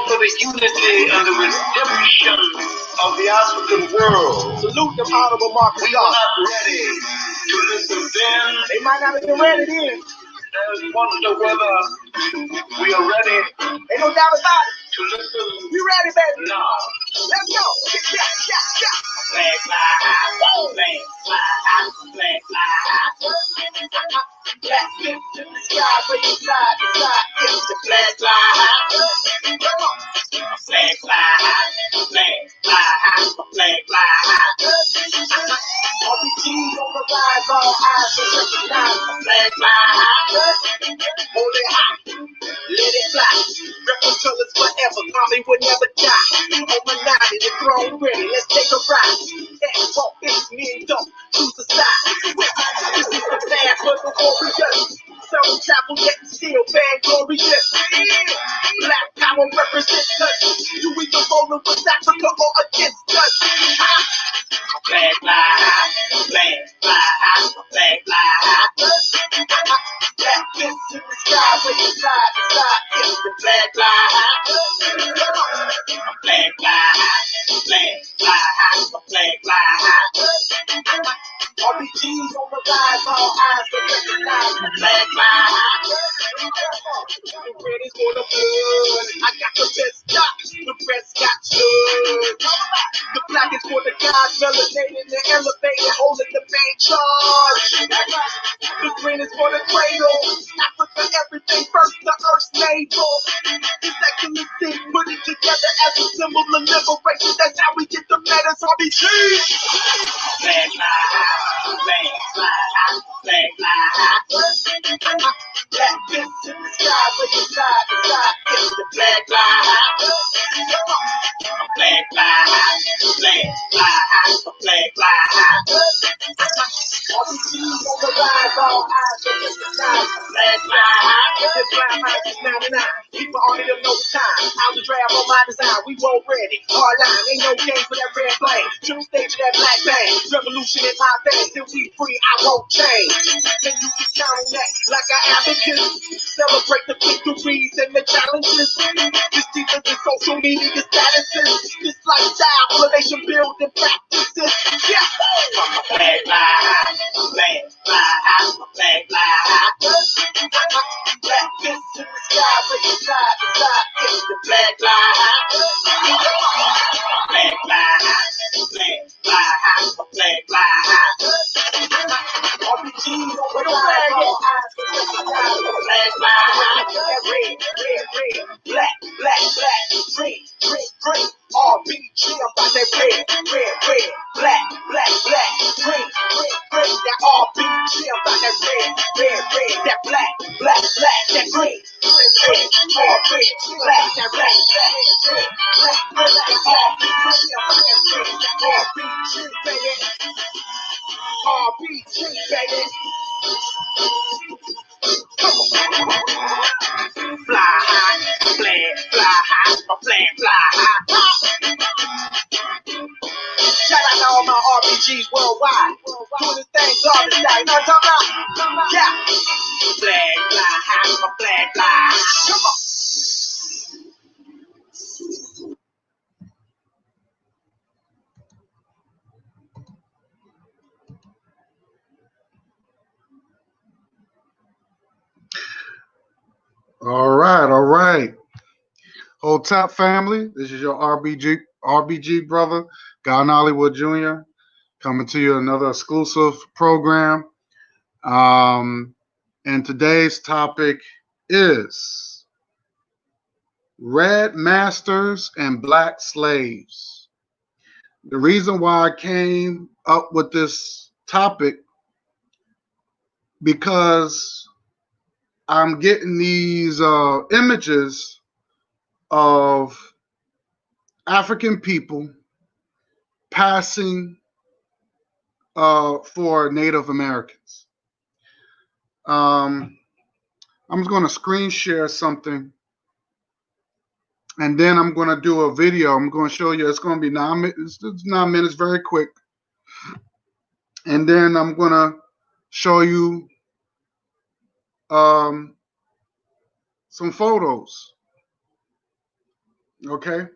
for the unity and the redemption of the African world. Salute them honorable Marcus. We are not ready to listen then. They might not have been ready then. There's wonder whether we are ready. Ain't no doubt about it. To listen. You ready, baby? No. Let's go. Yeah. Flag fly high, flag fly high, flag fly high. Black lift to the sky, where you fly to side. It's the Flag fly high. Come on. Flag fly high, flag fly high, flag fly high. RPGs on the rise, all eyes will recognize. Flag fly high. Hold it high, let it fly. Record colors forever, mommy will never die. Illuminati, the throne ready, let's take a ride. X-Walk, it's me and don't choose a side. This is the path for the warriors. Some travel yet still vainglorious. Black power represents us. You either rolling with Africa or against us. Flag fly high, flag fly high, flag fly high. Black fist to the sky, when you side to side. It's the Flag fly high. Flag fly high, flag fly high, flag fly high. RPGs on the rise, all eyes will recognize. Flag fly high. The red is for the blood. I got the best shots, the rest got blood. The black is for the guys, melanated and elevated, holding the main charge. The green is for the cradle. Africa, everything first, the earth's navel. It's actually thing, put it together as a symbol of liberation. That's how we get the letters RPGs. Flag fly high, flag fly high, flag fly high. Black fist to the sky, when you side to side. It's the Flag fly high, flag fly high, flag fly high, flag fly high. RPGs on the rise, all eyes will recognize. Flag fly high. The fly high is 99. People on it in no time. Out the draft on my design. We won't ready. Hard line. Ain't no game for that red flame. Triple stage of that black bang. Revolution in my veins. Till we free, I won't change. And you can count on that like an advocate. Celebrate the victories and the challenges. This deeper than social media statuses. This lifestyle, elevation, building practices. Yeah. Flag fly high, flag fly high, flag fly high. Black fist to the sky, when you side to side. It's the Flag fly high, flag fly high, flag fly high, flag fly high. RPGs on the rise, all eyes will recognize. Flag fly high, Red, black, green. RBG, I'm about that red, black, green. That RBG, I'm about that red, that black, that green. RBG, black, that black, green. That RBG, I'm about that red, that RBG, baby. RBG, baby. fly high, flag fly high, flag fly high. Shout out to all my RPGs worldwide. Doing this thing garbage style. You know what I'm talking about? Yeah. Flag fly high, flag fly high. Come on. All right. Whole top family. This is your RBG brother, Guy Hollywood Jr. coming to you another exclusive program. And today's topic is red masters and black slaves. The reason why I came up with this topic because I'm getting these images of African people passing for Native Americans. I'm just going to screen share something, and then I'm going to do a video. I'm going to show you. It's going to be 9 minutes. It's 9 minutes, very quick. And then I'm going to show you some photos. Okay.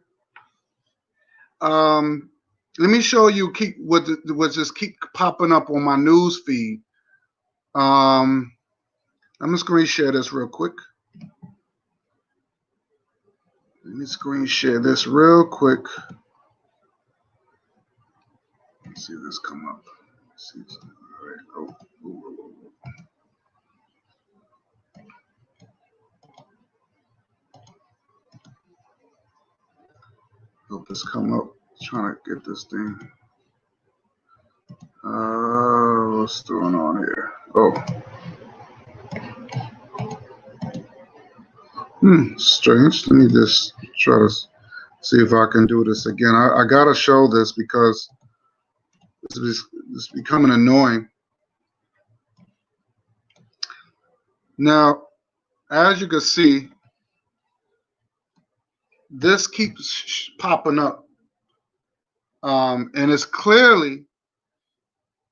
Let me show you what just keep popping up on my news feed. I'm gonna screen share this real quick. Let me screen share this real quick. Let's see this come up. Let's see. All right. Oh. Hope this come up. Trying to get this thing. What's going on here? Oh. Strange. Let me just try to see if I can do this again. I gotta show this because it's becoming annoying. Now, as you can see, this keeps popping up. And it's clearly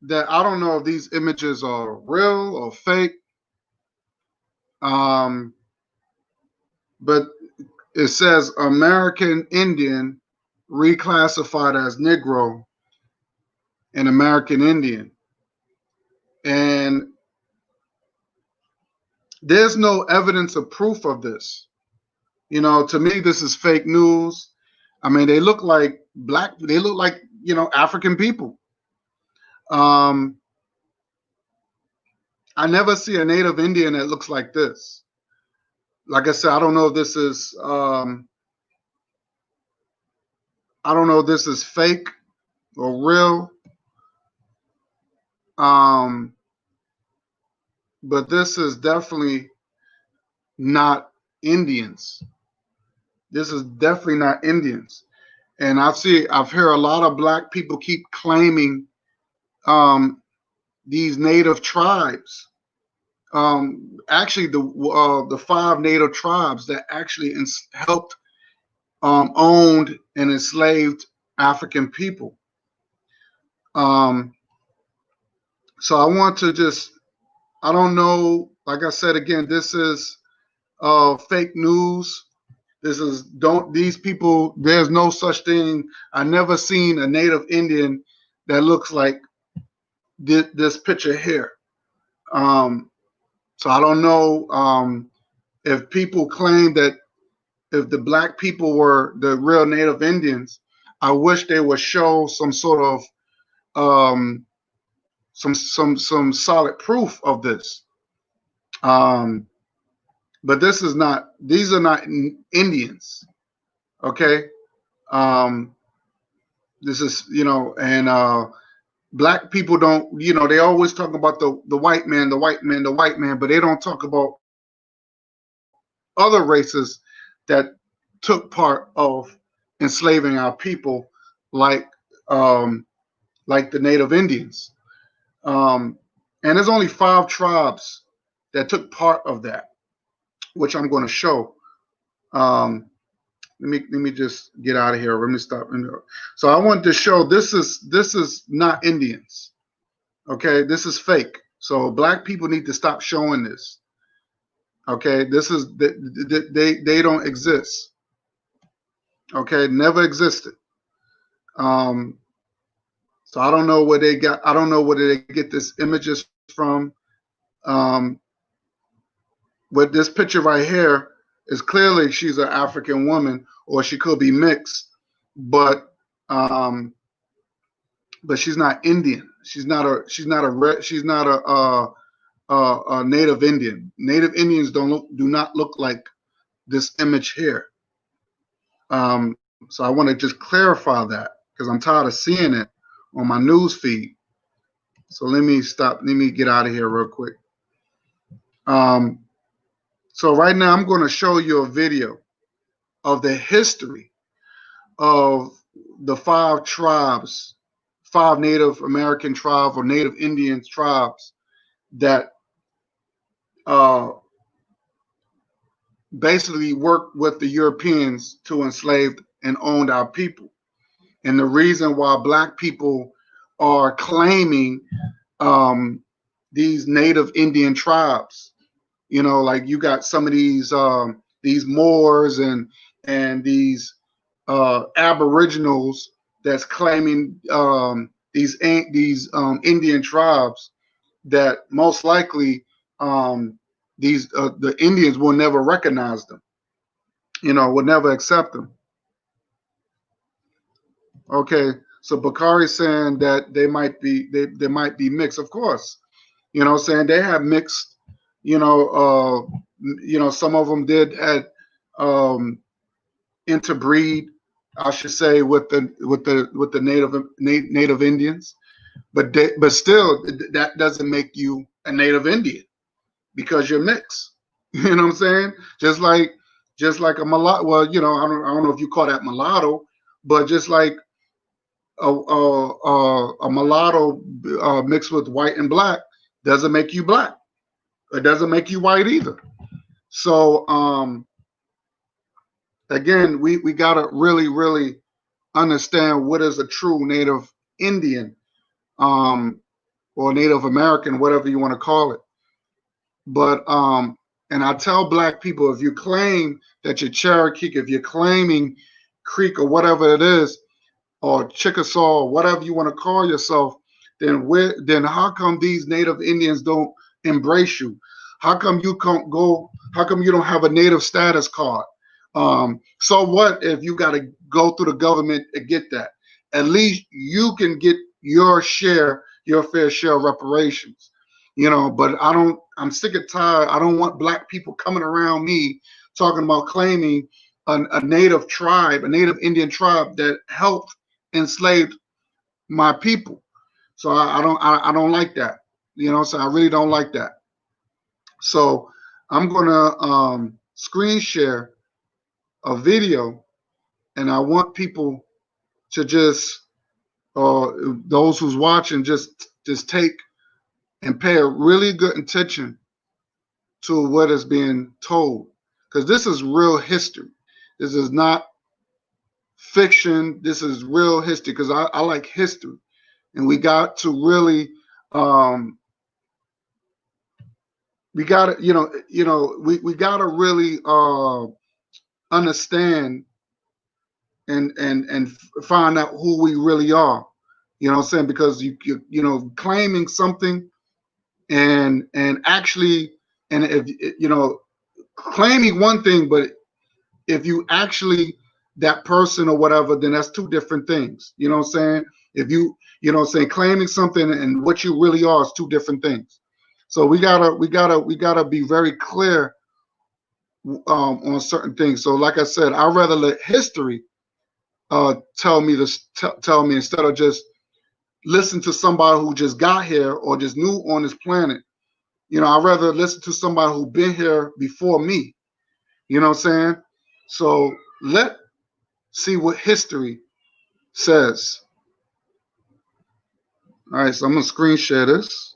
that I don't know if these images are real or fake. But it says American Indian reclassified as Negro and American Indian. And there's no evidence of proof of this. You know, to me, this is fake news. I mean, they look like they look like, African people. I never see a native Indian that looks like this. Like I said, I don't know if this is, I don't know if this is fake or real. But this is definitely not Indians. This is definitely not Indians. And I've heard a lot of black people keep claiming these native tribes. Actually, the 5 native tribes that actually helped owned and enslaved African people. So I want to just, I don't know, like I said again, this is fake news. These people, there's no such thing. I never seen a native Indian that looks like this picture here. So I don't know if people claim that if the black people were the real native Indians, I wish they would show some sort of some solid proof of this. But these are not Indians. Okay. This is, and black people don't, they always talk about the white man, but they don't talk about other races that took part of enslaving our people, like the Native Indians. And there's only 5 tribes that took part of that, which I'm going to show. Let me just get out of here. Let me stop. So I want to show this is not Indians. Okay, this is fake. So black people need to stop showing this. Okay, this is they don't exist. Okay, never existed. So I don't know where they got. I don't know where they get this images from. But this picture right here is clearly she's an African woman, or she could be mixed, but she's not Indian. She's not a Native Indian. Native Indians do not look like this image here. So I want to just clarify that because I'm tired of seeing it on my news feed. So let me stop. Let me get out of here real quick. So right now I'm going to show you a video of the history of the 5 tribes, 5 Native American tribes or Native Indian tribes that basically worked with the Europeans to enslave and owned our people. And the reason why black people are claiming these Native Indian tribes, like you got some of these Moors and these aboriginals that's claiming these Indian tribes that most likely the Indians will never recognize them, will never accept them. Okay, so Bakari saying that they might be mixed, of course. Saying they have mixed, some of them did had interbreed, I should say, with the native Indians, but still that doesn't make you a native Indian because you're mixed. You know what I'm saying? Just like a mulatto. Well, I don't know if you call that mulatto, but just like a mulatto mixed with white and black doesn't make you black. It doesn't make you white either. So again, we gotta really understand what is a true Native Indian or Native American, whatever you want to call it. But and I tell black people, if you claim that you're Cherokee, if you're claiming Creek or whatever it is, or Chickasaw, or whatever you want to call yourself, then how come these Native Indians don't embrace you? How come you can't go? How come you don't have a Native status card? So what if you got to go through the government to get that? At least you can get your fair share of reparations. But I'm sick and tired. I don't want black people coming around me talking about claiming a native tribe, a Native Indian tribe that helped enslave my people. So I don't like that. So I really don't like that. So I'm gonna screen share a video, and I want people to just those who's watching just take and pay a really good attention to what is being told, because this is real history. This is not fiction. This is real history, because I like history, and we got to really we got to we got to really understand and find out who we really are. You know what I'm saying? Because claiming something and actually, and if claiming one thing, but if you actually that person or whatever, then that's two different things. You know what I'm saying? If claiming something and what you really are is two different things. So we gotta be very clear on certain things. So like I said, I'd rather let history tell me instead of just listen to somebody who just got here or just new on this planet. I'd rather listen to somebody who's been here before me. You know what I'm saying? So let's see what history says. All right, so I'm gonna screen share this.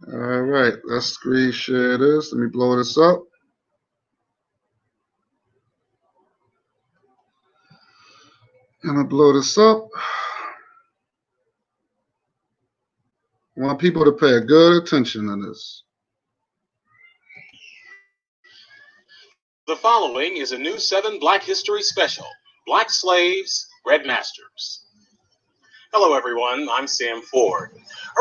All right, let's screen share this. Let me blow this up. I'm gonna blow this up. I want people to pay good attention to this. The following is a new 7 Black History special, Black Slaves, Red Masters. Hello everyone, I'm Sam Ford.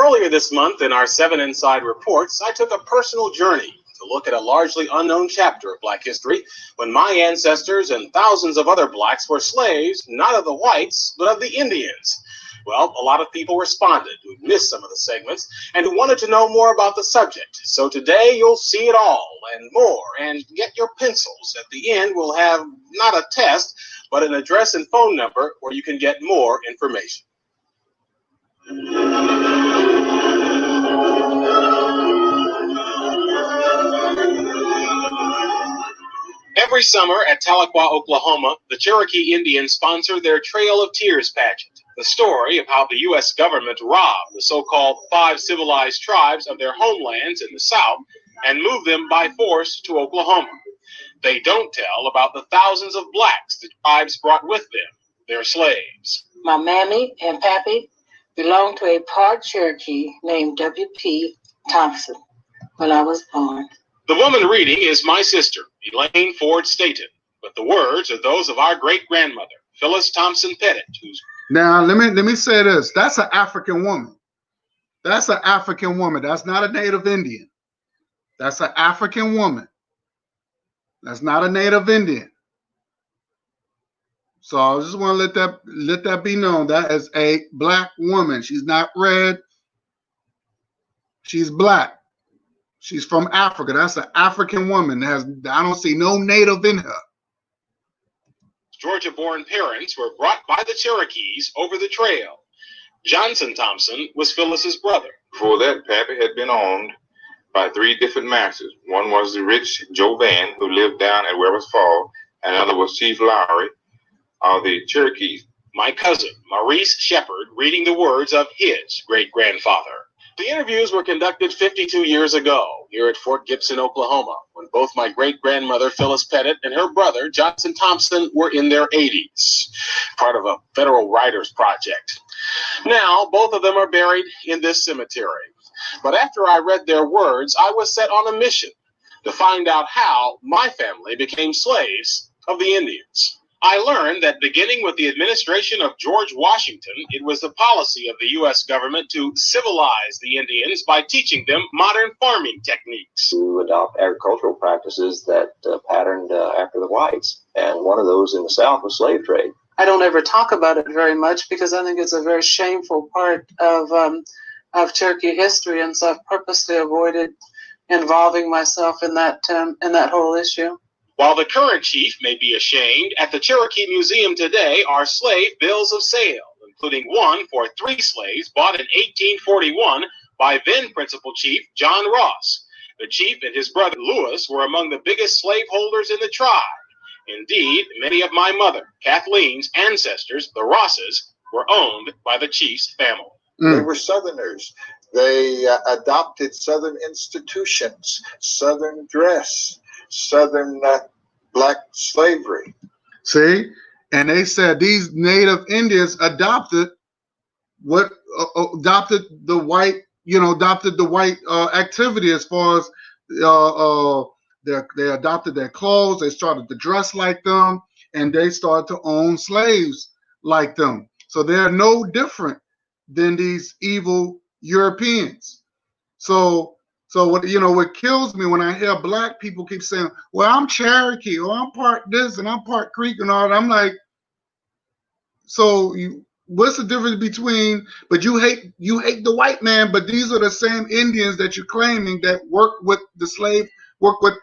Earlier this month in our 7 Inside Reports, I took a personal journey to look at a largely unknown chapter of Black history when my ancestors and thousands of other blacks were slaves, not of the whites, but of the Indians. Well, a lot of people responded who missed some of the segments and who wanted to know more about the subject. So today you'll see it all and more, and get your pencils. At the end, we'll have not a test, but an address and phone number where you can get more information. Every summer at Tahlequah, Oklahoma, the Cherokee Indians sponsor their Trail of Tears pageant, the story of how the U.S. government robbed the so-called 5 civilized tribes of their homelands in the South and moved them by force to Oklahoma. They don't tell about the thousands of blacks the tribes brought with them, their slaves. My mammy and pappy belonged to a part Cherokee named W.P. Thompson when I was born. The woman reading is my sister, Elaine Ford Staton, but the words are those of our great-grandmother, Phyllis Thompson Pettit, who's... Now, let me say this. That's an African woman. That's an African woman. That's not a Native Indian. That's an African woman. That's not a Native Indian. So I just want to let that be known. That is a black woman. She's not red. She's black. She's from Africa. That's an African woman. I don't see no Native in her. Georgia-born parents were brought by the Cherokees over the trail. Johnson Thompson was Phyllis's brother. Before that, Pappy had been owned by 3 different masters. One was the rich Joe Van, who lived down at Weber's Fall, and another was Chief Lowry of the Cherokees. My cousin, Maurice Shepard, reading the words of his great-grandfather. The interviews were conducted 52 years ago here at Fort Gibson, Oklahoma, when both my great-grandmother, Phyllis Pettit, and her brother, Johnson Thompson, were in their 80s, part of a federal writers project. Now, both of them are buried in this cemetery. But after I read their words, I was set on a mission to find out how my family became slaves of the Indians. I learned that beginning with the administration of George Washington, it was the policy of the U.S. government to civilize the Indians by teaching them modern farming techniques. To adopt agricultural practices that patterned after the whites. And one of those in the South was slave trade. I don't ever talk about it very much because I think it's a very shameful part of Cherokee history, and so I've purposely avoided involving myself in that whole issue. While the current chief may be ashamed, at the Cherokee Museum today are slave bills of sale, including one for 3 slaves bought in 1841 by then Principal Chief John Ross. The chief and his brother Lewis were among the biggest slaveholders in the tribe. Indeed, many of my mother, Kathleen's ancestors, the Rosses, were owned by the chief's family. They were Southerners. They adopted Southern institutions, Southern dress, Southern black slavery. See? And they said these Native Indians adopted the white activity as far as they adopted their clothes, they started to dress like them, and they started to own slaves like them. So they're no different than these evil Europeans. So what kills me when I hear black people keep saying, well, I'm Cherokee, or I'm part this and I'm part Creek and all that. I'm like, so what's the difference between, but you hate the white man, but these are the same Indians that you're claiming that work with the slave, work with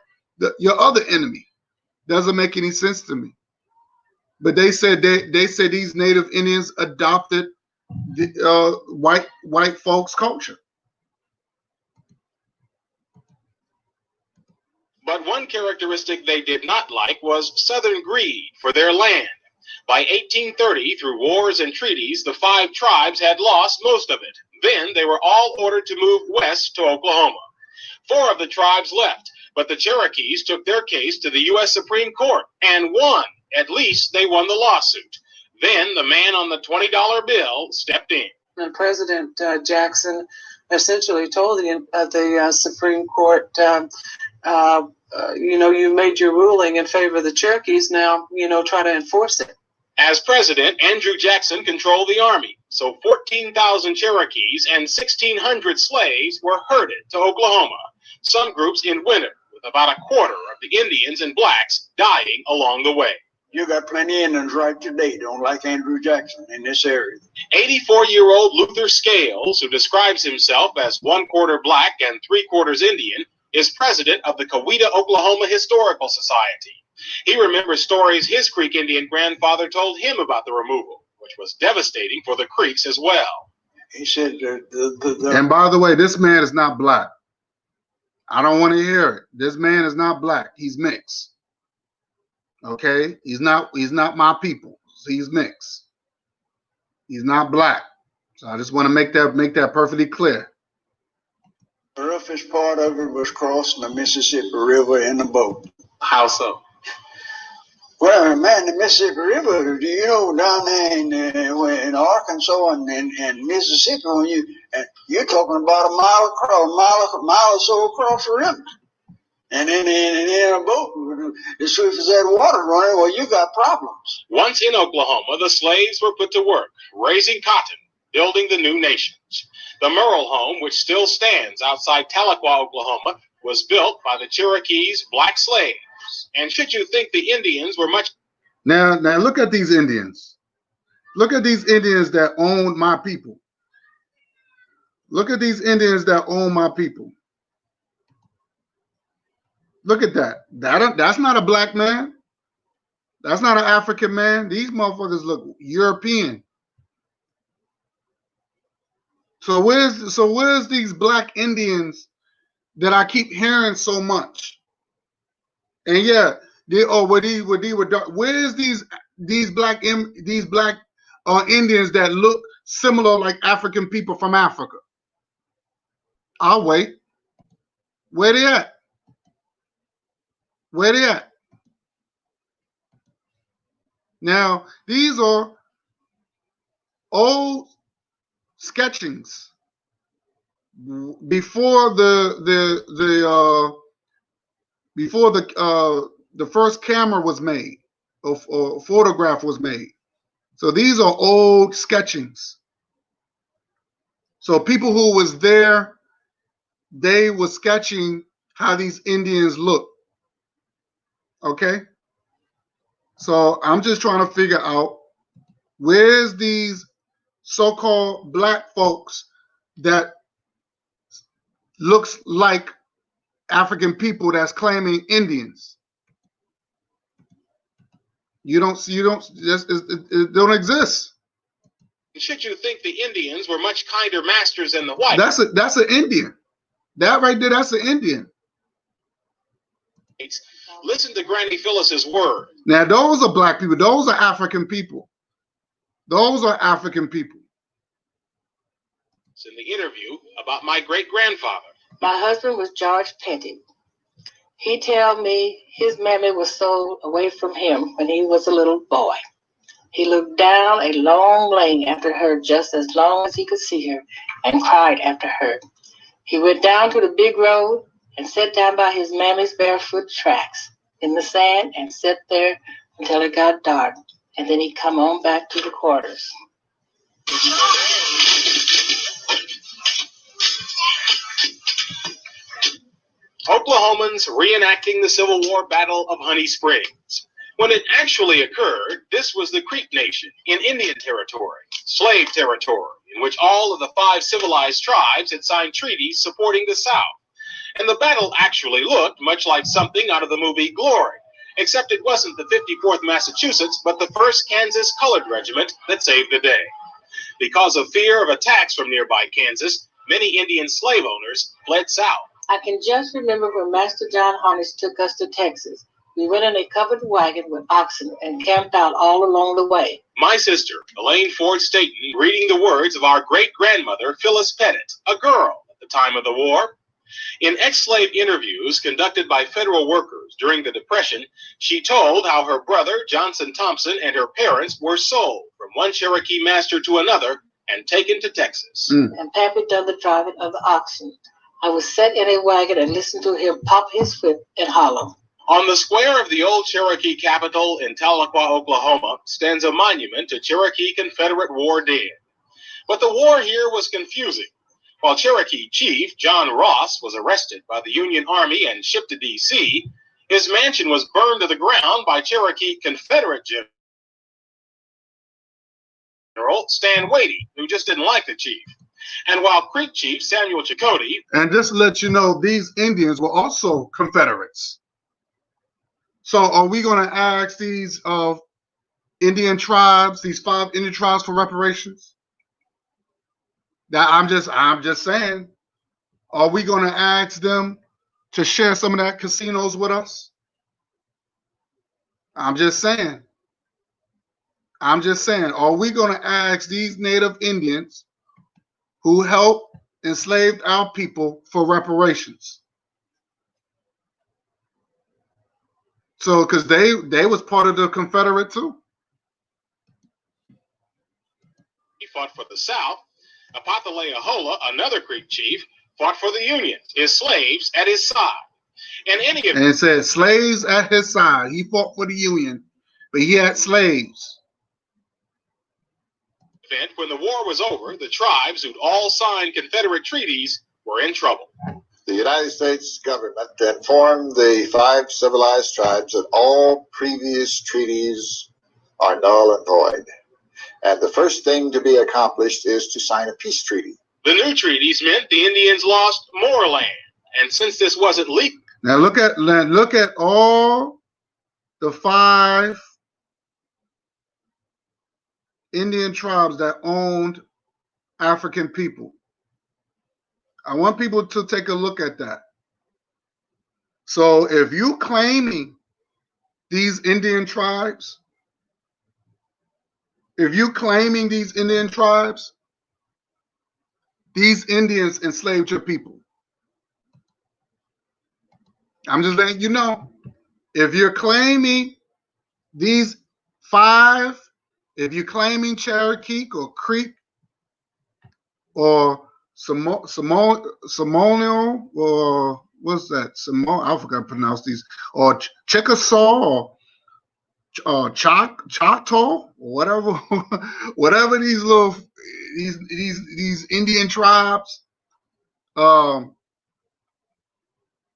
your other enemy. Doesn't make any sense to me. But they said these Native Indians adopted the white folks' culture. But one characteristic they did not like was Southern greed for their land. By 1830, through wars and treaties, the 5 tribes had lost most of it. Then they were all ordered to move west to Oklahoma. 4 of the tribes left, but the Cherokees took their case to the U.S. Supreme Court and won. At least they won the lawsuit. Then the man on the $20 bill stepped in. And President Jackson essentially told the Supreme Court, you made your ruling in favor of the Cherokees. Now, try to enforce it. As president, Andrew Jackson controlled the army, so 14,000 Cherokees and 1,600 slaves were herded to Oklahoma, some groups in winter, with about a quarter of the Indians and blacks dying along the way. You got plenty of Indians right today don't like Andrew Jackson in this area. 84-year-old Luther Scales, who describes himself as 1/4 black and 3/4 Indian, is president of the Coweta, Oklahoma Historical Society. He remembers stories his Creek Indian grandfather told him about the removal, which was devastating for the Creeks as well. He said, and by the way, this man is not black. I don't want to hear it. This man is not black. He's mixed. Okay? He's not my people. He's mixed. He's not black. So I just want to make that perfectly clear. the roughest part of it was crossing the Mississippi River in a boat. How so? Well, man, the Mississippi River, down there in Arkansas and Mississippi, and you're talking about a mile or so across the river. And then in a boat, as swift as that water running, well, you got problems. Once in Oklahoma, the slaves were put to work, raising cotton, building the new nations. The Merle home, which still stands outside Tahlequah, Oklahoma, was built by the Cherokees' black slaves. And should you think the Indians were much... Now look at these Indians. Look at these Indians that owned my people. Look at these Indians that own my people. Look at that. That's not a black man. That's not an African man. These motherfuckers look European. So where's these black Indians that I keep hearing so much? And yeah, where's these black Indians that look similar like African people from Africa? I'll wait. Where they at? Where they at? Now, these are old sketchings before the first camera was made or photograph was made. So these are old sketchings. So people who was there, they were sketching how these Indians look. Okay? So I'm just trying to figure out where's these so-called black folks that looks like African people that's claiming Indians. It don't exist. Should you think the Indians were much kinder masters than the whites? That's an Indian. That right there, that's an Indian. Listen to Granny Phyllis's word. Now those are black people. Those are African people. Those are African people. It's in the interview about my great-grandfather. My husband was George Pettit. He tell me his mammy was sold away from him when he was a little boy. He looked down a long lane after her just as long as he could see her and cried after her. He went down to the big road and sat down by his mammy's barefoot tracks in the sand and sat there until it got dark. And then he'd come on back to the quarters. Oklahomans reenacting the Civil War Battle of Honey Springs. When it actually occurred, this was the Creek Nation in Indian Territory, slave territory, in which all of the 5 civilized tribes had signed treaties supporting the South. And the battle actually looked much like something out of the movie Glory, except it wasn't the 54th Massachusetts, but the 1st Kansas Colored Regiment that saved the day. Because of fear of attacks from nearby Kansas, many Indian slave owners fled south. I can just remember when Master John Harness took us to Texas. We went in a covered wagon with oxen and camped out all along the way. My sister, Elaine Ford Staton, reading the words of our great-grandmother, Phyllis Pettit, a girl at the time of the war. In ex-slave interviews conducted by federal workers during the Depression, she told how her brother, Johnson Thompson, and her parents were sold from one Cherokee master to another and taken to Texas. And Pappy done the driving of the oxen. I was set in a wagon and listened to him pop his whip and holler. On the square of the old Cherokee capital in Tahlequah, Oklahoma, stands a monument to Cherokee Confederate war dead. But the war here was confusing. While Cherokee Chief John Ross was arrested by the Union Army and shipped to D.C., his mansion was burned to the ground by Cherokee Confederate General Stan Wadey, who just didn't like the chief. And while Creek Chief Samuel Chakotay... And just to let you know, these Indians were also Confederates. So are we going to ask these Indian tribes, these 5 Indian tribes, for reparations? That I'm just saying, are we going to ask them to share some of that casinos with us? I'm just saying. Are we going to ask these Native Indians who helped enslaved our people for reparations? So, because they was part of the Confederate too. He fought for the South. Apataleahola, another Creek chief, fought for the Union, his slaves at his side. In any event, And it said slaves at his side. He fought for the Union, but he had slaves. when the war was over, the tribes who'd all signed Confederate treaties were in trouble. The United States government informed the 5 civilized tribes that all previous treaties are null and void. And the first thing to be accomplished is to sign a peace treaty. The new treaties meant the Indians lost more land. And since this wasn't legal. Now look at all the 5 Indian tribes that owned African people. I want people to take a look at that. So if you claiming these Indian tribes, these Indians enslaved your people. I'm just letting you know. If you're claiming these 5, if you're claiming Cherokee or Creek or Seminole or what's that? I forgot to pronounce these, or Chickasaw or Choctaw or whatever, whatever these little these Indian tribes,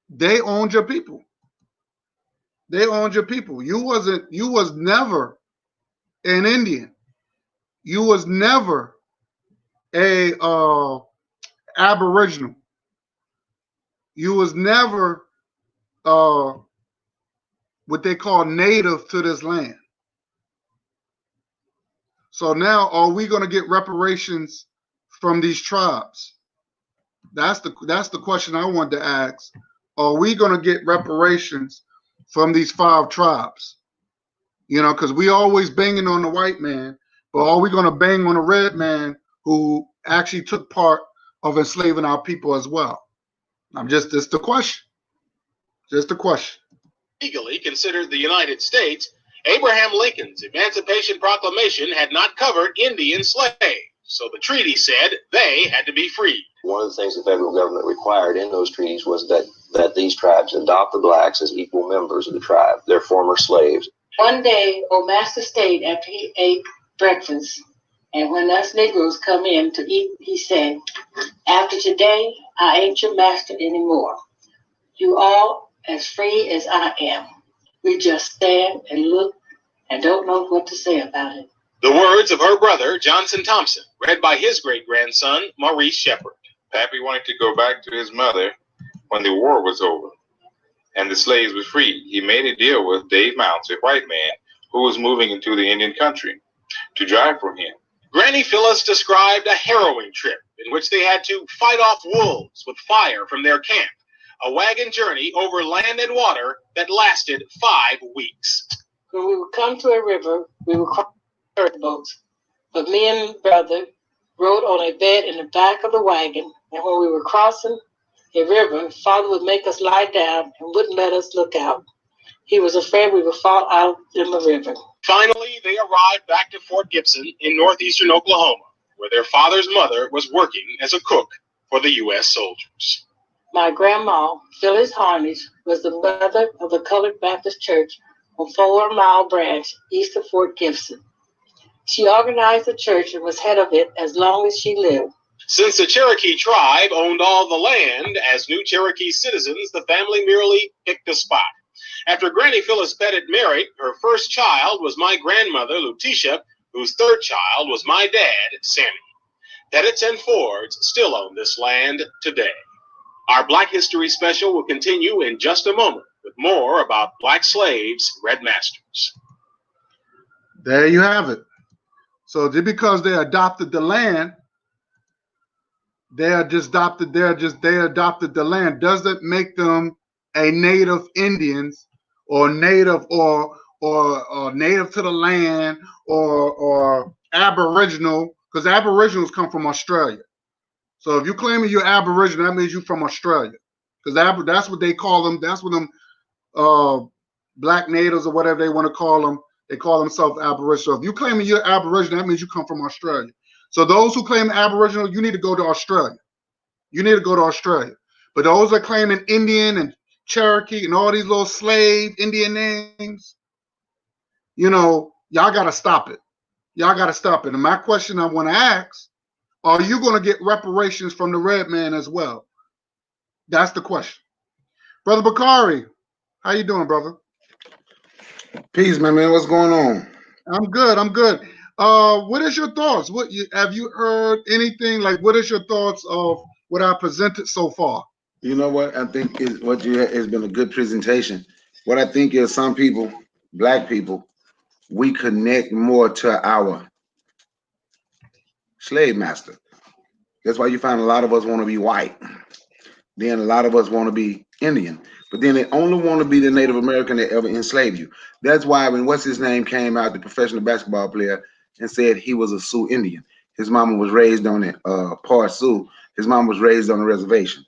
they owned your people. They owned your people. You was never an Indian. You was never a Aboriginal. You was never what they call native to this land. So now, are we going to get reparations from these tribes? That's the question I wanted to ask. Are we going to get reparations from these 5 tribes? You know, because we always banging on the white man, but are we going to bang on a red man who actually took part of enslaving our people as well? Just the question. Just a question. Legally considered the United States, Abraham Lincoln's Emancipation Proclamation had not covered Indian slaves, so the treaty said they had to be freed. One of the things the federal government required in those treaties was that these tribes adopt the blacks as equal members of the tribe, their former slaves. One day, old Master stayed after he ate breakfast, and when us Negroes come in to eat, he said, "After today, I ain't your master anymore. You all as free as I am. We just stand and look and don't know what to say about it." The words of her brother, Johnson Thompson, read by his great-grandson, Maurice Shepard. Pappy wanted to go back to his mother when the war was over and the slaves were freed. He made a deal with Dave Mounts, a white man who was moving into the Indian country, to drive for him. Granny Phyllis described a harrowing trip in which they had to fight off wolves with fire from their camp, a wagon journey over land and water that lasted 5 weeks. When we would come to a river, we would cross boats, but me and brother rode on a bed in the back of the wagon, and when we were crossing a river, Father would make us lie down and wouldn't let us look out. He was afraid we would fall out in the river. Finally, they arrived back to Fort Gibson in northeastern Oklahoma, where their father's mother was working as a cook for the U.S. soldiers. My grandma, Phyllis Harnish, was the mother of the Colored Baptist Church on 4 Mile Branch, east of Fort Gibson. She organized the church and was head of it as long as she lived. Since the Cherokee tribe owned all the land, as new Cherokee citizens, the family merely picked a spot. After Granny Phyllis Pettit married, her first child was my grandmother, Lutetia, whose 3rd child was my dad, Sammy. Pettits and Fords still own this land today. Our Black History special will continue in just a moment with more about black slaves, red masters. There you have it. So just because they adopted the land, they adopted the land doesn't make them a native Indians or native or native to the land or Aboriginal, because Aboriginals come from Australia. So if you're claiming you're Aboriginal, that means you're from Australia, because that's what they call them. That's what them black natives or whatever they want to call them. They call themselves Aboriginal. So if you're claiming you're Aboriginal, that means you come from Australia. So those who claim Aboriginal, you need to go to Australia. You need to go to Australia. But those that claiming Indian and Cherokee and all these little slave Indian names, you know, y'all got to stop it. Y'all got to stop it. And my question I want to ask, are you going to get reparations from the red man as well? That's the question. Brother Bakari, how you doing, brother? Peace, my man. What's going on? I'm good. I'm good. What is your thoughts? Have you heard anything? Like, what is your thoughts of what I presented so far? You know what? I think is what you has been a good presentation. What I think is some people, black people, we connect more to our slave master. That's why you find a lot of us want to be white. Then a lot of us want to be Indian. But then they only want to be the Native American that ever enslaved you. That's why when what's his name came out, the professional basketball player, and said he was a Sioux Indian. His mama was raised on it, part Sioux. His mom was raised on a reservation.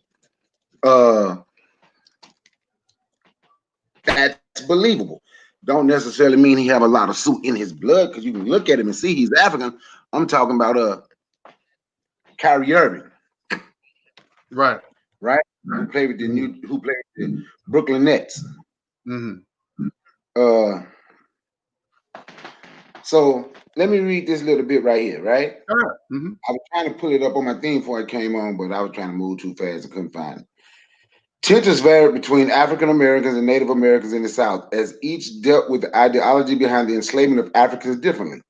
That's believable. Don't necessarily mean he have a lot of Sioux in his blood, because you can look at him and see he's African. I'm talking about Kyrie Irving. Right. Who played with the Brooklyn Nets. Mm-hmm. So let me read this little bit right here, right? Sure. Mm-hmm. I was trying to pull it up on my theme before it came on, but I was trying to move too fast. I couldn't find it. Tensions varied between African Americans and Native Americans in the South, as each dealt with the ideology behind the enslavement of Africans differently.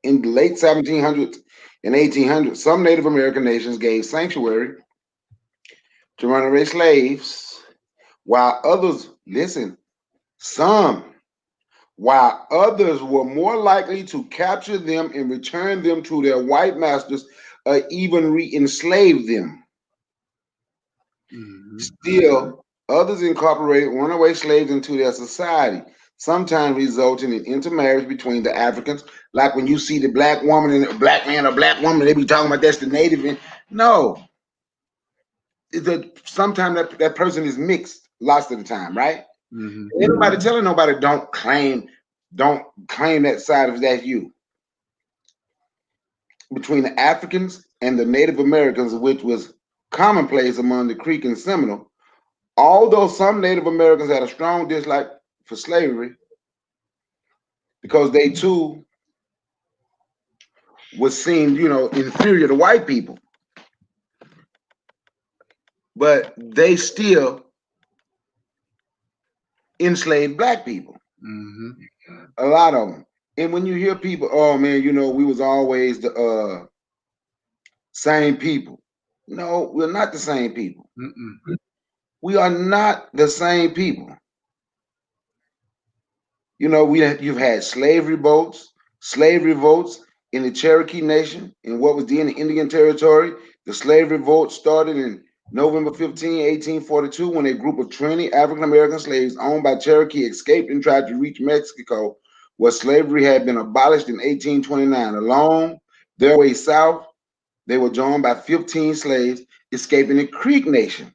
In the late 1700s and 1800s, some Native American nations gave sanctuary to runaway slaves, while others, while others were more likely to capture them and return them to their white masters or even re-enslave them. Mm-hmm. Still, others incorporated runaway slaves into their society, sometimes resulting in intermarriage between the Africans. Like when you see the black woman and a black man or black woman, they be talking about that's the native. No, sometimes that person is mixed lots of the time, right? Mm-hmm. Ain't nobody telling nobody don't claim that side of that you. Between the Africans and the Native Americans, which was commonplace among the Creek and Seminole, although some Native Americans had a strong dislike for slavery because they too was seen, inferior to white people, but they still enslaved black people. Mm-hmm. A lot of them. And when you hear people, oh man, we was always the same people. No, we're not the same people. Mm-mm. We are not the same people. You've had slavery votes in the Cherokee Nation in what was then the Indian Territory. The slavery vote started in November 15, 1842, when a group of 20 African American slaves owned by Cherokee escaped and tried to reach Mexico, where slavery had been abolished in 1829. Along their way south, they were joined by 15 slaves escaping the Creek Nation.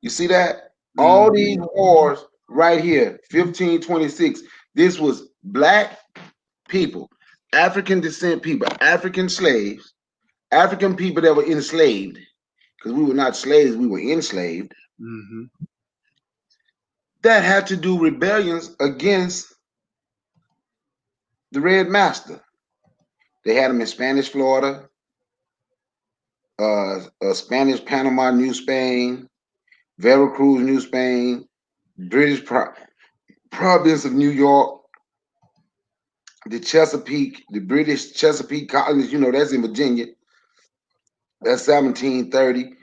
You see that? All these wars right here, 1526, this was black people, African descent people, African slaves, African people that were enslaved, because we were not slaves, we were enslaved, Mm-hmm. that had to do rebellions against the Red Master. They had them in Spanish Florida, Spanish Panama, New Spain, Veracruz, New Spain, British province of New York, the Chesapeake, the British Chesapeake colonies, that's in Virginia. That's 1730.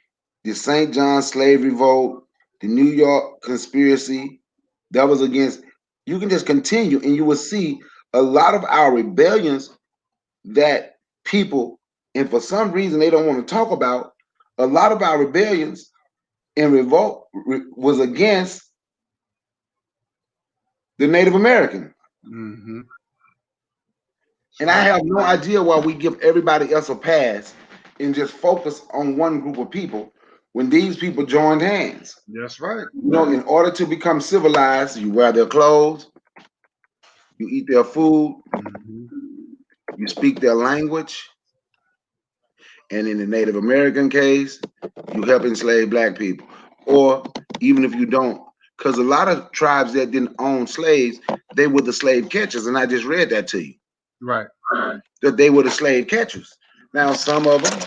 The St. John slave revolt, the New York conspiracy, that was against, you can just continue and you will see a lot of our rebellions that people, and for some reason they don't want to talk about, a lot of our rebellions and revolt was against the Native American. Mm-hmm. And I have no idea why we give everybody else a pass and just focus on one group of people when these people joined hands. That's right. In order to become civilized, you wear their clothes, you eat their food, Mm-hmm. you speak their language, and in the Native American case, you help enslave black people. Or even if you don't, because a lot of tribes that didn't own slaves, they were the slave catchers, and I just read that to you. Right. That they were the slave catchers. Now, some of them,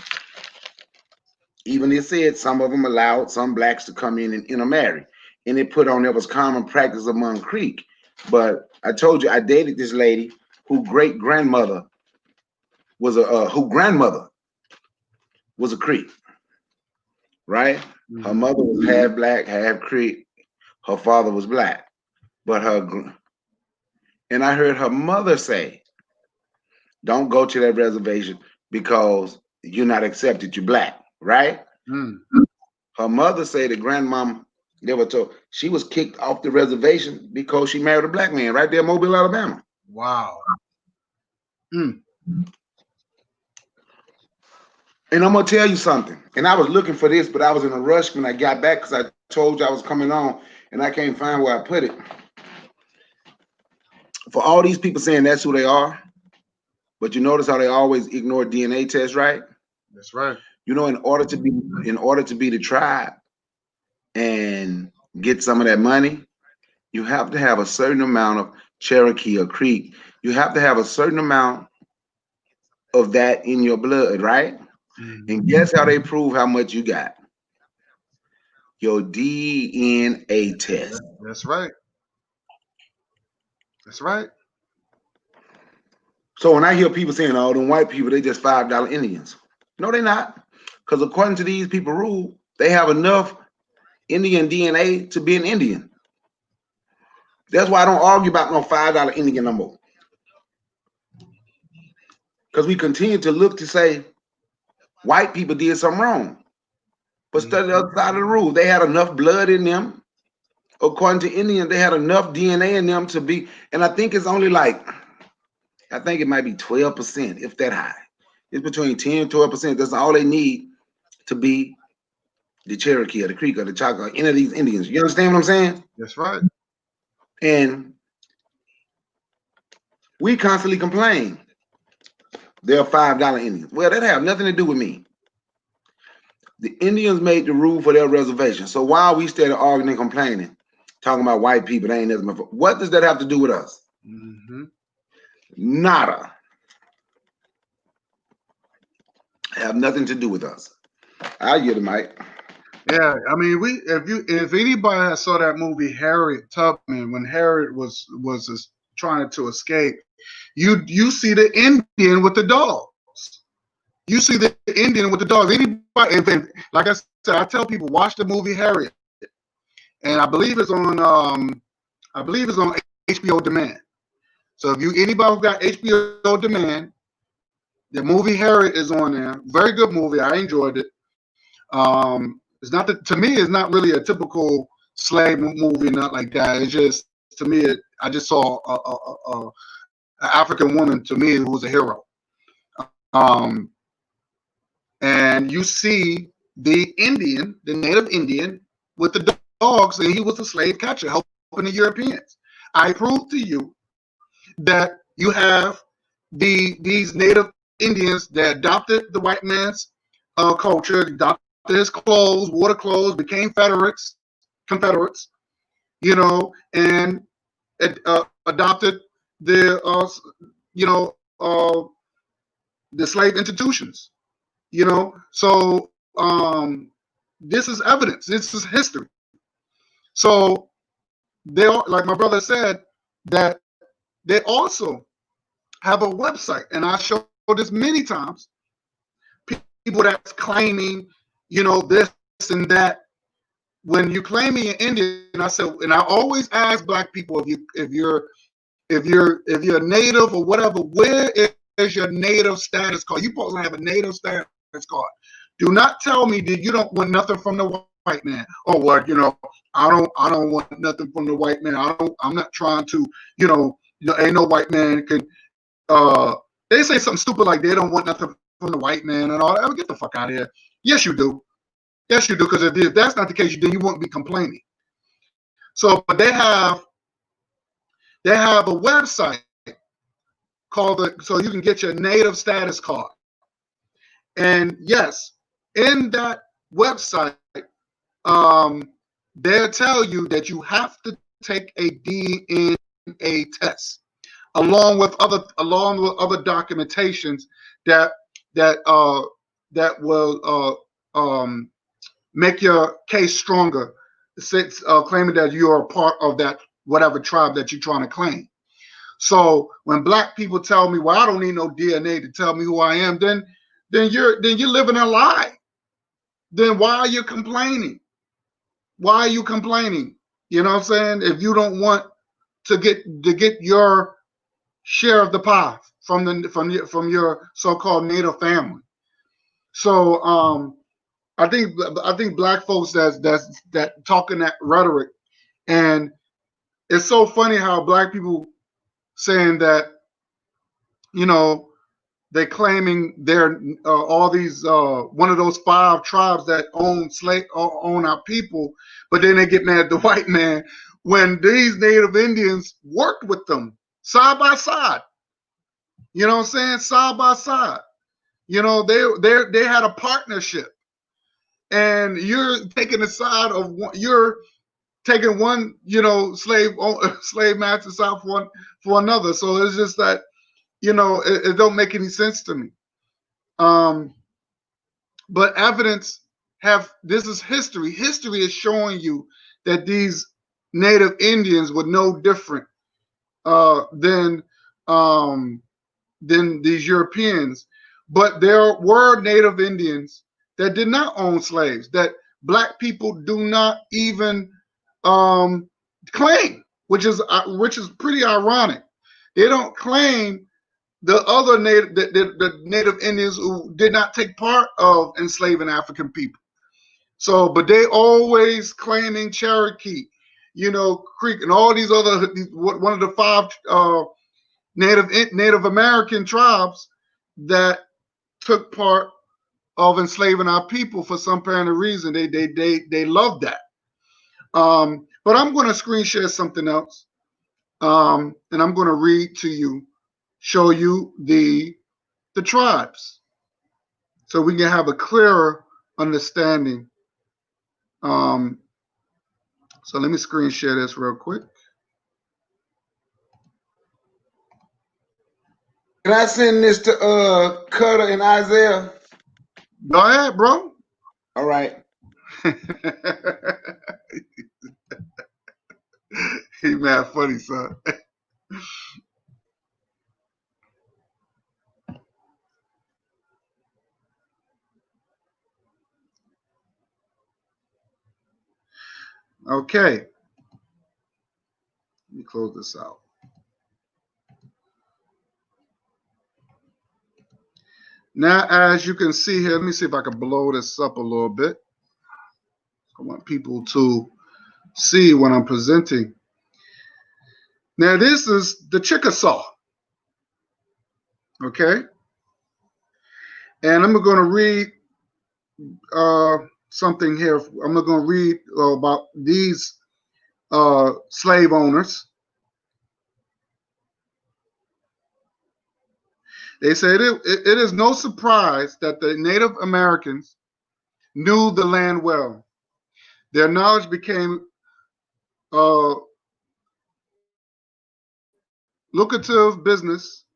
even it said some of them allowed some blacks to come in and intermarry, and it put on there was common practice among Creek. But I told you I dated this lady who great grandmother was a Creek, right? Her mother was half black, half Creek. Her father was black, but and I heard her mother say, "Don't go to that reservation because you're not accepted. You're black," right? Her mother said that grandmama, they were told she was kicked off the reservation because she married a black man right there in Mobile, Alabama. Wow. And I'm gonna tell you something. And I was looking for this, but I was in a rush when I got back because I told you I was coming on, and I can't find where I put it. For all these people saying that's who they are, but you notice how they always ignore DNA tests, right? That's right. You know, in order to be the tribe and get some of that money, you have to have a certain amount of Cherokee or Creek. You have to have a certain amount of that in your blood, right? And guess how they prove how much you got? Your DNA test. That's right. That's right. So when I hear people saying, "Oh, them white people, they just $5 Indians," no, they're not. Because according to these people rule, they have enough Indian DNA to be an Indian. That's why I don't argue about no $5 Indian no more. Because we continue to look to say white people did something wrong. But study the other side of the rule. They had enough blood in them. According to Indians, they had enough DNA in them to be, and I think it's only like, I think it might be 12%, if that high. It's between 10 and 12%. That's all they need to be the Cherokee or the Creek or the Choctaw, any of these Indians. You understand what I'm saying? That's right. And we constantly complain they're $5 Indians. Well, that have nothing to do with me. The Indians made the rule for their reservation. So why are we still arguing and complaining, talking about white people? They ain't nothing. What does that have to do with us? Nada. Have nothing to do with us. I'll get it, Mike. Yeah, I mean, if anybody saw that movie Harriet Tubman, when Harriet was trying to escape, you see the Indian with the dogs. You see the Indian with the dogs. Anybody, like I said, I tell people watch the movie Harriet, and I believe it's on HBO Demand. So if anybody got HBO Demand, the movie Harriet is on there. Very good movie. I enjoyed it. It's not to me. It's not really a typical slave movie, not like that. It's just, to me, I just saw a African woman, to me, who was a hero. And you see the native Indian with the dogs, and he was a slave catcher helping the Europeans. I prove to you that you have these native Indians that adopted the white man's culture, adopted his clothes, wore the clothes, became Confederates, you know, and adopted the slave institutions, you know. So this is evidence. This is history. So they are, like my brother said, that they also have a website, and I showed this many times. People that's claiming, you know, this and that. When you claim me an Indian, I said, and I always ask black people, if you're native or whatever, where is your native status card? You're supposed to have a native status card. Do not tell me that you don't want nothing from the white man. Oh, well, you know, I don't want nothing from the white man. I'm not trying to, you know, ain't no white man can. They say something stupid like they don't want nothing from the white man and all that. Get the fuck out of here. Yes, you do. Yes, you do. Because if that's not the case, then you won't be complaining. So, but they have a website so you can get your native status card. And yes, in that website, they'll tell you that you have to take a DNA test along with other documentations that will make your case stronger, claiming that you are a part of that whatever tribe that you're trying to claim. So when black people tell me, "Well, I don't need no DNA to tell me who I am," then you're living a lie. Then why are you complaining? Why are you complaining? You know what I'm saying? If you don't want to get your share of the pie from your so-called native family. So I think black folks that talking that rhetoric, and it's so funny how black people saying that, you know, they claiming they're all these one of those 5 tribes that own our people, but then they get mad at the white man when these Native Indians worked with them side by side. You know what I'm saying? Side by side. You know, they had a partnership, and you're taking the side of one. You're taking one, you know, slave master side for another. So it's just that, you know, it don't make any sense to me. But evidence this is history. History is showing you that these Native Indians were no different than these Europeans. But there were Native Indians that did not own slaves, that black people do not even claim, which is pretty ironic. They don't claim the other the Native Indians who did not take part of enslaving African people. So, but they always claiming Cherokee, you know, Creek, and all these other one of the 5 Native American tribes that took part of enslaving our people for some apparent reason. They love that. But I'm going to screen share something else, and I'm going to read to you, show you the tribes, so we can have a clearer understanding. So let me screen share this real quick. Can I send this to Cutter and Isaiah? Go ahead, bro. All right. He mad funny, son. Okay. Let me close this out. Now, as you can see here, let me see if I can blow this up a little bit. I want people to see what I'm presenting. Now, this is the Chickasaw. Okay. And I'm going to read something here. I'm going to read about these slave owners. They said it is no surprise that the Native Americans knew the land well. Their knowledge became lucrative business,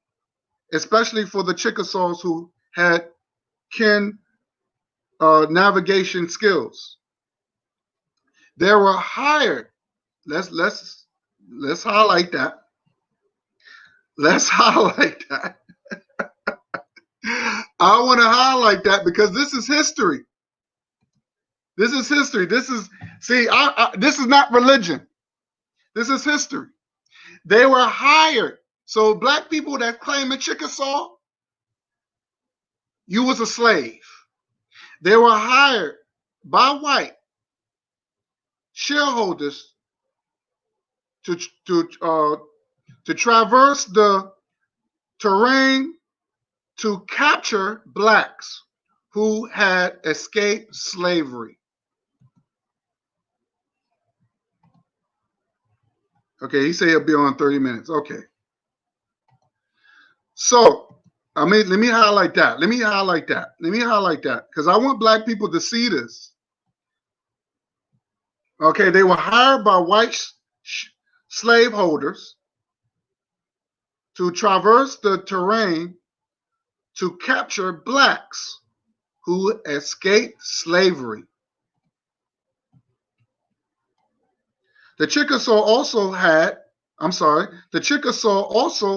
especially for the Chickasaws who had keen navigation skills. They were hired. Let's highlight that. Let's highlight that. I want to highlight that because this is history. This is history. This is this is not religion. This is history. They were hired. So black people that claim a Chickasaw, you was a slave. They were hired by white shareholders to traverse the terrain to capture blacks who had escaped slavery. Okay, he said he'll be on 30 minutes. Okay. So, I mean, let me highlight that. Let me highlight that. Let me highlight that because I want black people to see this. Okay, they were hired by white slaveholders to traverse the terrain to capture blacks who escaped slavery. The Chickasaw also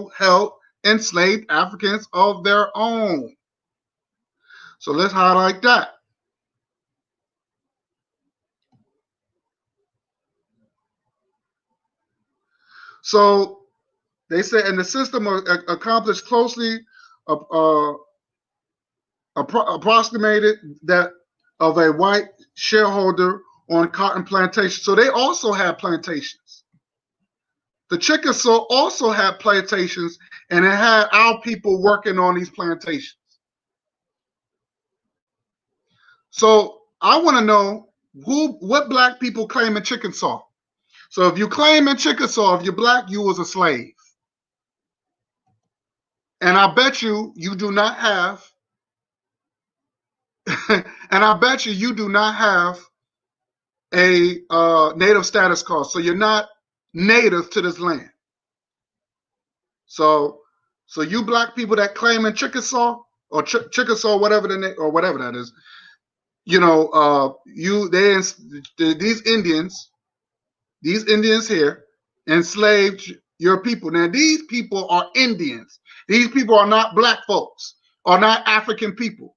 held enslaved Africans of their own. So let's highlight that. So they say, and the system accomplished closely approximated that of a white shareholder on cotton plantations. So they also had plantations. The Chickasaw also had plantations, and it had our people working on these plantations. So I want to know what black people claim in Chickasaw. So if you claim in Chickasaw, if you're black, you was a slave. And I bet you do not have, and I bet you do not have a native status card. So you're not native to this land. So you black people that claim in Chickasaw or Chickasaw, whatever whatever that is, you know, these Indians here enslaved your people. Now these people are Indians. These people are not black folks, are not African people.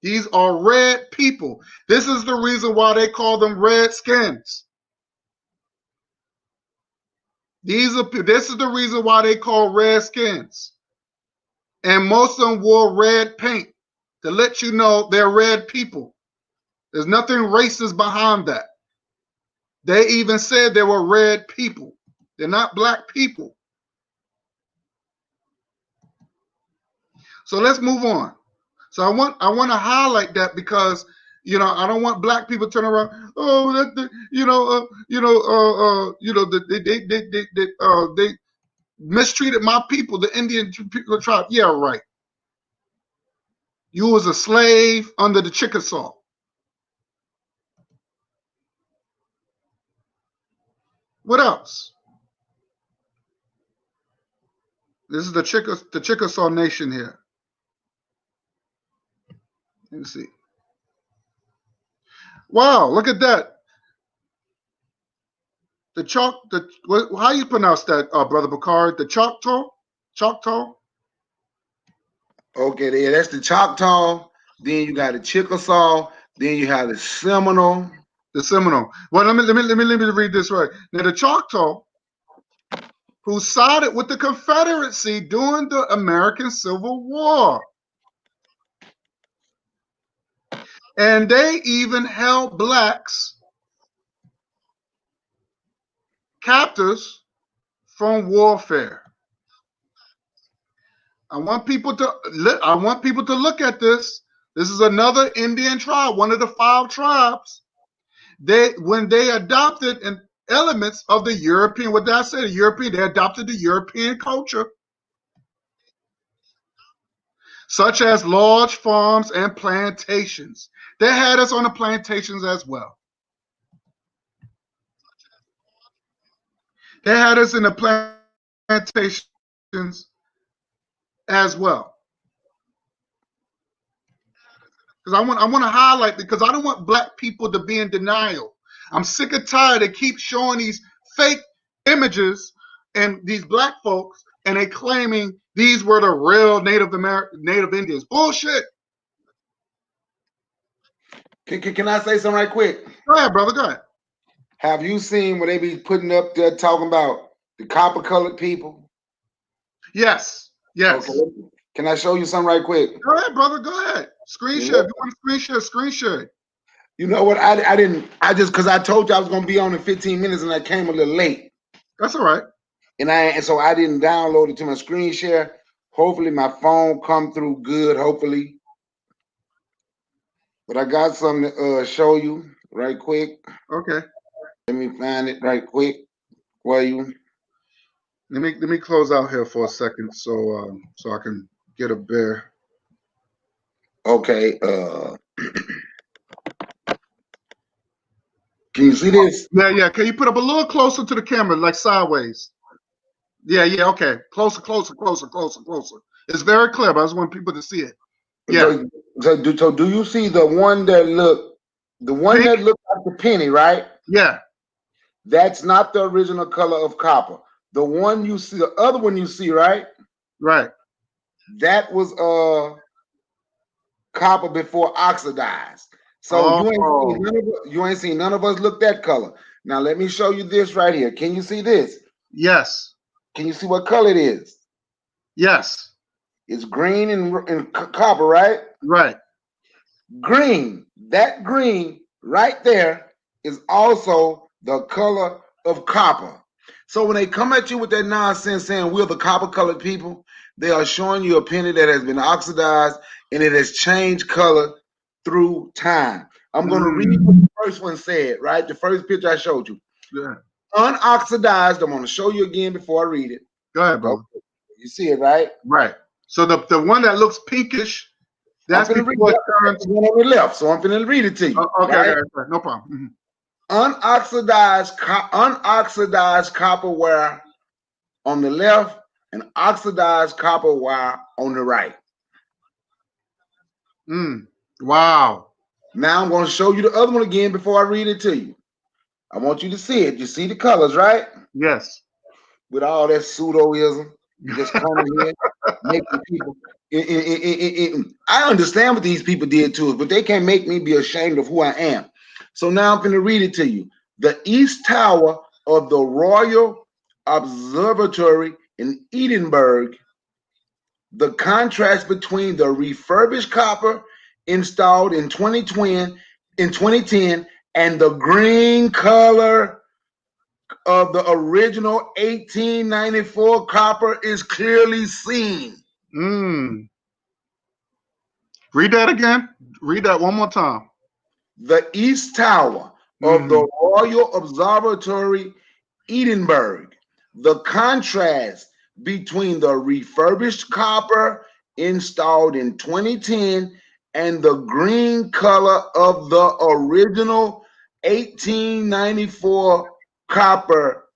These are red people. This is the reason why they call them redskins. This is the reason why they call redskins. And most of them wore red paint to let you know they're red people. There's nothing racist behind that. They even said they were red people. They're not black people. So let's move on. So I want to highlight that because I don't want black people to turn around. Oh, they mistreated my people, the Indian people tribe. Yeah, right. You was a slave under the Chickasaw. What else? This is the Chickasaw Nation here. Let me see. Wow, look at that. How you pronounce that, Brother Bakari? The Choctaw? Choctaw? Okay, that's the Choctaw. Then you got the Chickasaw. Then you have the Seminole. The Seminole. Well, let me read this right. Now, the Choctaw, who sided with the Confederacy during the American Civil War, and they even held blacks captives from warfare. I want people to look at this. This is another Indian tribe, one of the 5 tribes. When they adopted elements of the European, what did I say? The European, they adopted the European culture, such as large farms and plantations. They had us on the plantations as well. They had us in the plantations as well. Because I want to highlight, because I don't want black people to be in denial. I'm sick and tired. They keep showing these fake images and these black folks, and they claiming these were the real Native Indians. Bullshit. Can I say something right quick? Go ahead, brother. Go ahead. Have you seen what they be putting up there talking about the copper-colored people? Yes. Yes. Okay. Can I show you something right quick? Go ahead, brother. Go ahead. Screen share. If you want to screen share. You know what? I just because I told you I was gonna be on in 15 minutes and I came a little late. That's all right. And so I didn't download it to my screen share. Hopefully my phone come through good. Hopefully. But I got something to show you right quick. Okay. Let me find it right quick for you. Let me close out here for a second so I can get a bear. Okay. Can you see this? Yeah. Can you put up a little closer to the camera, like sideways? Yeah. Okay. Closer. It's very clear, but I just want people to see it. Yeah. So do you see the one that looked Pink? like the penny, right? Yeah. That's not the original color of copper. The one you see, the other one you see, right? Right. That was copper before oxidized. So Oh. you ain't seen none of us look that color. Now let me show you this right here. Can you see this? Yes. Can you see what color it is? Yes. It's green and copper, right? Right. Green. That green right there is also the color of copper. So when they come at you with that nonsense saying we're the copper colored people, they are showing you a penny that has been oxidized and it has changed color through time. I'm going to read what the first one said, right? The first picture I showed you. Yeah. Unoxidized. I'm going to show you again before I read it. Go ahead, brother. You see it, right? Right. So the one that looks pinkish, that's I'm before it turns. one on the left, so I'm going to read it to you. Okay, right? okay, no problem. Unoxidized copper wire on the left and oxidized copper wire on the right. Wow. Now I'm going to show you the other one again before I read it to you. I want you to see it. You see the colors, right? Yes. With all that pseudoism, you just come in here, making people. I understand what these people did to us, but they can't make me be ashamed of who I am. So now I'm going to read it to you. The East Tower of the Royal Observatory in Edinburgh. The contrast between the refurbished copper installed in 2010 and the green color of the original 1894 copper is clearly seen. Read that again. Read that one more time. The East Tower of the Royal Observatory, Edinburgh. The contrast between the refurbished copper installed in 2010 and the green color of the original 1894 copper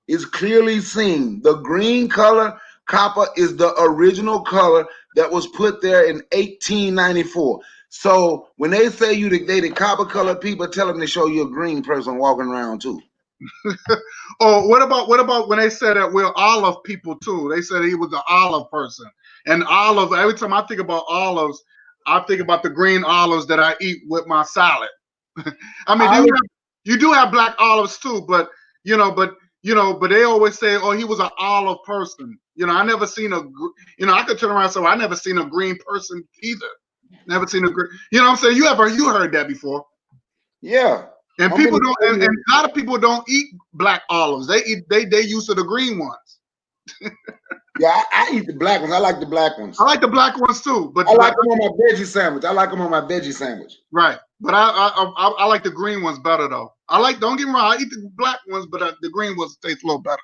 is clearly seen. The green color copper is the original color that was put there in 1894. So when they say they the copper colored people, tell them to show you a green person walking around too. Oh, what about when they said that we're olive people too? They said he was an olive person. And olive, every time I think about olives, I think about the green olives that I eat with my salad. I mean, you do have black olives too, but they always say, oh, he was an olive person. I never seen I could turn around and say, well, I never seen a green person either. Never seen a green. You know what I'm saying? You heard that before? Yeah. And people don't, and a lot of people don't eat black olives. They used to the green ones. Yeah, I eat the black ones. I like the black ones. I like the black ones too, but I like them on my veggie sandwich. Right, but I like the green ones better though. Don't get me wrong, I eat the black ones, but the green ones taste a little better.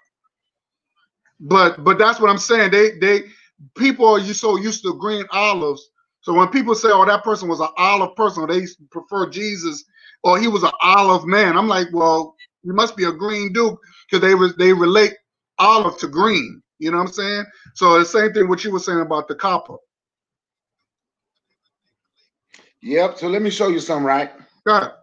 But that's what I'm saying. People are so used to green olives. So when people say, "Oh, that person was an olive person," or they prefer Jesus, or he was an olive man, I'm like, well, you must be a green dude because they relate olive to green. You know what I'm saying? So the same thing what you were saying about the copper. Yep. So let me show you something, right? Got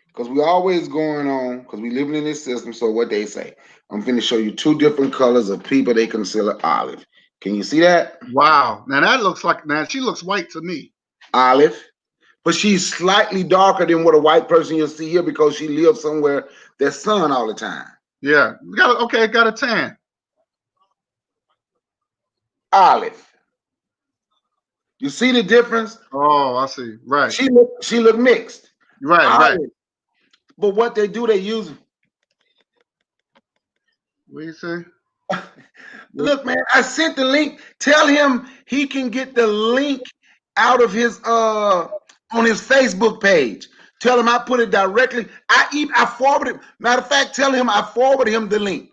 Because we always going on, because we living in this system. So what they say, I'm going to show you two different colors of people they consider olive. Can you see that? Wow. Now she looks white to me. Olive. But she's slightly darker than what a white person you'll see here because she lives somewhere there's sun all the time. Yeah. Got a tan. Olive. You see the difference? Oh, I see. Right. She look mixed. Right, olive. right. But what they do, they use. What do you say? Look, man, I sent the link. Tell him he can get the link out of his on his Facebook page. Tell him I put it directly. I forwarded. Matter of fact, tell him I forwarded him the link.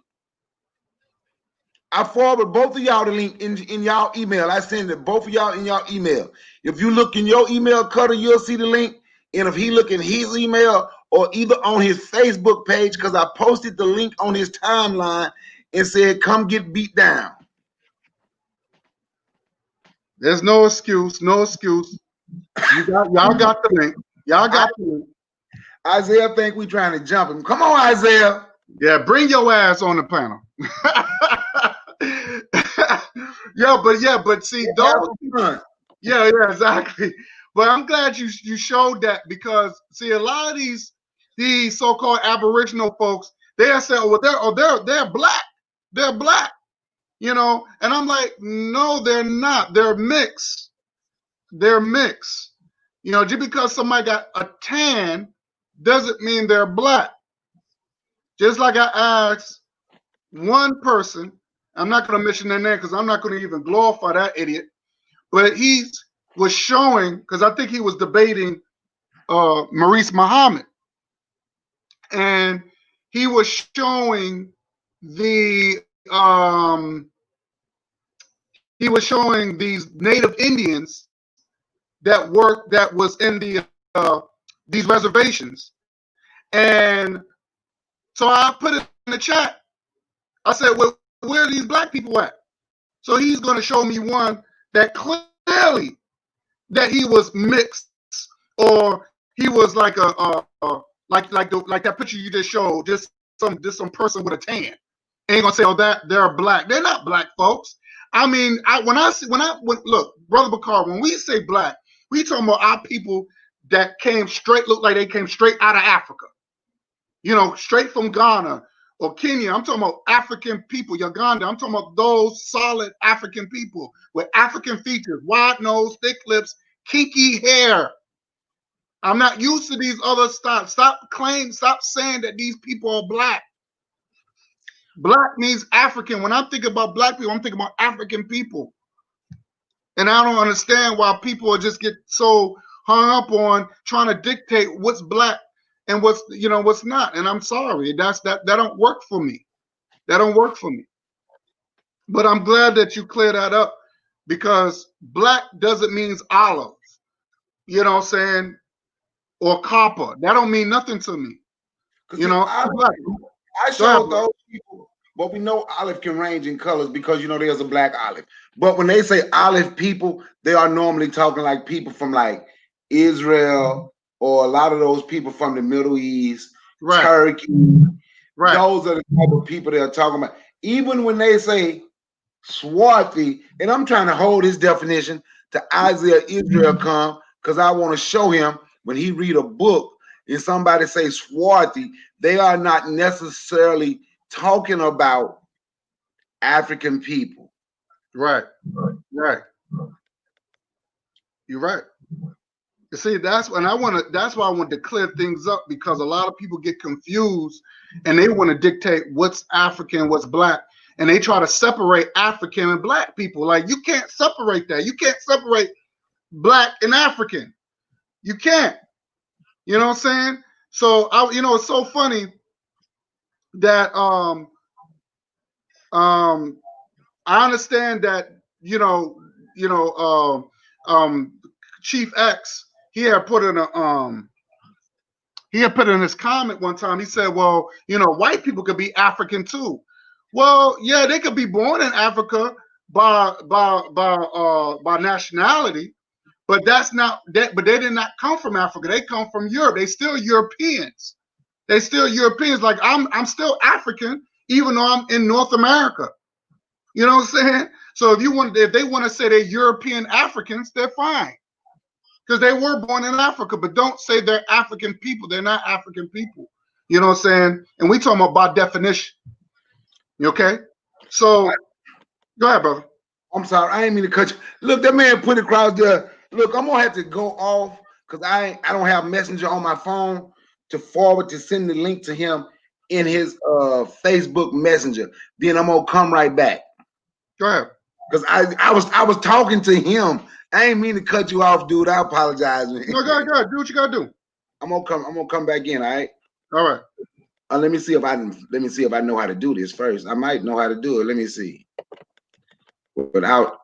I forward both of y'all the link in y'all email. I send it both of y'all in y'all email. If you look in your email, Cutter, you'll see the link. And if he look in his email or either on his Facebook page, because I posted the link on his timeline and said, "Come get beat down." There's no excuse. No excuse. Y'all got the link. Y'all got the link. Isaiah think we trying to jump him. Come on, Isaiah. Yeah, bring your ass on the panel. but see, those. Yeah, exactly. But I'm glad you showed that, because see, a lot of these so-called Aboriginal folks, they'll say, they're black. They're black. You know, and I'm like, no, they're not. They're mixed. They're mixed. You know, just because somebody got a tan doesn't mean they're black. Just like I asked one person, I'm not going to mention their name because I'm not going to even glorify that idiot, but he was showing, because I think he was debating Maurice Muhammad, and he was showing these Native Indians that was in these reservations. And so I put it in the chat. I said, well, where are these black people at? So he's going to show me one that clearly that he was mixed, or he was like like that picture you just showed, just some person with a tan. Ain't gonna say, oh, that they're black. They're not black, folks. I mean, look, Brother Bakar, when we say black, we talking about our people that look like they came straight out of Africa. You know, straight from Ghana or Kenya. I'm talking about African people, Uganda. I'm talking about those solid African people with African features, wide nose, thick lips, kinky hair. I'm not used to these other stuff. Stop saying that these people are black. Black means African. When I'm thinking about black people, I'm thinking about African people. And I don't understand why people just get so hung up on trying to dictate what's black and what's not. And I'm sorry, that don't work for me. That don't work for me. But I'm glad that you clear that up, because black doesn't mean olive, you know what I'm saying, or copper. That don't mean nothing to me. You know, I showed those people, but we know olive can range in colors because, you know, there's a black olive. But when they say olive people, they are normally talking like people from like Israel, or a lot of those people from the Middle East, right. Turkey. Right. Those are the type of people they're talking about. Even when they say swarthy, and I'm trying to hold his definition to Isaiah Israel come, because I want to show him when he read a book and somebody say swarthy, they are not necessarily talking about African people. Right. Right. You're right. You see, that's why I want to clear things up, because a lot of people get confused and they want to dictate what's African, what's black, and they try to separate African and black people. Like, you can't separate that. You can't separate black and African. You can't. You know what I'm saying? So it's so funny that I understand that Chief X, he had put in his comment one time. He said, well, white people could be African too. Well, yeah, they could be born in Africa by nationality, but that's not that. But they did not come from Africa. They come from Europe. They still Europeans. They still Europeans. Like I'm still African, even though I'm in North America. You know what I'm saying? So if they want to say they're European Africans, they're fine, because they were born in Africa. But don't say they're African people. They're not African people. You know what I'm saying? And we talking about by definition. You okay? So go ahead, brother. I'm sorry, I ain't mean to cut you. Look, that man put it across there. Look, I'm gonna have to go off because I don't have Messenger on my phone to send the link to him in his Facebook Messenger. Then I'm gonna come right back. Go ahead. Because I was talking to him. I ain't mean to cut you off, dude. I apologize. No, go ahead. Do what you gotta do. I'm gonna come back in. All right. All right. Let me see if I know how to do this first. I might know how to do it. Let me see. Without.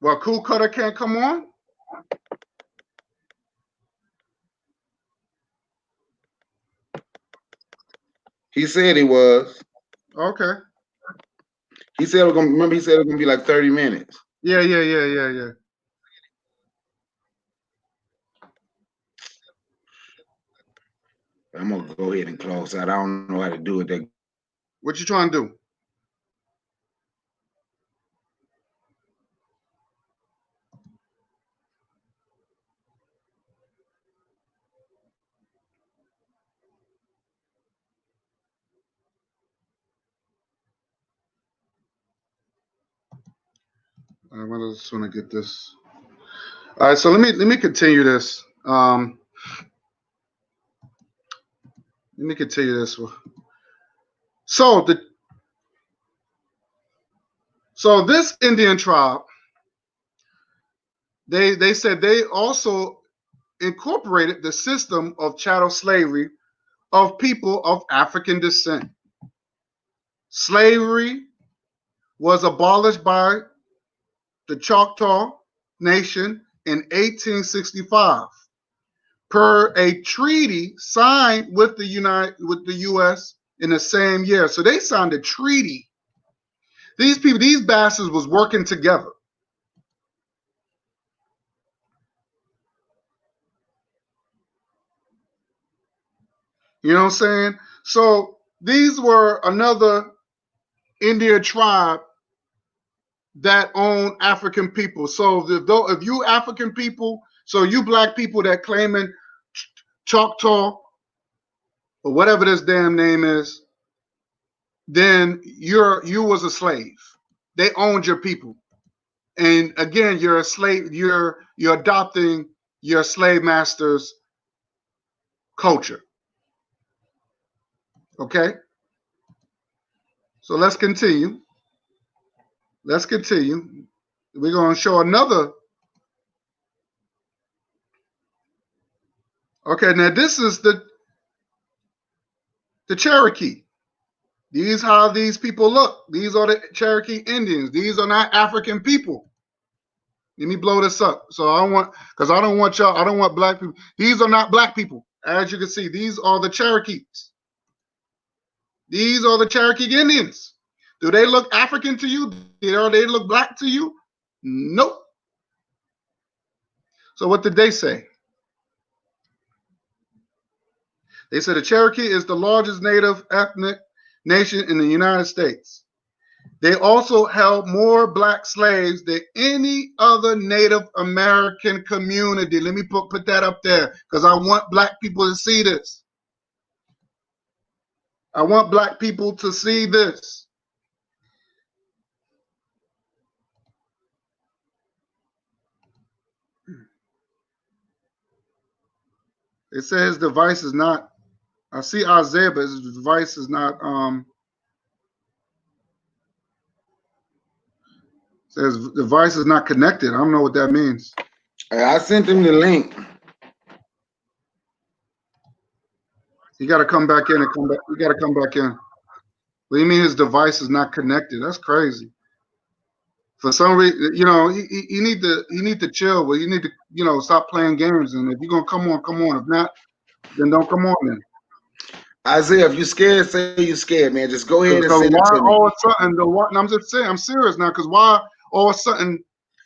Well, Cool Cutter can't come on. He said he was. Okay. He said it was gonna. Remember, he said it was gonna be like 30 minutes. Yeah. I'm gonna go ahead and close out. I don't know how to do it. What you trying to do? I just want to get this. All right, so let me continue this. Let me continue this. So this Indian tribe, they said they also incorporated the system of chattel slavery of people of African descent. Slavery was abolished by the Choctaw Nation in 1865 per a treaty signed with the U.S. in the same year. So they signed a treaty. These bastards was working together. You know what I'm saying? So these were another Indian tribe that own African people. So if you African people, so you black people that claiming Choctaw or whatever this damn name is, then you was a slave. They owned your people. And again, you're a slave, you're adopting your slave master's culture. Okay? So let's continue. Let's continue. We're going to show another. Okay, now this is the Cherokee. These how these people look. These are the Cherokee Indians. These are not African people. Let me blow this up. So I don't want black people. These are not black people. As you can see, these are the Cherokees. These are the Cherokee Indians. Do they look African to you? Do they look black to you? Nope. So what did they say? They said the Cherokee is the largest native ethnic nation in the United States. They also held more black slaves than any other Native American community. Let me put that up there because I want black people to see this. I want black people to see this. It says device is not, I see Isaiah, but his device is not, says device is not connected. I don't know what that means. I sent him the link. You got to come back in and come back. You got to come back in. What do you mean his device is not connected? That's crazy. For some reason, you need to chill, but you need to, stop playing games. And if you're gonna come on, come on. If not, then don't come on then. Isaiah, if you scared, say you scared, man. Just go ahead and So send why it to me. all of a sudden and I'm just saying, I'm serious now, because why all of a sudden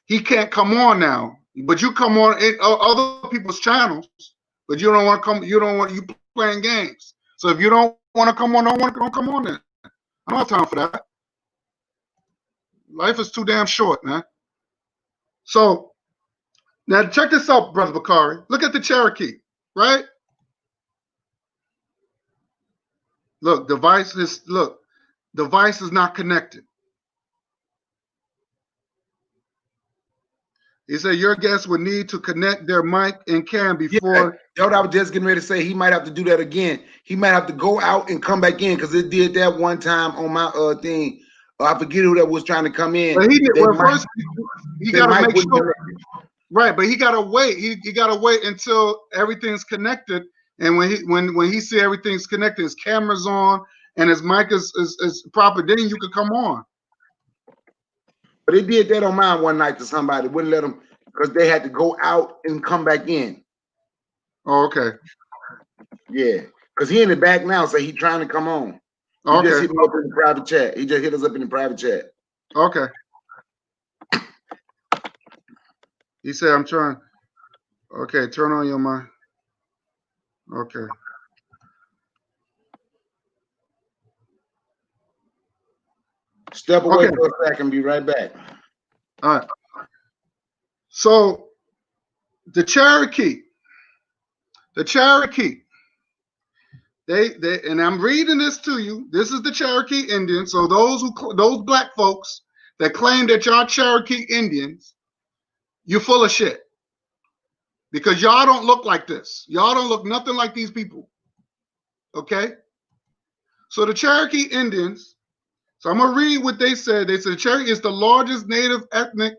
he can't come on now? But you come on other people's channels, but you don't want to come. You don't want you playing games. So if you don't want to come on, don't come on then. I don't have time for that. Life is too damn short, man. So now check this out, Brother Bakari. Look at the Cherokee, right? Look, device is not connected. He said your guest would need to connect their mic and cam before. Yeah, that's what I was just getting ready to say. He might have to do that again. He might have to go out and come back in because it did that one time on my thing. I forget who that was trying to come in. But he did, well, first he got to make sure. Connect. Right, but he got to wait. He got to wait until everything's connected. And when he see everything's connected, his camera's on and his mic is proper, then you could come on. But they did that on mine one night to somebody. Wouldn't let them because they had to go out and come back in. Oh, okay. Yeah, because he in the back now, so he trying to come on. He Okay. just hit me up in the private chat. He just hit us up in the private chat. Okay. He said, I'm trying. Okay, turn on your mic. Okay. Step away for a second, be right back. All right. So the Cherokee, they and I'm reading this to you. This is the Cherokee Indians. So those black folks that claim that y'all Cherokee Indians, you're full of shit. Because y'all don't look like this. Y'all don't look nothing like these people. Okay? So the Cherokee Indians, so I'm going to read what they said. They said Cherokee is the largest native ethnic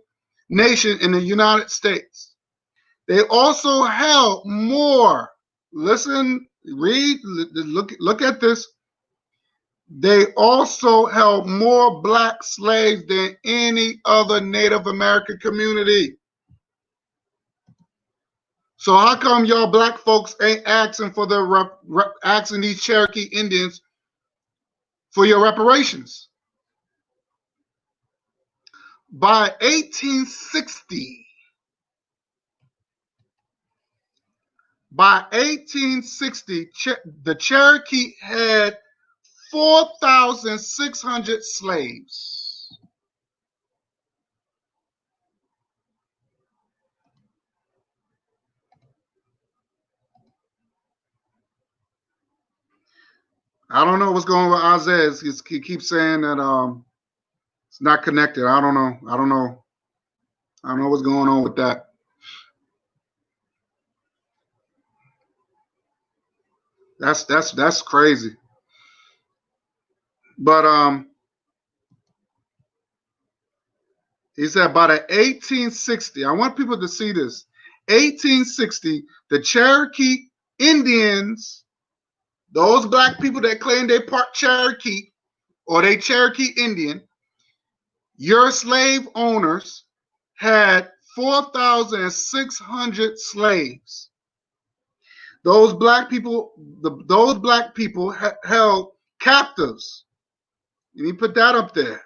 nation in the United States. They also held more, listen, read, look at this. They also held more black slaves than any other Native American community. So how come y'all black folks ain't asking for the asking these Cherokee Indians for your reparations? By 1860, the Cherokee had 4,600 slaves. I don't know what's going on with Isaiah. He keeps saying that it's not connected. I don't know. I don't know what's going on with that. That's crazy. But he said by the 1860, I want people to see this. 1860, the Cherokee Indians, those black people that claim they part Cherokee or they Cherokee Indian, your slave owners had 4,600 slaves. Those black people held captives. Let me put that up there.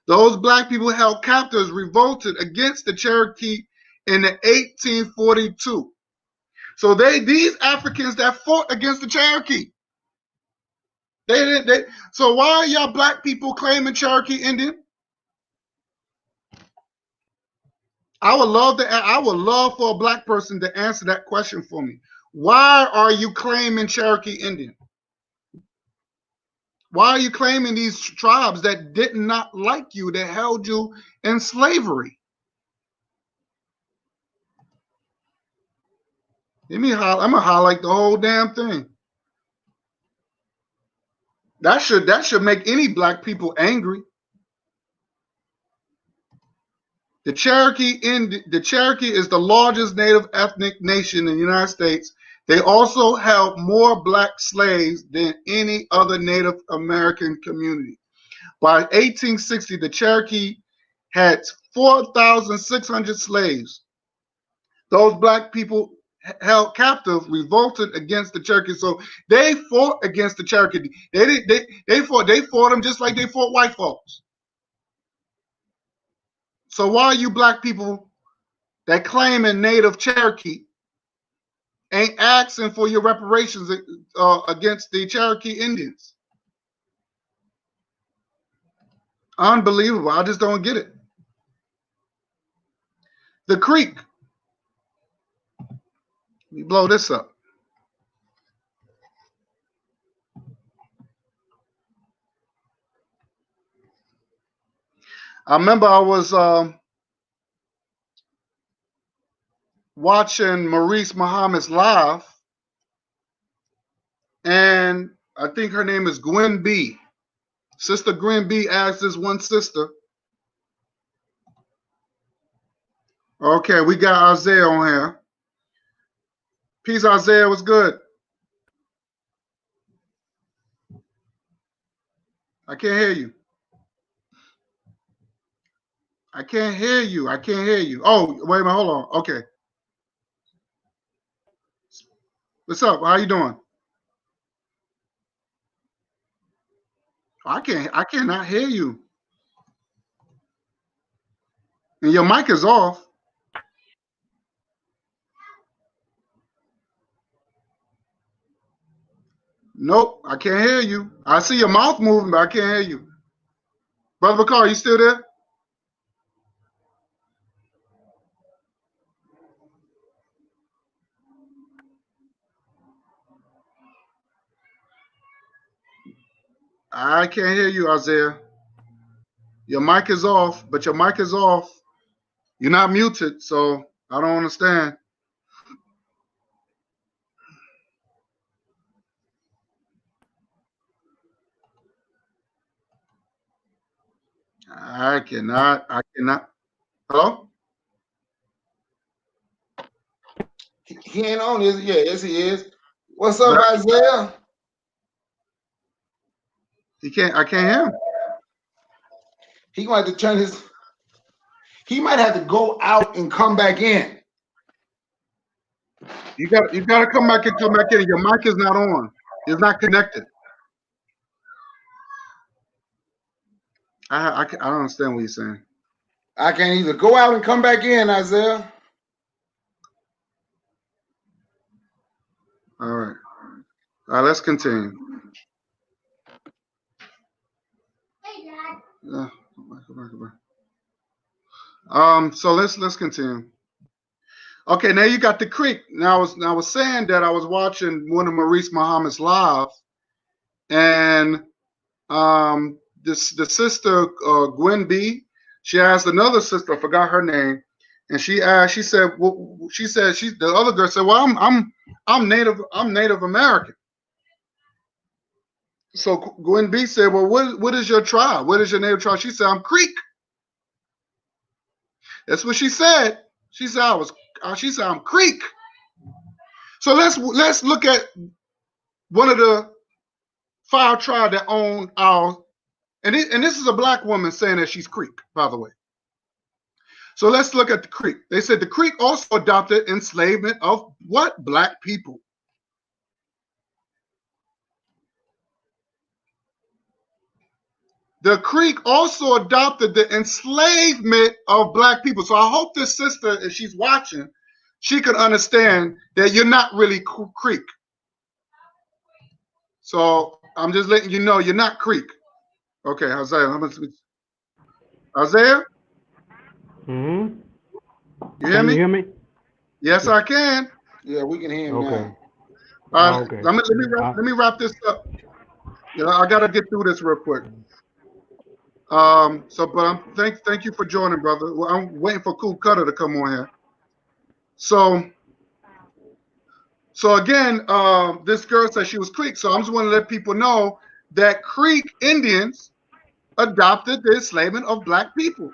Those black people held captives revolted against the Cherokee in the 1842. So these Africans that fought against the Cherokee. So why are y'all black people claiming Cherokee Indian? I would love for a black person to answer that question for me. Why are you claiming Cherokee Indian? Why are you claiming these tribes that did not like you, that held you in slavery? I'm gonna highlight the whole damn thing. That should make any black people angry. The Cherokee is the largest native ethnic nation in the United States. They also held more black slaves than any other Native American community. By 1860, the Cherokee had 4,600 slaves. Those black people held captive revolted against the Cherokee. So they fought against the Cherokee. They fought them just like they fought white folks. So why are you black people that claim in Native Cherokee ain't asking for your reparations against the Cherokee Indians? Unbelievable. I just don't get it. The Creek. Let me blow this up. I remember I was watching Maurice Muhammad's live, and I think her name is Gwen B. Sister Gwen B asked this one sister. Okay, we got Isaiah on here. Peace, Isaiah. What's good? I can't hear you. I can't hear you. I can't hear you. Oh, wait a minute. Hold on. Okay. What's up? How you doing? I cannot hear you. And your mic is off. Nope, I can't hear you. I see your mouth moving, but I can't hear you. Brother Bakar, you still there? I can't hear you, Isaiah. Your mic is off, but your mic is off. You're not muted, so I don't understand. I cannot. Hello? He ain't on, is he? Yeah, yes, he is. What's up, But Isaiah? I can't hear him. He might have to turn his. He might have to go out and come back in. You got to come back in. Your mic is not on. It's not connected. I don't understand what you're saying. I can either go out and come back in, Isaiah. All right. Let's continue. Yeah. So let's continue. Okay, now you got the creek. Now I was saying that I was watching one of Maurice Muhammad's live, and the sister Gwen B, she asked another sister, I forgot her name, and she said the other girl said, well, I'm Native American. So Gwen B said, well, what is your tribe? What is your native tribe? She said, I'm Creek. That's what she said. She said I'm Creek. So let's look at one of the 5 tribes that own our, and this is a black woman saying that she's Creek, by the way. So let's look at the Creek. They said the Creek also adopted enslavement of what? Black people. The Creek also adopted the enslavement of black people. So I hope this sister, if she's watching, she could understand that you're not really Creek. So I'm just letting you know you're not Creek. Okay, Isaiah. Isaiah? Mm-hmm. You hear me? You hear me? Yes, I can. Yeah, we can hear him Okay. now. Okay. Let me wrap this up. I gotta get through this real quick. But thank you for joining, brother. Well, I'm waiting for Cool Cutter to come on here. So again, this girl said she was Creek. So I'm just want to let people know that Creek Indians adopted the enslavement of black people.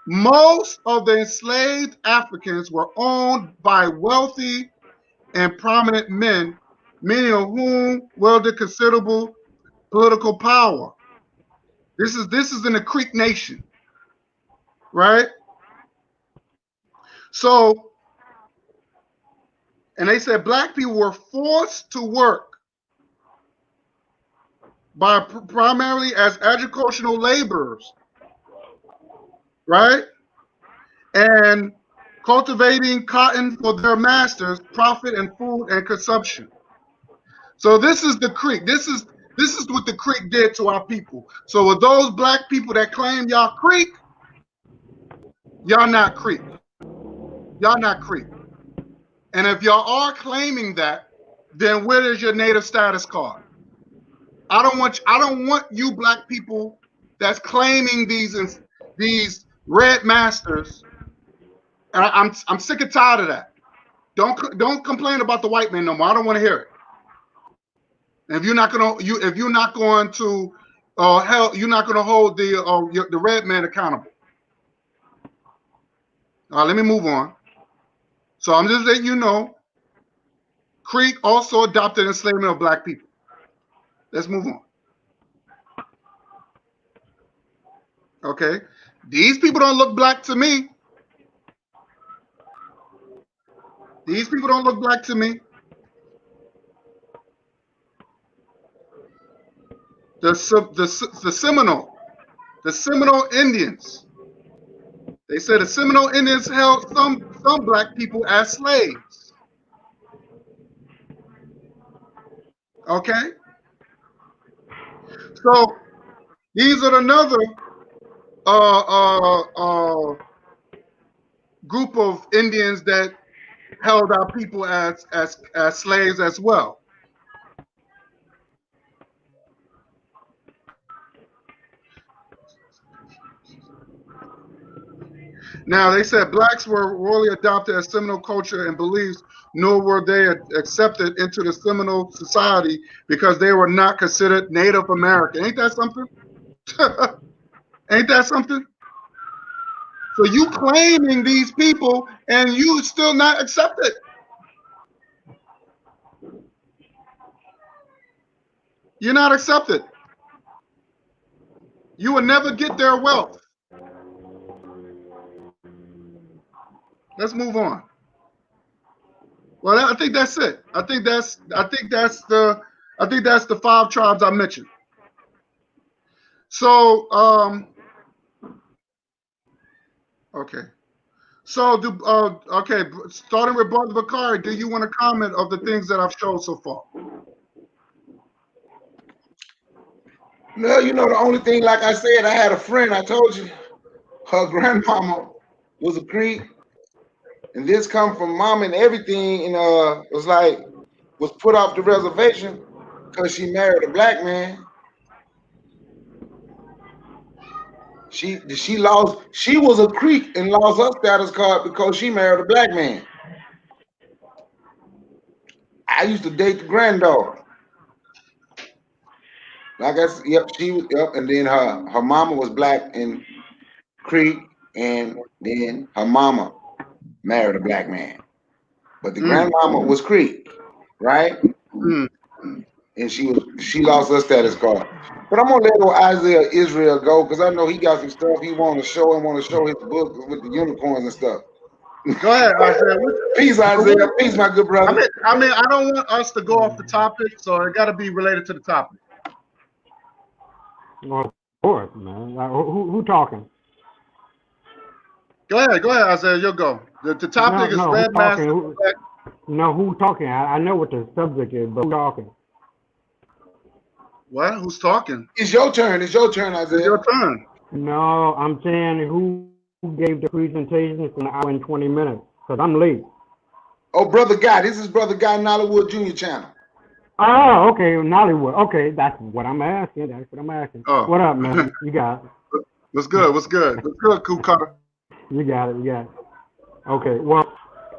Most of the enslaved Africans were owned by wealthy and prominent men, many of whom wielded considerable political power. This is in the Creek Nation, right? So, and they said black people were forced to work by primarily as agricultural laborers, right? And cultivating cotton for their masters' profit and food and consumption. So this is the Creek. This is what the Creek did to our people. So with those black people that claim y'all Creek, y'all not Creek. Y'all not Creek. And if y'all are claiming that, then where is your native status card? I don't want you black people that's claiming these red masters I'm sick and tired of that. Don't complain about the white man no more. I don't want to hear it. If you're not going to you're not going to hold the red man accountable. Let me move on. So I'm just letting you know, Creek also adopted enslavement of black people. Let's move on. Okay, these people don't look black to me. These people don't look black to me. The Seminole Indians. They said the Seminole Indians held some black people as slaves. Okay, so these are another group of Indians that held our people as slaves as well. Now, they said blacks were royally adopted as Seminole culture and beliefs, nor were they accepted into the Seminole society because they were not considered Native American. Ain't that something? Ain't that something? So you claiming these people and you still not accepted. You're not accepted. You will never get their wealth. Let's move on. Well, I think that's it. I think that's the 5 tribes I mentioned. So, okay. So, okay, starting with Brother Bakari, do you want to comment of the things that I've shown so far? No, you know, the only thing, like I said, I had a friend, I told you, her grandmama was a Creek, and this come from mom and everything, and was put off the reservation because she married a black man. She was a Creek and lost her status card because she married a black man. I used to date the granddaughter. Like I said, yep, and then her mama was black and Creek, and then her mama married a black man. But the grandmama was Creek, right? And she lost her status card. But I'm gonna let Isaiah Israel go because I know he got some stuff he want to show his book with the unicorns and stuff. Go ahead, Isaiah. Peace, Isaiah. Peace, my good brother. I mean, I don't want us to go off the topic, so it got to be related to the topic. Well, of course, man. Who talking? Go ahead, Isaiah. You'll go. The topic is Red Master. Who talking? I know what the subject is, but who talking? What? Who's talking? It's your turn. It's your turn, Isaiah. It's your turn. No, I'm saying who gave the presentation for an hour and 20 minutes? Because I'm late. Oh, Brother Guy. This is Brother Guy Nollywood Jr. channel. Oh, okay, Nollywood. Okay, that's what I'm asking. Oh. What up, man? You got it. What's good? What's good, Cool Cutter? You got it. Okay, well,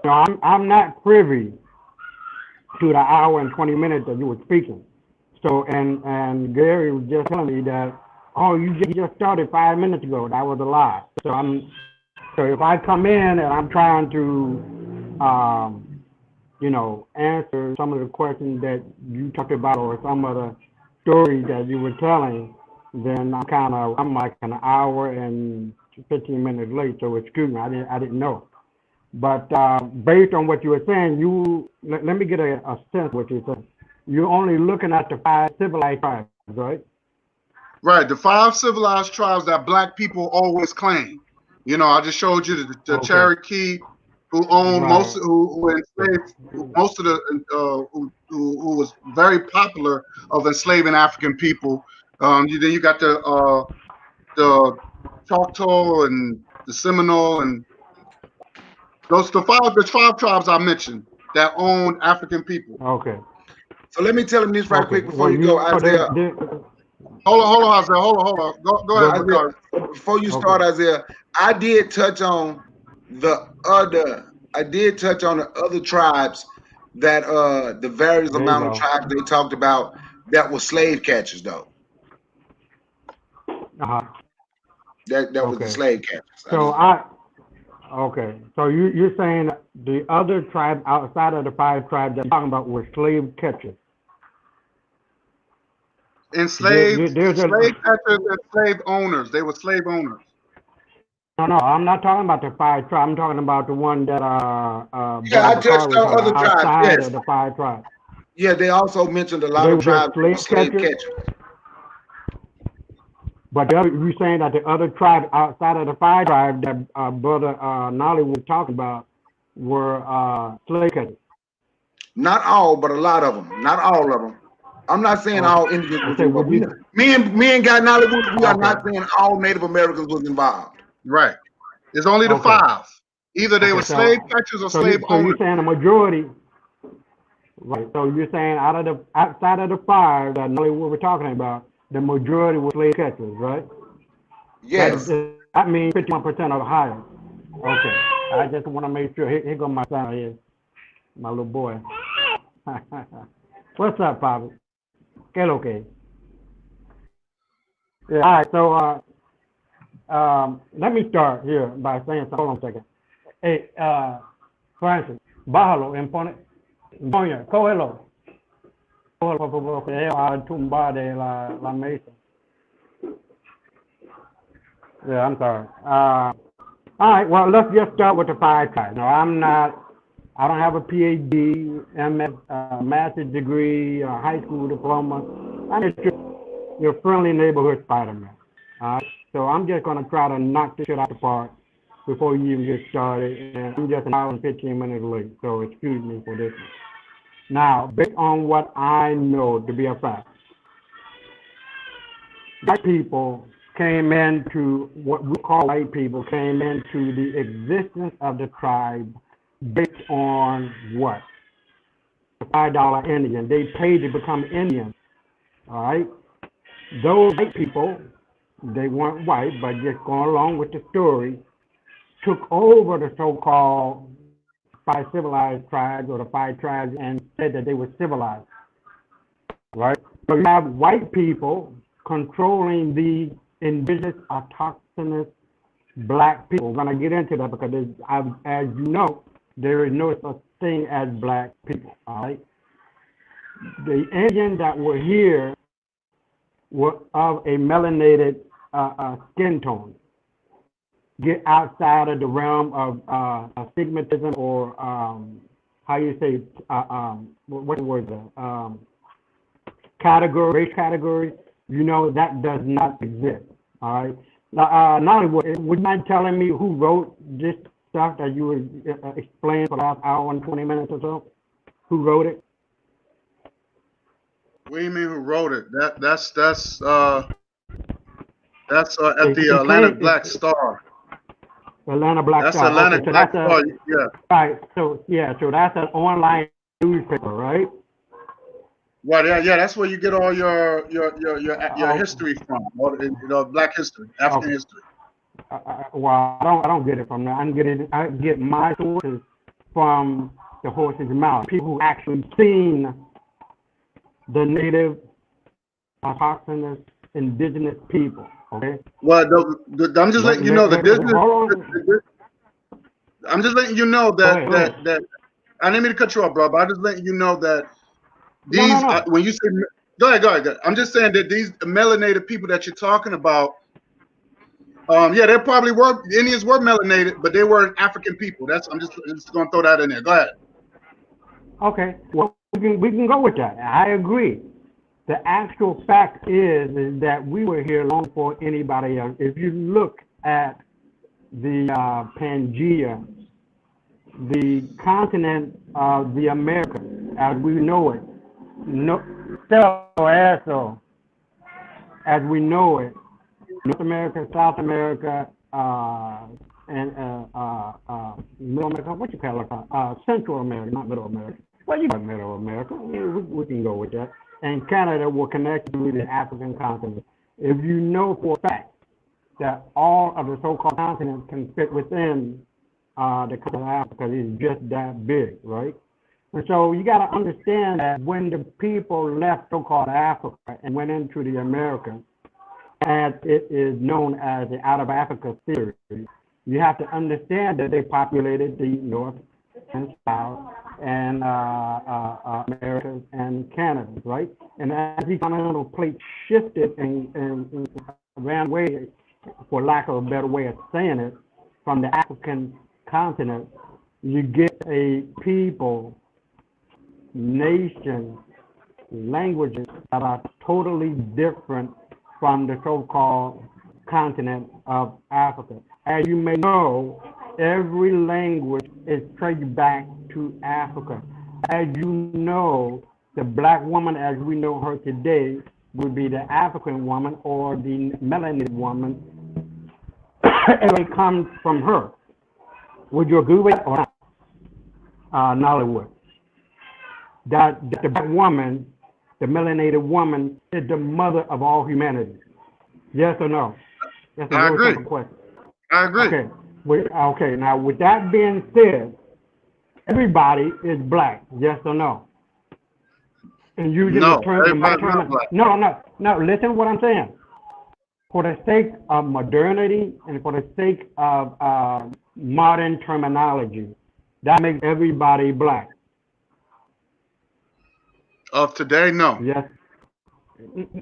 I'm not privy to the hour and 20 minutes that you were speaking. So, and Gary was just telling me that, you just started 5 minutes ago. That was a lie. So if I come in and I'm trying to, answer some of the questions that you talked about or some of the stories that you were telling, then I'm like an hour and 15 minutes late. So excuse me, I didn't know. But based on what you were saying, let me get a sense of what you're saying. You're only looking at the 5 civilized tribes, right? Right, the 5 civilized tribes that black people always claim. I just showed you the Cherokee, who owned who enslaved most of the who was very popular of enslaving African people. Then you got the Choctaw and the Seminole, and the 5 tribes I mentioned that owned African people. Okay. So let me tell him this right quick before you go, Isaiah. Hold on, Isaiah. Hold on. Go ahead, Isaiah. Before you start, Isaiah, I did touch on I did touch on the other tribes that the various There you amount of go. tribes they talked about that were slave catchers though. Uh-huh. That was the Okay. slave catchers. I So just okay. So you're saying the other tribe outside of the five tribes that you're talking about were slave catchers. Enslaved, There's a slave catchers and slave owners. They were slave owners. no. I'm not talking about the five tribes. I'm talking about the one that yeah, Brother I Bakari touched was on talking other about tribes. outside Yes, of the five tribes. yeah, they also mentioned a lot They of were just tribes that were slave slave catchers. catchers. But the other, you're saying that the other tribes outside of the five tribes that Brother Nolly was talking about were slave catchers. Not all, but a lot of them. Not all of them. I'm not saying Okay. all Indians I was say, would involved. you? Me and Guy Nollywood, we are Okay. not saying all Native Americans was involved. Right. It's only the Okay. five. Either they were Okay. slave catchers or slave So you're owners. saying the majority, right? So you're saying outside of the five that Nolly we were talking about, the majority were slave catchers, right? Yes. That means 51% or higher. Okay. I just want to make sure. Here goes my son here, my little boy. What's up, Papa? Que lo que? Yeah. All right. So let me start here by saying something. Hold on a second. Hey, Francis, bájalo, impone. Doña, cógelo. Cógelo, por favor, que ella va a tumbar de la mesa. Yeah, I'm sorry. All right, well, let's just start with the five tribes. No, I don't have a PhD, MS, master's degree, high school diploma. I'm just your friendly neighborhood Spider-Man. All right, so I'm just going to try to knock this shit out the park before you even get started. And I'm just an hour and 15 minutes late, so excuse me for this. Now, based on what I know to be a fact, white people came into what we call white people came into the existence of the tribe based on what? The $5 Indian. They paid to become Indians. All right. Those white people, they weren't white, but just going along with the story, took over the so-called five civilized tribes or the five tribes and said that they were civilized. Right? So you have white people controlling the indigenous autochthonous black people. We're going to get into that because as you know, there is no such thing as black people. All right. The Indians that were here were of a melanated skin tone. Get outside of the realm of stigmatism or how you say what's the word? Race category. You know that does not exist. All right. Now, Nollywood, would you mind telling me who wrote this stuff that you were explaining for the last hour and 20 minutes or so? Who wrote it? What do you mean who wrote it? That's at the It Atlanta came, Black Star. Atlanta Black That's Star. Atlanta Okay, so Black that's Star. Yeah. right. So so that's an online newspaper, right? Well, yeah. That's where you get all your Oh, history from. All Black history, African okay. history. Well, I don't get it from there. I get my sources from the horse's mouth. People who actually seen the native, autochthonous, indigenous people. Okay. Well, I'm just letting you know that this hold on. I'm just letting you know Go ahead. that I didn't mean to cut you off, bro. But I'm just letting you know that these No. when you say go ahead. I'm just saying that these melanated people that you're talking about, yeah, they probably were Indians were melanated, but they weren't African people. I'm just gonna throw that in there. Go ahead. Okay. Well, we can go with that. I agree. The actual fact is that we were here long before anybody else. If you look at the Pangea, the continent of the Americas as we know it, as we know it, North America, South America, and Middle America, what you call it? Central America, not Middle America. Well, you got Middle America. We can go with that. And Canada will connect to the African continent. If you know for a fact that all of the so-called continents can fit within the continent of Africa is just that big, right? And so you got to understand that when the people left so-called Africa and went into the Americas, as it is known as the out of Africa theory, you have to understand that they populated the North and South and Americas and Canada, right? And as the continental plate shifted and ran away, for lack of a better way of saying it, from the African continent, you get a people, nation, languages that are totally different from the so-called continent of Africa. As you may know, every language is traced back to Africa. As you know, the black woman as we know her today would be the African woman or the melanated woman. It comes from her. Would you agree with that or not? Nollywood. That the black woman, the melanated woman, is the mother of all humanity. Yes or no? That's a I very agree. simple question. I agree. Okay. Okay. Now, with that being said, everybody is black. Yes or no? And using No, the term, everybody's not black. no. Listen to what I'm saying. For the sake of modernity and for the sake of modern terminology, that makes everybody black. Of today, no. Yes.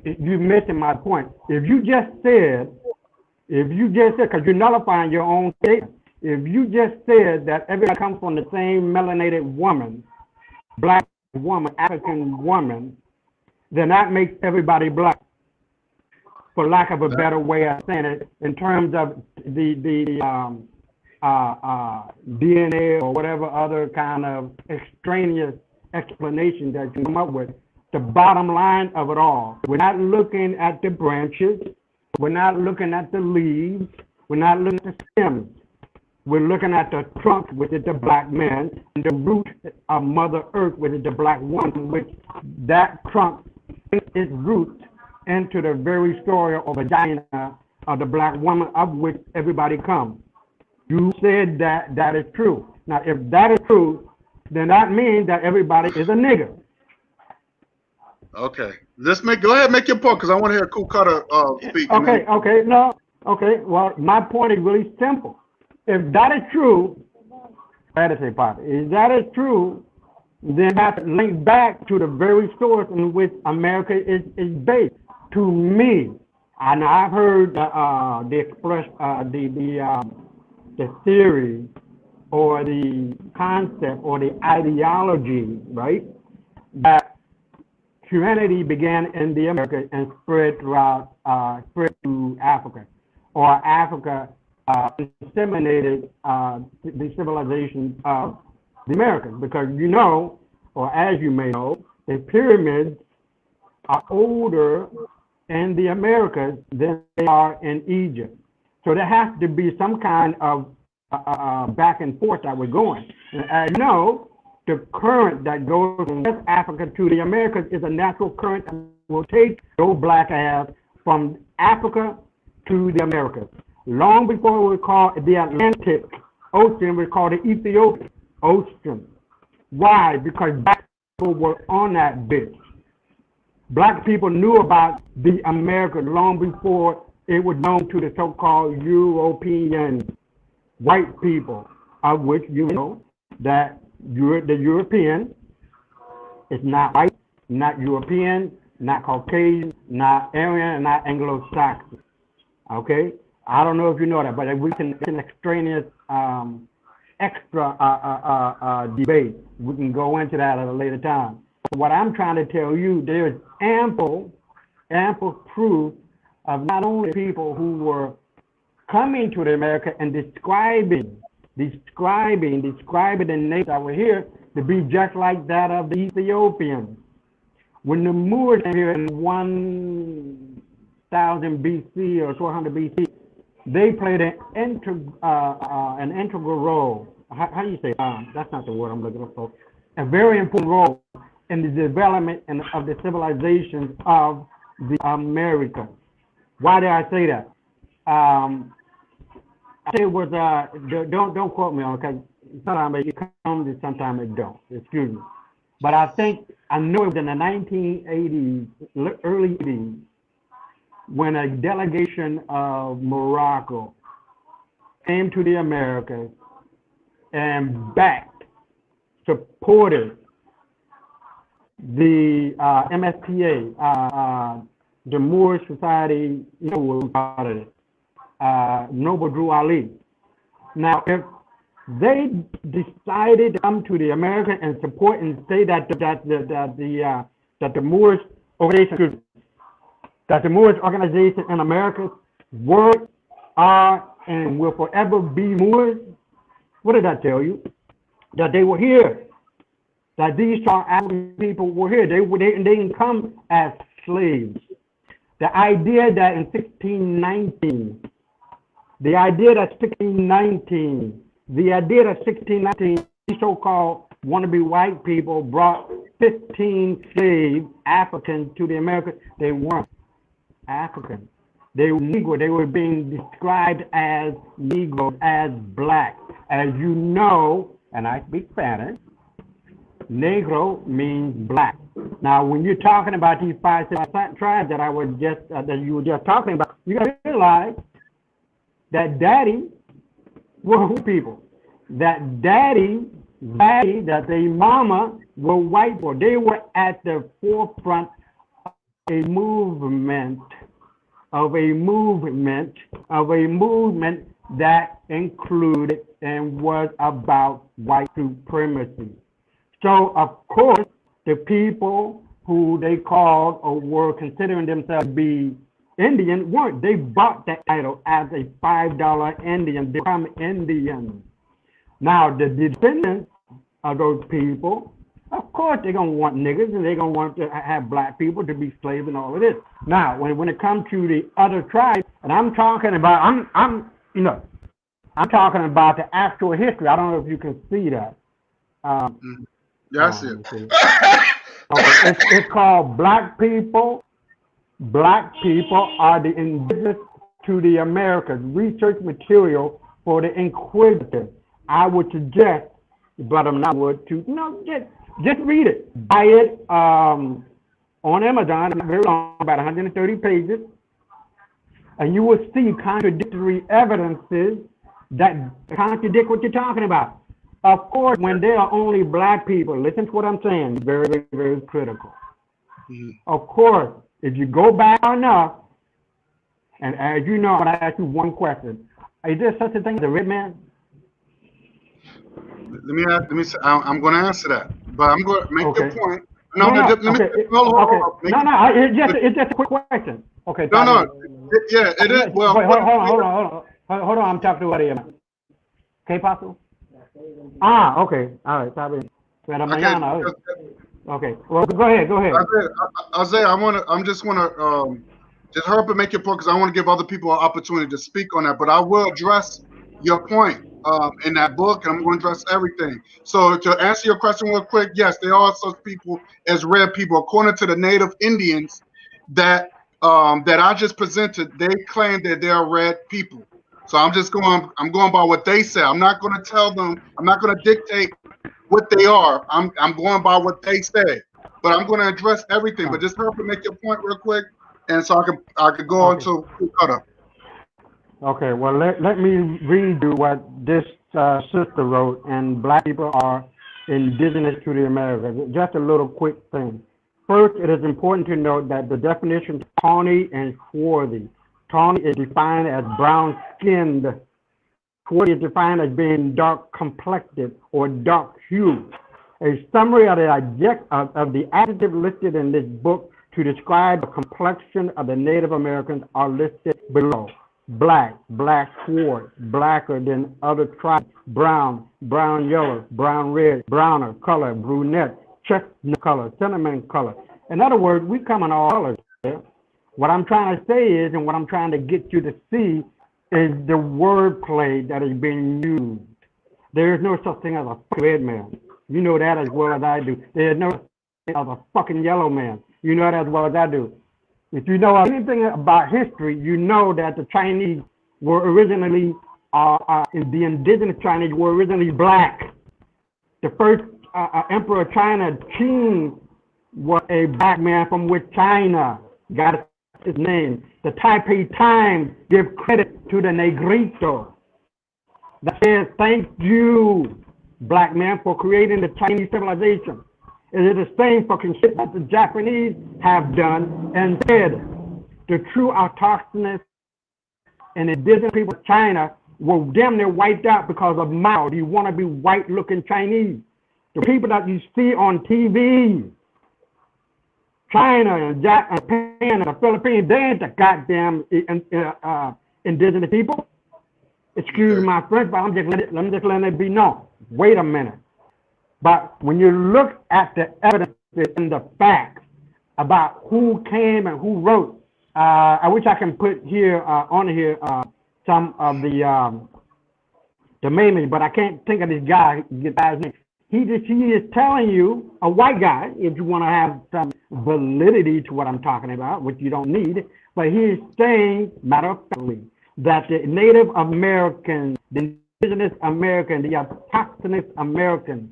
You're missing my point. If you just said, because you're nullifying your own statement, if you just said that everybody comes from the same melanated woman, black woman, African woman, then that makes everybody black, for lack of a better way of saying it, in terms of the DNA or whatever other kind of extraneous explanation that you come up with. The bottom line of it all, we're not looking at the branches, we're not looking at the leaves, we're not looking at the stems. We're looking at the trunk, which is the black man, and the root of Mother Earth, which is the black woman, which that trunk is roots into the very story or vagina of the black woman of which everybody comes. You said that that is true. Now, if that is true, then that means that everybody is a nigger. Okay. Go ahead, make your point, because I want to hear Cool Cutter speak. Well, my point is really simple. If that is true, if that is true, then that links back to the very source in which America is based. To me, and I've heard the theory or the concept or the ideology, right, that humanity began in the Americas and spread to Africa, or Africa disseminated the civilization of the Americas, because you know, or as you may know, the pyramids are older in the Americas than they are in Egypt. So there has to be some kind of back and forth that we're going. And as you know, the current that goes from West Africa to the Americas is a natural current that will take those black ass from Africa to the Americas. Long before we call the Atlantic Ocean, we call the Ethiopian Ocean. Why? Because black people were on that bitch. Black people knew about the Americas long before it was known to the so-called European white people, of which you know that the European is not white, not European, not Caucasian, not Aryan, not Anglo-Saxon. Okay? I don't know if you know that, but we can extraneous extra debate. We can go into that at a later time. What I'm trying to tell you, there is ample proof of not only people who were coming to the America and describing the names that were here to be just like that of the Ethiopians. When the Moors came here in 1000 BC or 1200 BC, they played an integral role. How do you say? That's not the word I'm looking for. A very important role in the development of the civilizations of the Americas. Why did I say that? it was don't quote me on it because sometimes it comes and sometimes it don't. Excuse me. But I know it was in the 1980s, early 80s, when a delegation of Morocco came to the Americas and supported the MSPA, the Moorish Society, you know what we call it, Noble Drew Ali. Now, if they decided to come to the America and support and say that the Moorish organization in America were, are, and will forever be Moors, what did I tell you? That they were here. That these strong African people were here. They didn't come as slaves. The idea that in 1619, these so-called wannabe white people brought 15 slave Africans to the Americas. They weren't African. They were Negro. They were being described as Negroes, as black. As you know, and I speak Spanish, Negro means black. Now, when you're talking about these 5 tribes that that you were just talking about, you got to realize that daddy were people. That daddy, that their mama were white people. They were at the forefront of a movement that included and was about white supremacy. So, of course, the people who they called or were considering themselves to be Indian weren't. They bought that title as a $5 Indian, become Indian. Now, the descendants of those people, of course, they're going to want niggas and they're going to want to have black people to be slaves and all of this. Now, when it comes to the other tribes, and I'm talking about, I'm talking about the actual history. I don't know if you can see that. Yeah, I see it. Okay, it's called Black People. Black people are the indigenous to the Americas. Research material for the inquisitive. I would suggest, but I'm not would to just read it. Buy it on Amazon. Not very long, about 130 pages, and you will see contradictory evidences that contradict what you're talking about. Of course, when there are only black people, listen to what I'm saying, very, very, very critical. Mm-hmm. Of course, if you go back enough, and as you know, I'm going to ask you one question. Is there such a thing as a red man? Let me say, I'm going to answer that, but I'm going to make the point. It's just a quick question. Okay. Yeah, it is. Well, wait, hold on. I'm talking to what I am. Okay, possible? Okay. All right. Okay. Well, go ahead. Isaiah, I'm just want to just hurry up and make your point because I want to give other people an opportunity to speak on that. But I will address your point in that book, and I'm going to address everything. So to answer your question real quick, yes, there are such people as red people. According to the Native Indians that I just presented, they claim that they are red people. So I'm going by what they say. I'm not going to tell them. I'm not going to dictate what they are. I'm going by what they say. But I'm going to address everything. But just hurry up and make your point real quick, and so I could go on to other. Okay. Well, let me read you what this sister wrote. And black people are indigenous to the Americas. Just a little quick thing. First, it is important to note that the definition tawny and swarthy. Tawny is defined as brown-skinned. Swarthy is defined as being dark-complected or dark-hued. A summary of the adjective listed in this book to describe the complexion of the Native Americans are listed below. Black, black swart, blacker than other tribes, brown, brown yellow, brown red, browner color, brunette, chestnut color, cinnamon color. In other words, we come in all colors here. What I'm trying to say is, and what I'm trying to get you to see, is the wordplay that is being used. There is no such thing as a red man. You know that as well as I do. There is no such thing as a fucking yellow man. You know that as well as I do. If you know anything about history, you know that the Chinese were originally the indigenous Chinese were originally black. The first emperor of China, Qing, was a black man from West China. Got his name. The Taipei Times give credit to the Negrito. That says, thank you, black man, for creating the Chinese civilization. It is the same fucking shit that the Japanese have done and said. The true autochthonous and indigenous people of China were damn near wiped out because of Mao. You want to be white-looking Chinese. The people that you see on TV, China and Japan and the Philippines, they ain't the goddamn indigenous people. Excuse my French, but I'm just letting it be known. Wait a minute. But when you look at the evidence and the facts about who came and who wrote, I wish I can put here on here some of the names, but I can't think of this guy's name. He is telling you, a white guy, if you want to have some validity to what I'm talking about, which you don't need, but he is saying, matter of factly, that the Native Americans, the indigenous Americans, the autochthonous Americans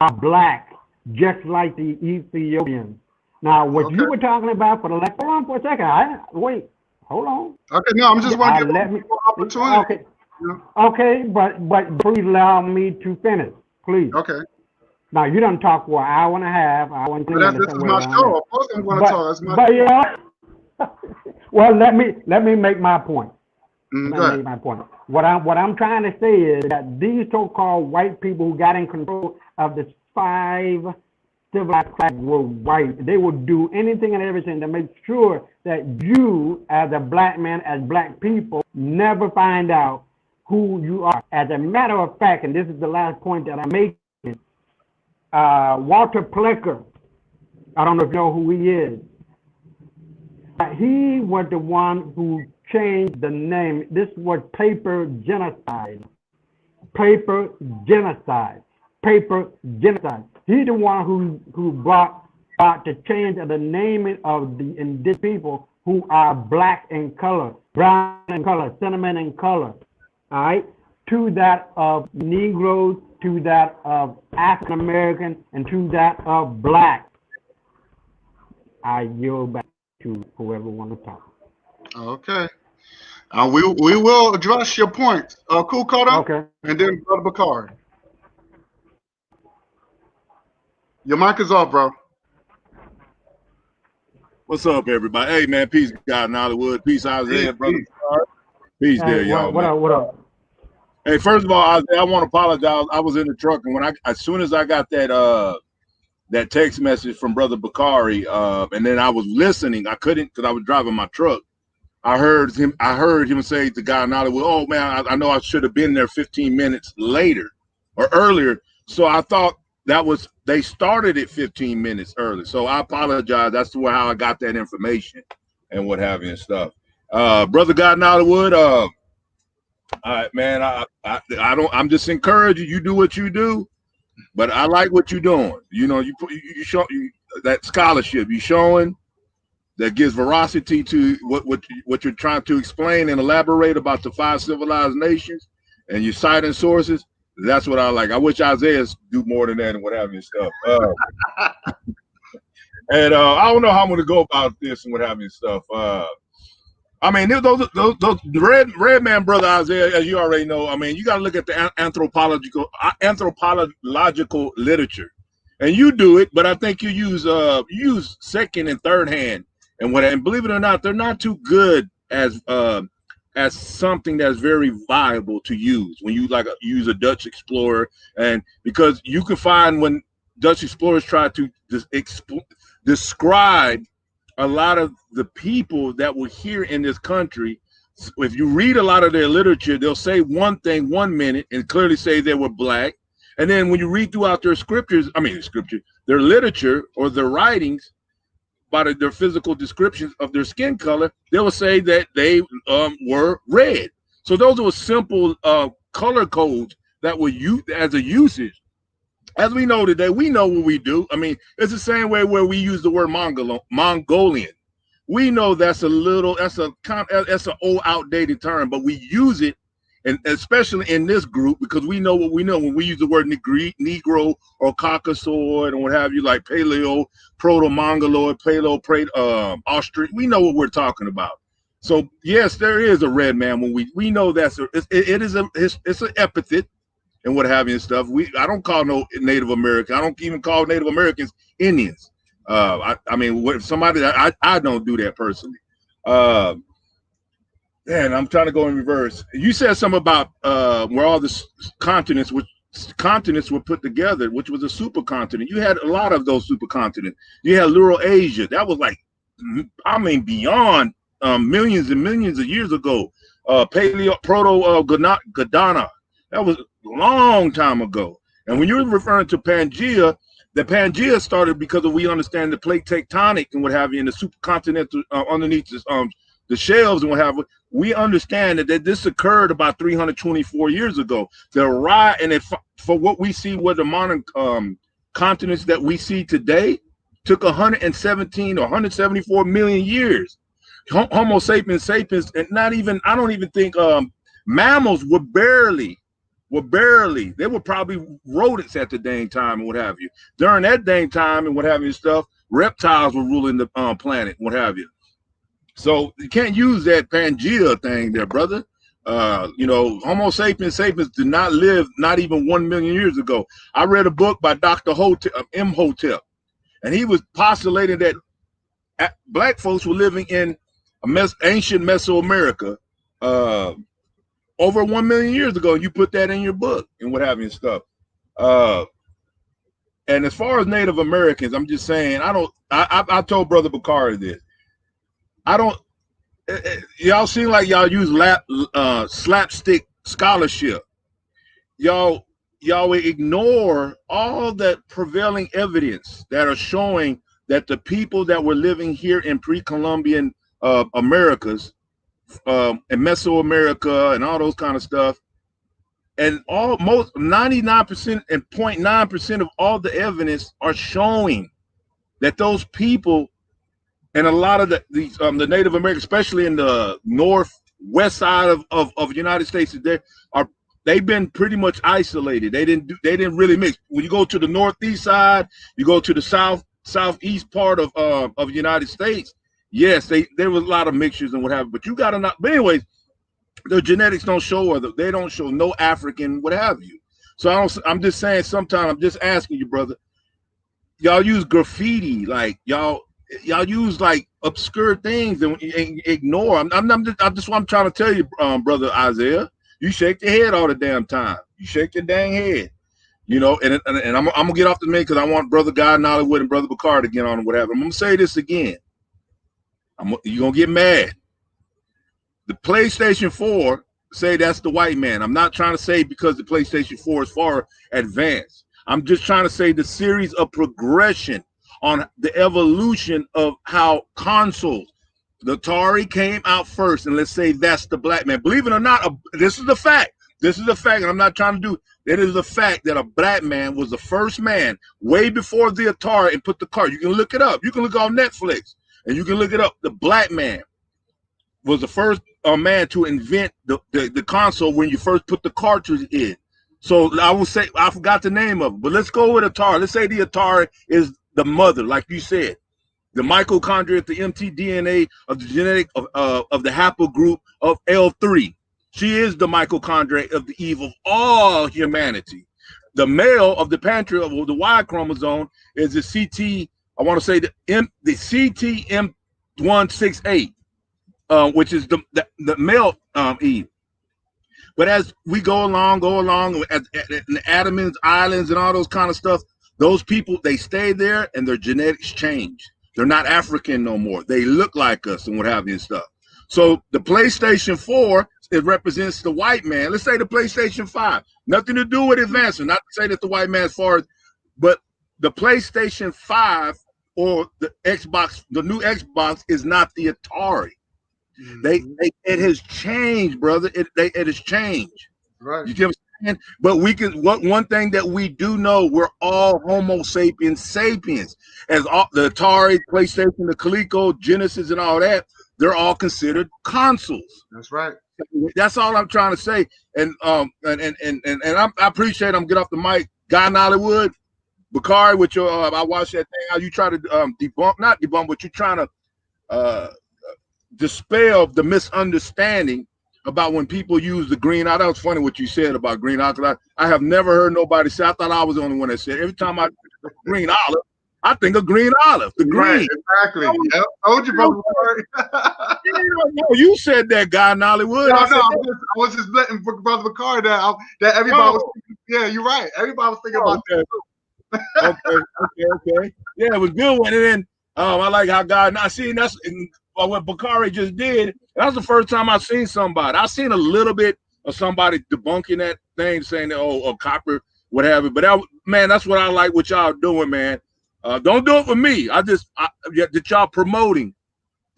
are black, just like the Ethiopians. Now, what you were talking about for the last, hold on for a second. Wait, hold on. Okay, no, I'm just want to give you more opportunity. Okay, okay, but please allow me to finish, please. Okay. Now, you done talk for an hour and a half. This is my show. Of course I'm going to talk. That's my show. Yeah. Well, let me make my point. Let me make my point. What I'm trying to say is that these so-called white people who got in control of the 5 civilized tribes were white. They would do anything and everything to make sure that you, as a black man, as black people, never find out who you are. As a matter of fact, and this is the last point that I'm making, Walter Plecker, I don't know if you know who he is. He was the one who changed the name. This was paper genocide. Paper genocide. Paper genocide. He's the one who brought the change of the naming of the indigenous people who are black in color, brown in color, cinnamon in color, all right, to that of Negroes, to that of African American, and to that of black. I yield back to whoever want to talk. Okay. We will address your point. Cool, Carter? Okay. And then Brother Bakari. Your mic is off, bro. What's up, everybody? Hey, man, peace, God in Hollywood. Peace, Isaiah, brother. Peace there, y'all. What up? Hey, first of all, Isaiah, I want to apologize. I was in the truck, and as soon as I got that text message from Brother Bakari, and then I was listening, I couldn't because I was driving my truck. I heard him say to God in Hollywood, "Oh man, I know I should have been there 15 minutes later or earlier." So I thought they started it 15 minutes early. So I apologize. That's how I got that information and what have you and stuff. Brother God in Hollywood, man, I'm just encouraging you do what you do, but I like what you're doing. You know, you show that scholarship you're showing that gives veracity to what you're trying to explain and elaborate about the 5 civilized nations, and you're citing sources. That's what I like. I wish Isaiah's do more than that and what have you and stuff. And I don't know how I'm going to go about this and what have you and stuff. I mean, those red man brother Isaiah, as you already know. I mean, you got to look at the anthropological literature, and you do it. But I think you use second and third hand, and believe it or not, they're not too good as something that's very viable to use when you use a Dutch explorer, and because you can find when Dutch explorers try to describe a lot of the people that were here in this country. If you read a lot of their literature, they'll say one thing 1 minute and clearly say they were black, and then when you read throughout their their literature or their writings, by their physical descriptions of their skin color, they will say that they were red. So those were simple color codes that were used as a usage. As we know today, we know what we do. I mean, it's the same way where we use the word Mongolian. We know that's an old outdated term, but we use it and especially in this group, because we know what we know when we use the word Negro or Caucasoid or what have you, like Paleo, Proto-Mongoloid, Austrian. We know what we're talking about. So yes, there is a red man. When we know it's an epithet and what have you and stuff. I don't call no Native American. I don't even call Native Americans Indians. I mean, somebody that I don't do that personally. Man, I'm trying to go in reverse. You said something about where all the continents were put together, which was a supercontinent. You had a lot of those supercontinents. You had Little Asia. That was like, I mean, beyond millions and millions of years ago. Proto-Ghana. That was a long time ago. And when you're referring to Pangea, the Pangea started because we understand the plate tectonic and what have you, and the supercontinental underneath the shelves and what have you. We understand that this occurred about 324 years ago. For what we see, what the modern continents that we see today took 117 or 174 million years. Homo sapiens sapiens, and I don't even think mammals were barely, they were probably rodents at the dang time and what have you. During that dang time and what have you and stuff, reptiles were ruling the planet, what have you. So you can't use that Pangea thing there, brother. Homo sapiens sapiens did not live not even 1 million years ago. I read a book by Dr. Imhotep, and he was postulating that black folks were living in ancient Mesoamerica over 1 million years ago. You put that in your book and what have you and stuff. And as far as Native Americans, I'm just saying, I told Brother Bakari this. Y'all seem like y'all use slapstick scholarship. Y'all ignore all that prevailing evidence that are showing that the people that were living here in pre-Columbian Americas and Mesoamerica and all those kind of stuff, and almost 99% and 0.9% of all the evidence are showing that those people and a lot of the Native Americans, especially in the northwest side of the United States, they've been pretty much isolated. They didn't really mix. When you go to the northeast side, you go to the southeast part of the United States. Yes, there was a lot of mixtures and what have you. But you gotta not. But anyways, the genetics don't show, or they don't show no African, what have you. So I'm just saying. Sometimes I'm just asking you, brother. Y'all use graffiti, like y'all use like obscure things and ignore. I'm just what I'm trying to tell you, brother Isaiah. You shake your head all the damn time. You shake your dang head, and I'm gonna get off the minute because I want brother Guy Nollywood and brother Bakar to get on or whatever. I'm gonna say this again. You're gonna get mad. The PlayStation 4 say that's the white man. I'm not trying to say because the PlayStation 4 is far advanced. I'm just trying to say the series of progression on the evolution of how consoles. The Atari came out first, and let's say that's the black man. Believe it or not, this is the fact. This is the fact, and I'm not trying to do. It is the fact that a black man was the first man way before the Atari and put the card. You can look it up. You can look on Netflix, and you can look it up. The black man was the first man to invent the console when you first put the cartridge in. So I will say, I forgot the name of it, but let's go with Atari. Let's say the Atari is the mother, like you said. The mitochondria, the mtDNA of the genetic of the haplogroup of L3. She is the mitochondria of the eve of all humanity. The male of the pantry of the Y chromosome is the CT. I want to say the CTM168, which is the male Eve. But as we go along, at the Adam's Islands and all those kind of stuff, those people, they stay there and their genetics change. They're not African no more. They look like us and what have you and stuff. So the PlayStation 4, it represents the white man. Let's say the PlayStation 5. Nothing to do with advancement. Not to say that the white man's far, but the PlayStation 5 or the Xbox, the new Xbox is not the Atari. Mm-hmm. It has changed, brother. It has changed. Right. You get what I'm saying? But one thing that we do know, we're all Homo sapiens sapiens. As all the Atari, PlayStation, the Coleco, Genesis, and all that, they're all considered consuls. That's right. That's all I'm trying to say. And I appreciate I'm get off the mic. Guy in Hollywood, Bakari, with your I watched that thing how you try to not debunk, but you're trying to dispel the misunderstanding about when people use the green olive. That was funny what you said about green olive. I have never heard nobody say. I thought I was the only one that said. Every time I green olive, I think of green olive. The green. Right, exactly. Yep. Told you, brother. You said that, Guy in Hollywood. I was just letting brother Bakari that everybody was thinking, yeah, you're right. Everybody was thinking about that. Okay. Yeah, it was good one. And then I like how God. Now, see, that's what Bakari just did. That was the first time I've seen somebody. I've seen a little bit of somebody debunking that thing, saying that, a copper, what have you. But that's what I like what y'all doing, man. Don't do it for me. That y'all promoting,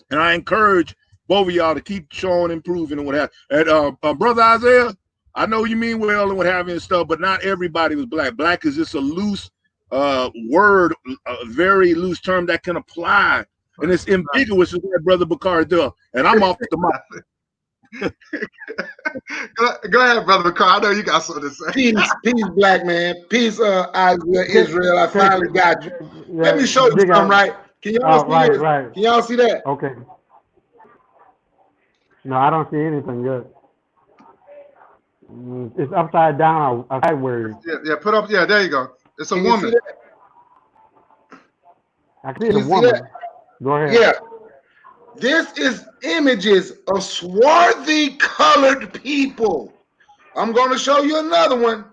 and I encourage both of y'all to keep showing, improving, and what have you. And brother Isaiah, I know you mean well and what have you and stuff, but not everybody was black. Black is just a loose word, a very loose term that can apply. And it's ambiguous, as what Brother Bakari does. And I'm off the mic. Go ahead, Brother Bakari. I know you got something to say. Peace, black man. Peace, Isaiah, Israel. I finally got you. Let me show you something, right? Can y'all see this? Right. Can y'all see that? Okay. No, I don't see anything yet. It's upside down or sideways. Yeah, put up. Yeah, there you go. It's a woman. I can see the woman. Go ahead. Yeah. This is images of swarthy colored people. I'm going to show you another one.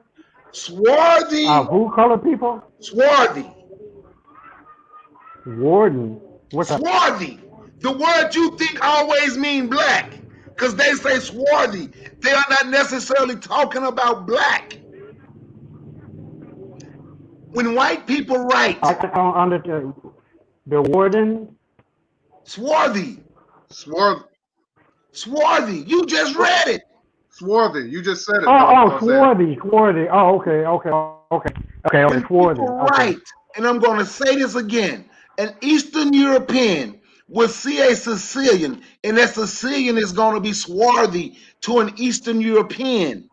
Swarthy. Who colored people? Swarthy. Warden. What's swarthy? The word you think always mean black. Because they say swarthy. They are not necessarily talking about black. When white people write. Under the warden. Swarthy. Swarthy. You just read it. Swarthy. You just said it. Swarthy. Oh, okay. Swarthy. Right. And I'm going to say this again. An Eastern European will see a Sicilian, and that Sicilian is going to be swarthy to an Eastern European.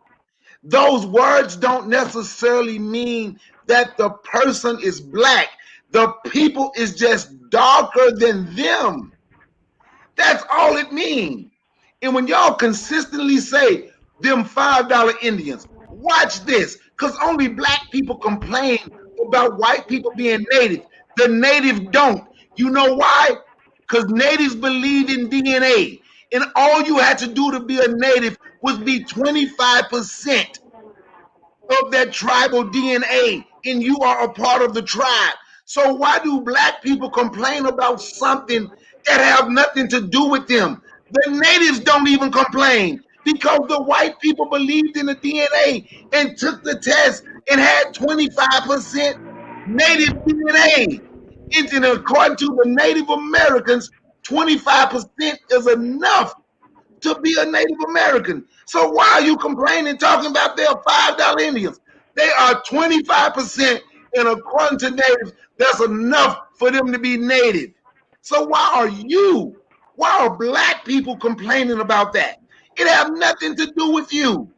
Those words don't necessarily mean that the person is black. The people is just darker than them. That's all it means. And when y'all consistently say them $5 Indians, watch this, because only black people complain about white people being native. The native don't. You know why? Because natives believe in DNA. And all you had to do to be a native was be 25% of that tribal DNA, and you are a part of the tribe. So why do black people complain about something that have nothing to do with them? The natives don't even complain because the white people believed in the DNA and took the test and had 25% native DNA. And according to the Native Americans, 25% is enough to be a Native American. So why are you complaining, talking about their $5 Indians? They are 25%, and according to natives, that's enough for them to be native. So why are black people complaining about that? It has nothing to do with you.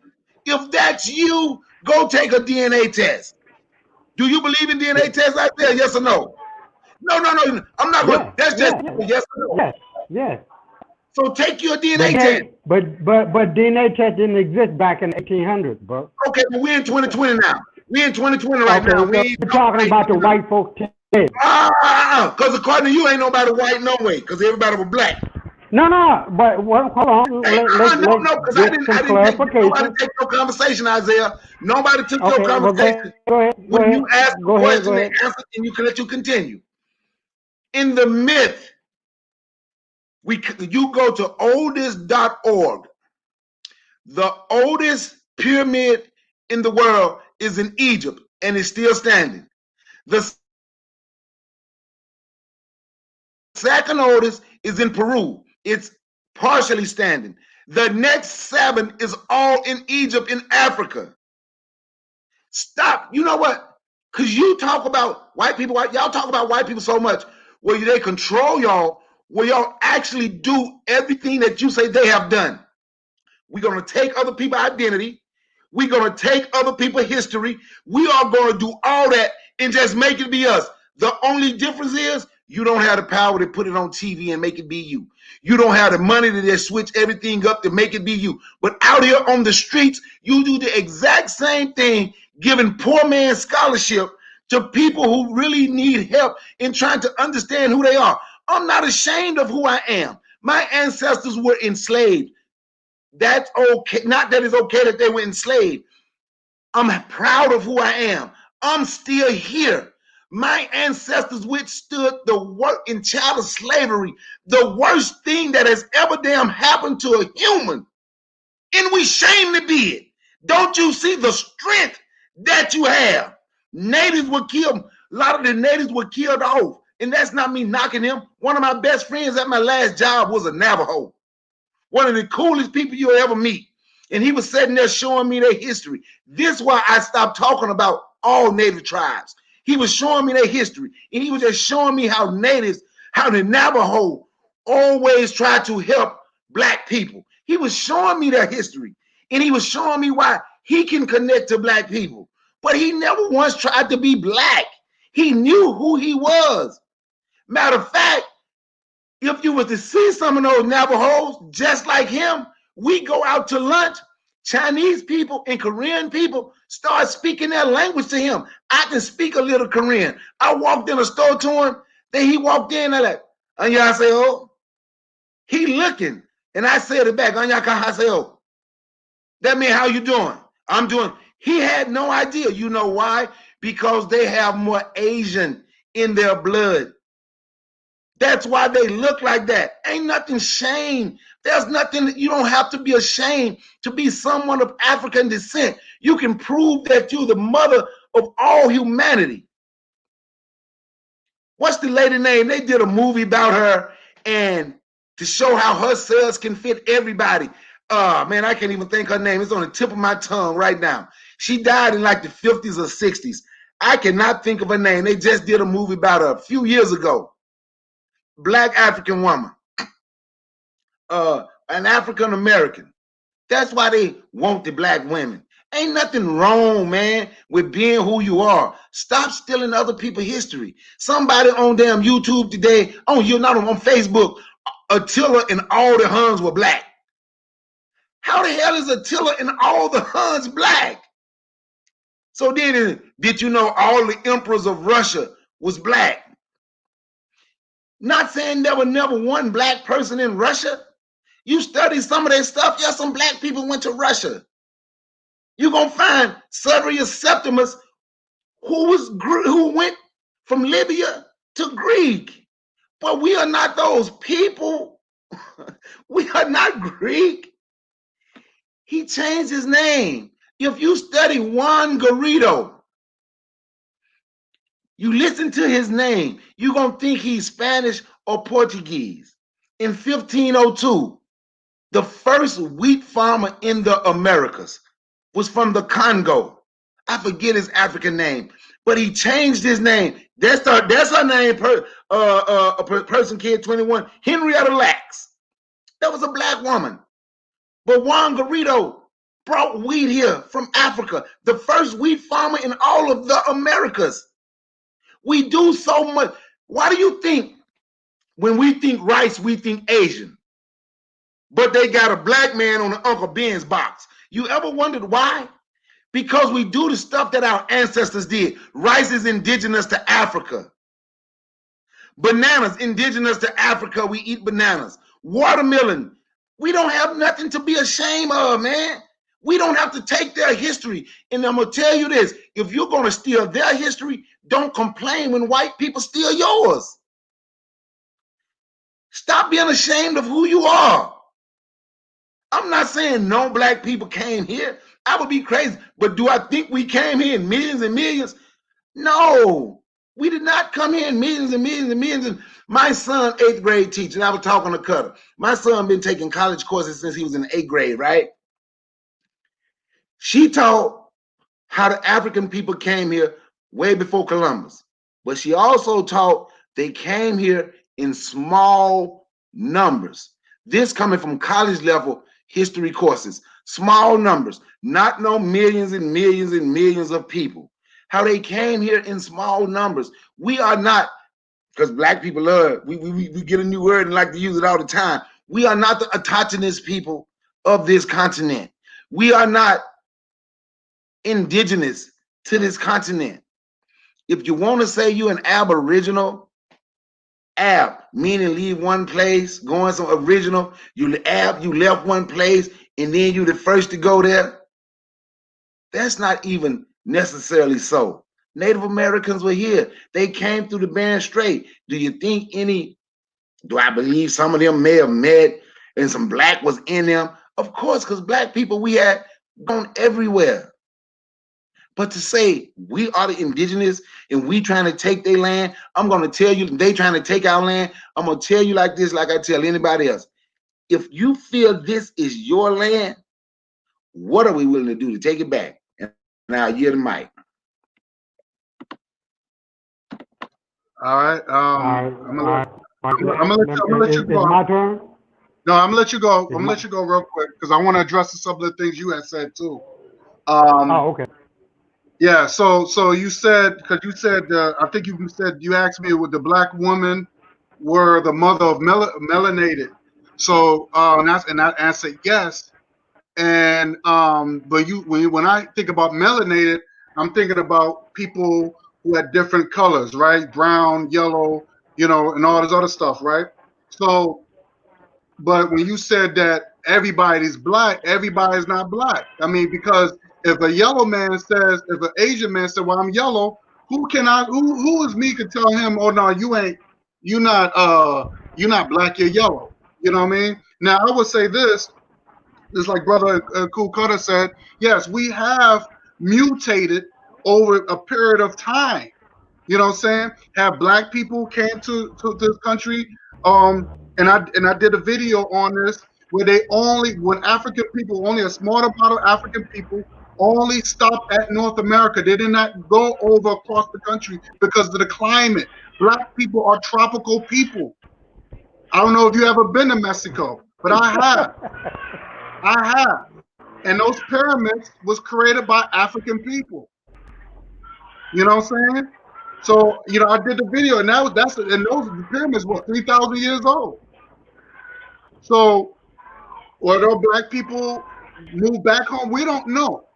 If that's you, go take a DNA test. Do you believe in DNA tests out there? Yes or no? No. I'm not going. That's just yes or no. Yes. So take your DNA test. But DNA test didn't exist back in 1800s, bro. Okay, but we're in 2020 now. We're in 2020 right now. So we're talking about the white folks test. Because according to you, ain't nobody white no way. Because everybody was black. No. But hold on. No. Because I didn't take your conversation, Isaiah. Nobody took your conversation. Go ahead. When you asked the question, they answered, and you can let you continue. In the myth, you go to oldest.org. The oldest pyramid in the world is in Egypt, and it's still standing. The second oldest is in Peru. It's partially standing. The next 7 is all in Egypt, in Africa. Stop. You know what? Because you talk about white people, y'all talk about white people so much. Well, they control y'all. where y'all actually do everything that you say they have done. We're going to take other people's identity. We're going to take other people's history. We are going to do all that and just make it be us. The only difference is you don't have the power to put it on TV and make it be you. You don't have the money to just switch everything up to make it be you. But out here on the streets, you do the exact same thing, giving poor man scholarship to people who really need help in trying to understand who they are. I'm not ashamed of who I am. My ancestors were enslaved. That's okay. Not that it's okay that they were enslaved. I'm proud of who I am. I'm still here. My ancestors withstood the work in child slavery, the worst thing that has ever damn happened to a human. And we shame to be it. Don't you see the strength that you have? Natives were killed. A lot of the natives were killed off. And that's not me knocking them. One of my best friends at my last job was a Navajo. One of the coolest people you'll ever meet. And he was sitting there showing me their history. This is why I stopped talking about all native tribes. He was showing me their history. And he was just showing me how natives, how the Navajo always tried to help black people. He was showing me their history. And he was showing me why he can connect to black people. But he never once tried to be black. He knew who he was. Matter of fact, if you were to see some of those Navajos just like him, we go out to lunch, Chinese people and Korean people start speaking their language to him. I can speak a little Korean. I walked in a store to him, then he walked in and like, "Annyeonghaseyo." He looking, and I said it back, "Annyeonghaseyo." That means how you doing? I'm doing. He had no idea. You know why? Because they have more Asian in their blood. That's why they look like that. Ain't nothing shame. There's nothing, you don't have to be ashamed to be someone of African descent. You can prove that you're the mother of all humanity. What's the lady name? They did a movie about her and to show how her cells can fit everybody. Man, I can't even think her name. It's on the tip of my tongue right now. She died in like the 50s or 60s. I cannot think of her name. They just did a movie about her a few years ago. Black African woman, an African American. That's why they want the black women. Ain't nothing wrong, man, with being who you are. Stop stealing other people's history. Somebody on damn YouTube today, on Facebook, Attila and all the Huns were black. How the hell is Attila and all the Huns black? So then, did you know all the emperors of Russia was black? Not saying there was never one black person in Russia. You study some of their stuff. Yeah, some black people went to Russia. You're gonna find Severus Septimus, who went from Libya to Greek. But we are not those people. We are not Greek. He changed his name. If you study Juan Garrido, you listen to his name, you're gonna think he's Spanish or Portuguese. In 1502, the first wheat farmer in the Americas was from the Congo. I forget his African name, but he changed his name. That's her name, person kid 21, Henrietta Lacks. That was a black woman. But Juan Garrido brought wheat here from Africa, the first wheat farmer in all of the Americas. We do so much. Why do you think when we think rice, we think Asian? But they got a black man on the Uncle Ben's box. You ever wondered why? Because we do the stuff that our ancestors did. Rice is indigenous to Africa. Bananas, indigenous to Africa, we eat bananas. Watermelon, we don't have nothing to be ashamed of, man. We don't have to take their history. And I'm going to tell you this, if you're going to steal their history, don't complain when white people steal yours. Stop being ashamed of who you are. I'm not saying no black people came here. I would be crazy. But do I think we came here in millions and millions? No, we did not come here in millions and millions and millions. My son, 8th grade teacher, and I was talking to Cutter. My son been taking college courses since he was in 8th grade, right? She taught how the African people came here way before Columbus. But she also taught they came here in small numbers. This coming from college level history courses. Small numbers, not no millions and millions and millions of people. How they came here in small numbers. We are not, because black people love, we get a new word and like to use it all the time. We are not the autochthonous people of this continent. We are not indigenous to this continent. If you want to say you an aboriginal, meaning leave one place, going some original, you left one place and then you the first to go there. That's not even necessarily so. Native Americans were here. They came through the Bering Strait. Do I believe some of them may have met and some black was in them? Of course, because black people we had gone everywhere. But to say we are the indigenous and we trying to take their land, I'm going to tell you they trying to take our land. I'm going to tell you like this, like I tell anybody else. If you feel this is your land, what are we willing to do to take it back? And now you're the mic. All right. I'm gonna let you go. It's my turn? No, I'm gonna let you go. I'm gonna let you go real quick because I want to address some of the things you had said too. Okay. Yeah. So you said I think you said you asked me would the black woman were the mother of melanated. So and I said yes. And but when I think about melanated, I'm thinking about people who had different colors, right? Brown, yellow, and all this other stuff, right? So, but when you said that everybody's black, everybody's not black. I mean, because if a yellow man says, if an Asian man said, "Well, I'm yellow," who is me to tell him, "Oh no, you're not black, you're yellow." You know what I mean? Now I would say this. It's like Brother Cool Cutter said, yes, we have mutated over a period of time. You know what I'm saying? Have black people came to this country, and I did a video on this where when African people, only a small amount of African people only stopped at North America. They did not go over across the country because of the climate. Black people are tropical people. I don't know if you ever been to Mexico, but I have. And those pyramids was created by African people. You know what I'm saying? So, I did the video and those pyramids were 3,000 years old. So, whether black people moved back home, we don't know.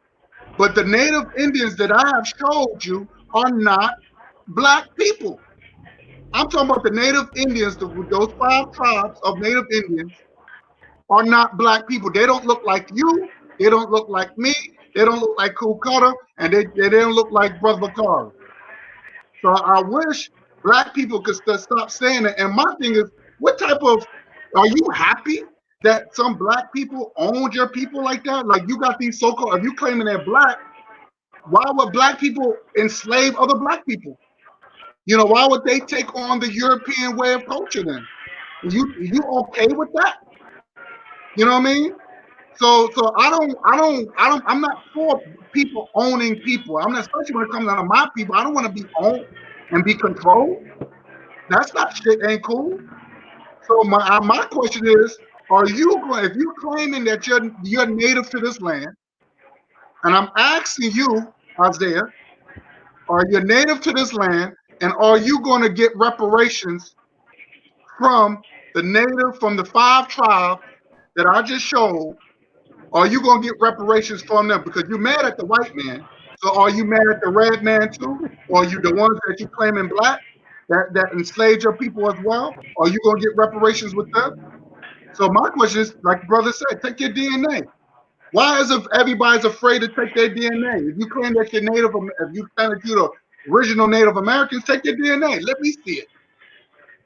But the native Indians that I have showed you are not black people. I'm talking about the native Indians, those 5 tribes of native Indians are not black people. They don't look like you. They don't look like me. They don't look like Cool Cutter, and they don't look like Brother Bakari. So I wish black people could stop saying it. And my thing is, are you happy that some black people owned your people like that? Like you got these so-called, if you claiming they're black, why would black people enslave other black people? Why would they take on the European way of culture then? You okay with that? You know what I mean? So I'm not for people owning people. I'm not, especially when it comes down to my people. I don't want to be owned and be controlled. That's not shit. Ain't cool. So my question is, if you're claiming that you're native to this land, and I'm asking you, Isaiah, are you native to this land, and are you going to get reparations from the 5 tribes that I just showed? Are you going to get reparations from them? Because you're mad at the white man. So are you mad at the red man too? Or are you the ones that you claiming black that enslaved your people as well? Are you going to get reparations with them? So my question is, like the brother said, take your DNA. Why is everybody's afraid to take their DNA? If you claim that you're native, if you claim that you're the original Native Americans, take your DNA. Let me see it.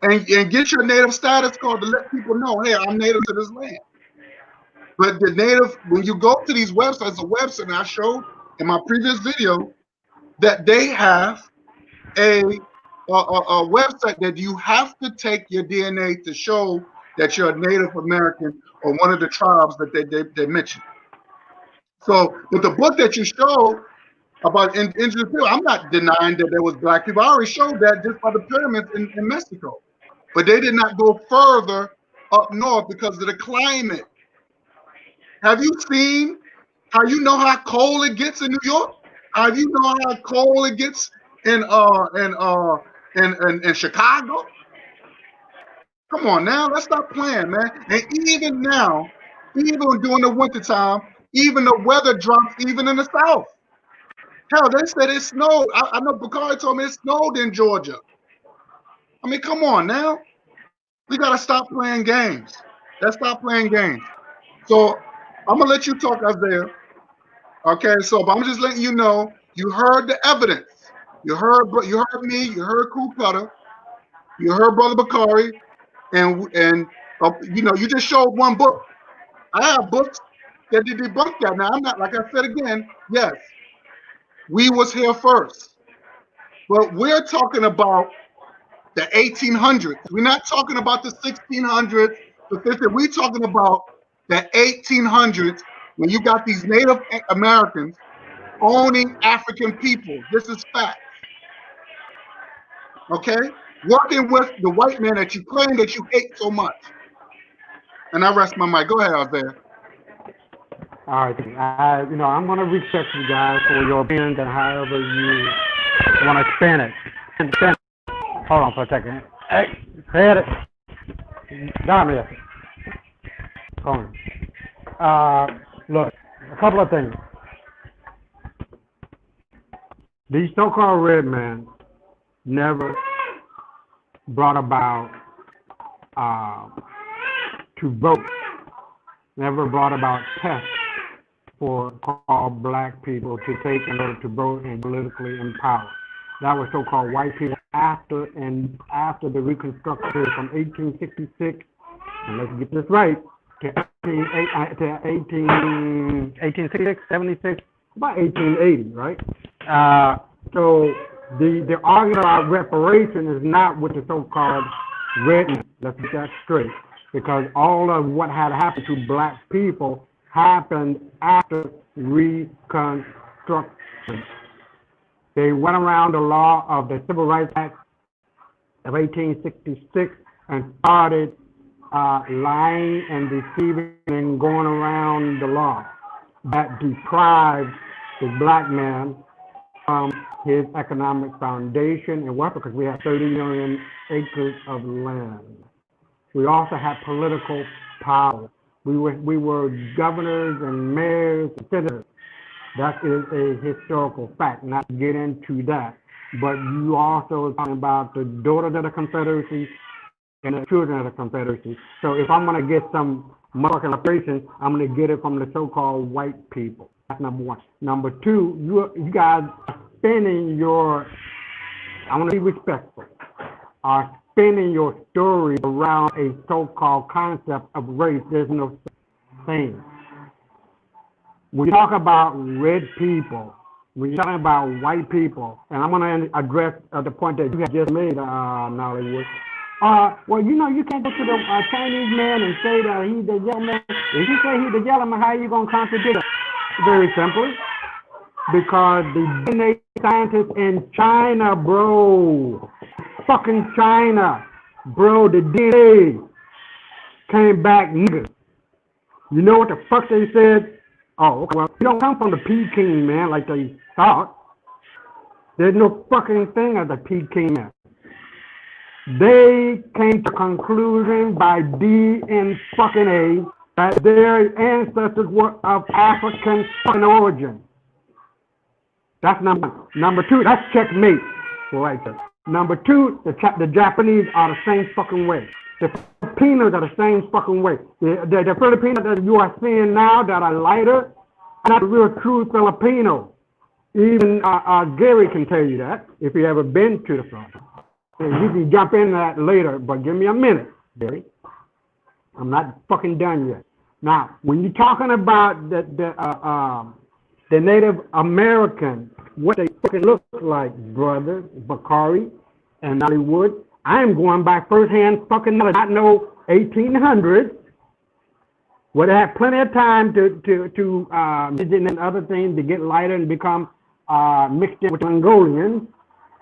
And get your native status card to let people know, hey, I'm native to this land. But when you go to these websites, a website I showed in my previous video, that they have a website that you have to take your DNA to show that you're a Native American or one of the tribes that they mentioned. So with the book that you showed about indigenous people, I'm not denying that there was black people. I already showed that just by the pyramids in Mexico. But they did not go further up north because of the climate. Have you seen how how cold it gets in New York? How how cold it gets in in Chicago? Come on now, let's stop playing, man. And even now, even during the wintertime, even the weather drops even in the south. Hell, they said it snowed. I know Bakari told me it snowed in Georgia. I mean, come on now. We gotta stop playing games. Let's stop playing games. So I'm gonna let you talk, Isaiah. Okay, so but I'm just letting you know you heard the evidence. You heard me. You heard Cool Cutter. You heard Brother Bakari, and you just showed one book. I have books that debunk that. Now I'm not, like I said again. Yes, we was here first, but we're talking about the 1800s. We're not talking about the 1600s, the 50s. We're talking about the 1800s when you got these Native Americans owning African people. This is fact. Okay? Working with the white man that you claim that you hate so much. And I rest my mic. Go ahead, Isaiah. All right, I'm gonna respect you guys for your opinions and however you want to spin it. Hold on for a second. Hey, said it. Down here. Hold on. Look, a couple of things. These so-called red men never brought about to vote, never brought about tests for called black people to take in order to vote and politically empower. That was so-called white people after the Reconstruction from 1866, and let's get this right, to 1866, 76, about 1880, right? So the argument about reparation is not with the so-called red men. Let's get that straight, because all of what had happened to black people happened after Reconstruction. They went around the law of the Civil Rights Act of 1866 and started lying and deceiving and going around the law that deprived the black man from his economic foundation and wealth, because we have 30 million acres of land. We also had political power. We were governors and mayors and senators. That is a historical fact, not to get into that. But you also talking about the daughters of the Confederacy and the children of the Confederacy. So if I'm going to get some motherfucking reparation, I'm going to get it from the so-called white people. That's number one. Number two, you guys are spinning your, I want to be respectful, are spinning your story around a so-called concept of race. There's no such thing. When you talk about red people, when you're talking about white people, and I'm going to address the point that you have just made, Nollywood. Well, you can't go to the Chinese man and say that he's the yellow man. If you say he's the yellow man, how are you going to contradict it? Very simply, because the DNA scientists in China, bro, fucking China, bro, the DNA came back niggas. You know what the fuck they said? Oh, okay, well, you don't come from the Peking man like they thought. There's no fucking thing as a Peking man. They came to conclusion by DNA that their ancestors were of African fucking origin. That's number one. Number two, that's checkmate right there. Number two, the Japanese are the same fucking way. The Filipinos are the same fucking way. The Filipinos that you are seeing now that are lighter are not the real true Filipino. Even Gary can tell you that if you ever been to the Philippines. And you can jump into that later, but give me a minute, Gary. I'm not fucking done yet. Now, when you're talking about the Native Americans, what they fucking look like, brother Bakari and Hollywood, I am going by first-hand fucking knowledge. Not know 1800s, where they had plenty of time to and other things to get lighter and become mixed in with Mongolians.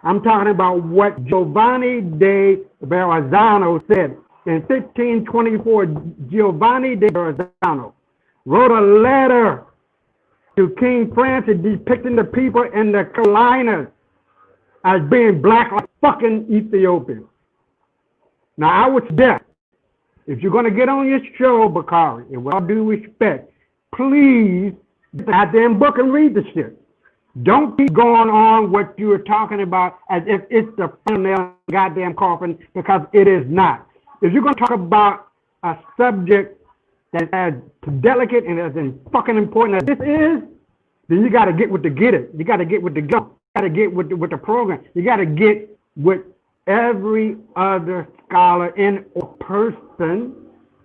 I'm talking about what Giovanni de Verrazzano said In 1524, Giovanni de Verrazzano wrote a letter to King Francis depicting the people in the Carolinas as being black like fucking Ethiopians. Now, I would suggest, if you're going to get on your show, Bakari, and with all due respect, please get the goddamn book and read the shit. Don't keep going on what you're talking about as if it's the final nail in the goddamn coffin, because it is not. If you're going to talk about a subject that's as delicate and as fucking important as this is, then you got to get with the get it. You got to get with the go. You got to get with the program. You got to get with every other scholar and or person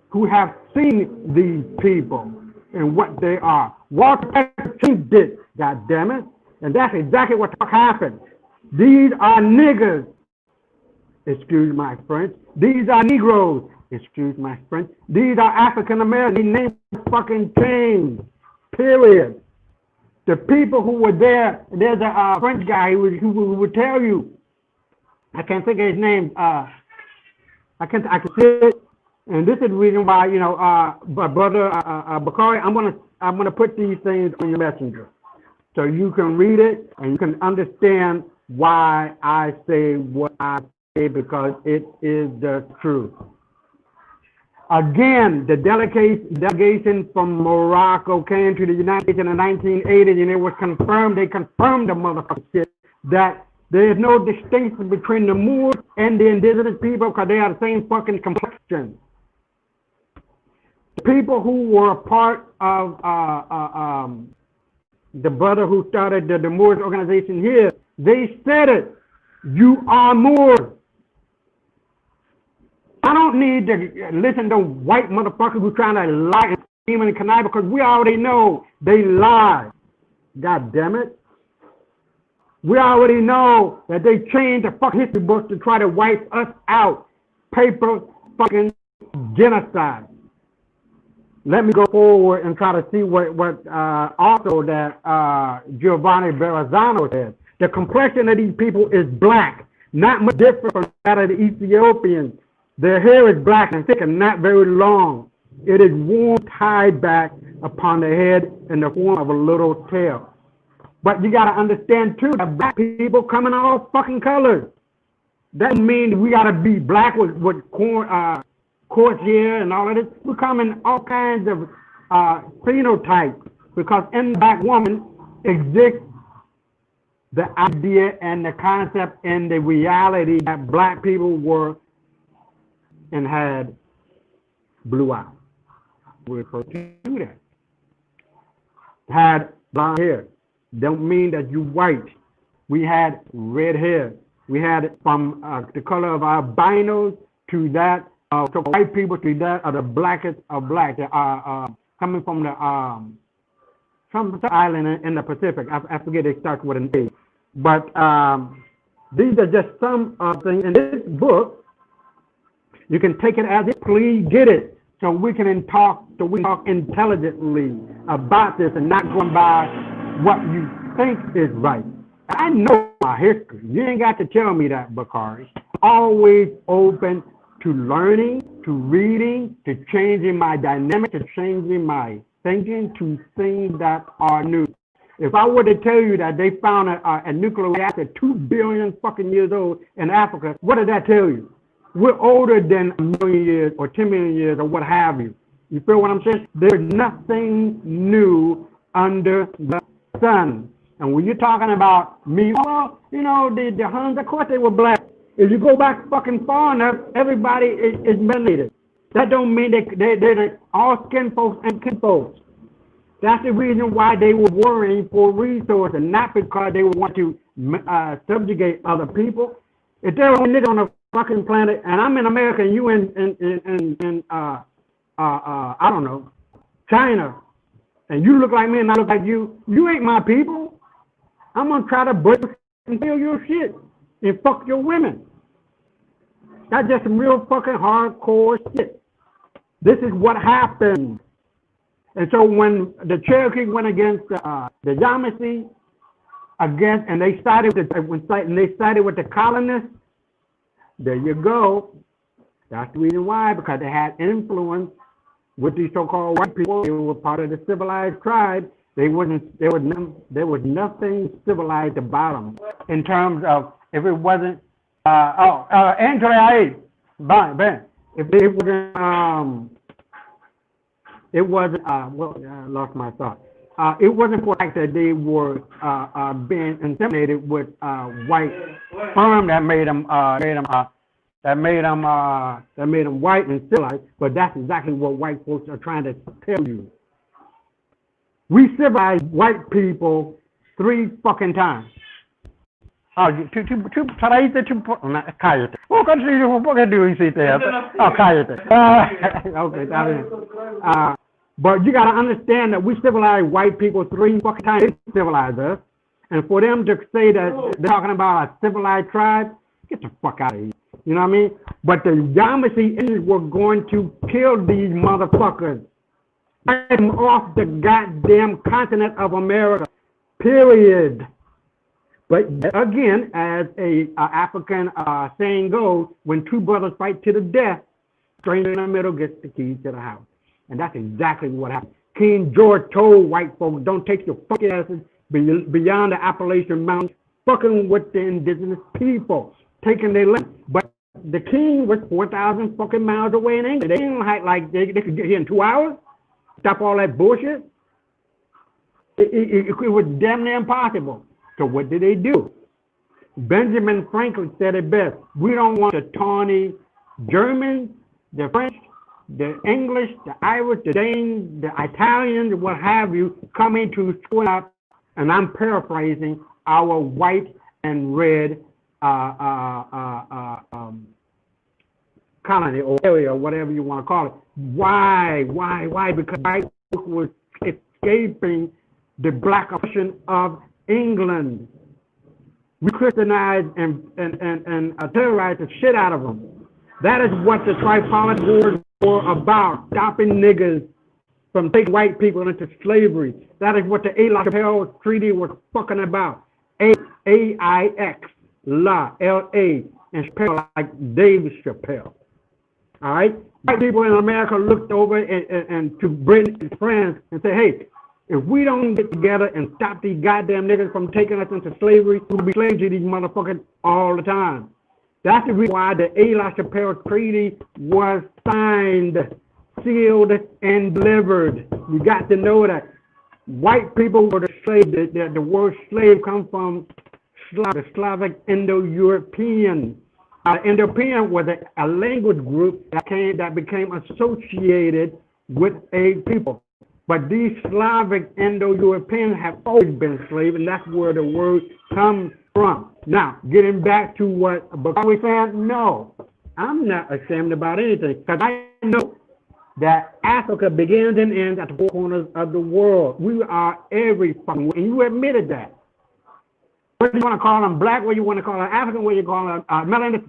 who have seen these people and what they are. Walter Peters did, God damn it, and that's exactly what happened. These are niggers, excuse my French. These are Negroes, excuse my French. These are African Americans. They names fucking changed, period. The people who were there, there's a French guy who would tell you, I can't think of his name. I can see it, and this is the reason why, you know, brother Bakari, I'm gonna put these things on your messenger, so you can read it and you can understand why I say what I say, because it is the truth. Again, the delegation from Morocco came to the United States in the 1980s, and it was confirmed. They confirmed the motherfucking shit that there is no distinction between the Moors and the indigenous people, because they are the same fucking complexion. The people who were part of the brother who started the Moors organization here, they said it. You are Moors. I don't need to listen to white motherfuckers who trying to lie and scheme and connive, because we already know they lie. God damn it. We already know that they changed the fucking history books to try to wipe us out. Paper fucking genocide. Let me go forward and try to see what also that Giovanni Verrazzano said. The complexion of these people is black, not much different from that of the Ethiopians. Their hair is black and thick and not very long. It is worn tied back upon the head in the form of a little tail. But you gotta understand too that black people come in all fucking colors. That means we gotta be black with coarse hair and all of this. We come in all kinds of phenotypes, because in the black woman exists the idea and the concept and the reality that black people were and had blue eyes. We refer to that. Had blonde hair. Don't mean that you white. We had red hair. We had from the color of our albinos to that of white people to that of the blackest of black. That are coming from the some island in the Pacific. I forget, it starts with an A. But these are just some things in this book. You can take it as it, please get it, so we can talk intelligently about this and not going by what you think is right. I know my history. You ain't got to tell me that, Bakari. Always open to learning, to reading, to changing my dynamic, to changing my thinking, to things that are new. If I were to tell you that they found a nuclear reactor 2 billion fucking years old in Africa, what did that tell you? We're older than 1 million years or 10 million years or what have you. You feel what I'm saying? There's nothing new under the sun. And when you're talking about me, well, you know, the Huns, of course they were black. If you go back fucking far enough, everybody is melanated. That don't mean they're all skin folks and kin folks. That's the reason why they were worrying for resources, not because they want to subjugate other people. If they're only on a fucking planet, and I'm in America, and you in I don't know, China, and you look like me and I look like you, you ain't my people. I'm gonna try to break and steal your shit and fuck your women. That's just some real fucking hardcore shit. This is what happened. And so when the Cherokee went against the Yamasee, and they sided with the colonists, there you go. That's the reason why, because they had influence with these so-called white people. They were part of the civilized tribe. There was nothing civilized about them in terms of if it wasn't. Angela, Ben. If it wasn't, it wasn't. Well, I lost my thought. It wasn't for the fact that they were being intimidated with white firm that made them white and civilized. But that's exactly what white folks are trying to tell you. We civilized white people 3 fucking times. Cállate. Oh, ¿por qué tú hiciste eso? Oh, cállate. Okay, está bien. But you got to understand that we civilized white people 3 fucking times. They civilized us. And for them to say that they're talking about a civilized tribe, get the fuck out of here. You know what I mean? But the Yamasee Indians were going to kill these motherfuckers. Get them off the goddamn continent of America. Period. But again, as a African saying goes, when 2 brothers fight to the death, stranger in the middle gets the keys to the house. And that's exactly what happened. King George told white folks, don't take your fucking asses beyond the Appalachian Mountains, fucking with the indigenous people, taking their land. But the king was 4,000 fucking miles away in England. They didn't like they could get here in 2 hours. Stop all that bullshit. It was damn near impossible. So what did they do? Benjamin Franklin said it best. We don't want the tawny Germans, the French, the English, the Irish, the Danes, the Italians, what have you, coming to screw up, and I'm paraphrasing, our white and red colony or area, whatever you want to call it. Why? Because white folks was escaping the black oppression of England. We Christianized and terrorized the shit out of them. That is what the Tripolitan Wars were about, stopping niggas from taking white people into slavery. That is what the Enslaved Treaty was fucking about. A-I-X, La, L-A, and Chappelle like David Chappelle. All right? White people in America looked over and to Britain and France and said, hey, if we don't get together and stop these goddamn niggas from taking us into slavery, we'll be slaves to these motherfuckers all the time. That's the reason why the Eli Chappelle Treaty was signed, sealed, and delivered. You got to know that. White people were the slave. The word slave comes from the Slavic Indo-European. Indo-European was a language group that became associated with a people. But these Slavic Indo-Europeans have always been slaves, and that's where the word comes from. Now, getting back to what Bakari said, no, I'm not ashamed about anything, because I know that Africa begins and ends at the 4 corners of the world. We are every fucking, and you admitted that. Whether you want to call them black, whether you want to call them African, whether you call them melanin,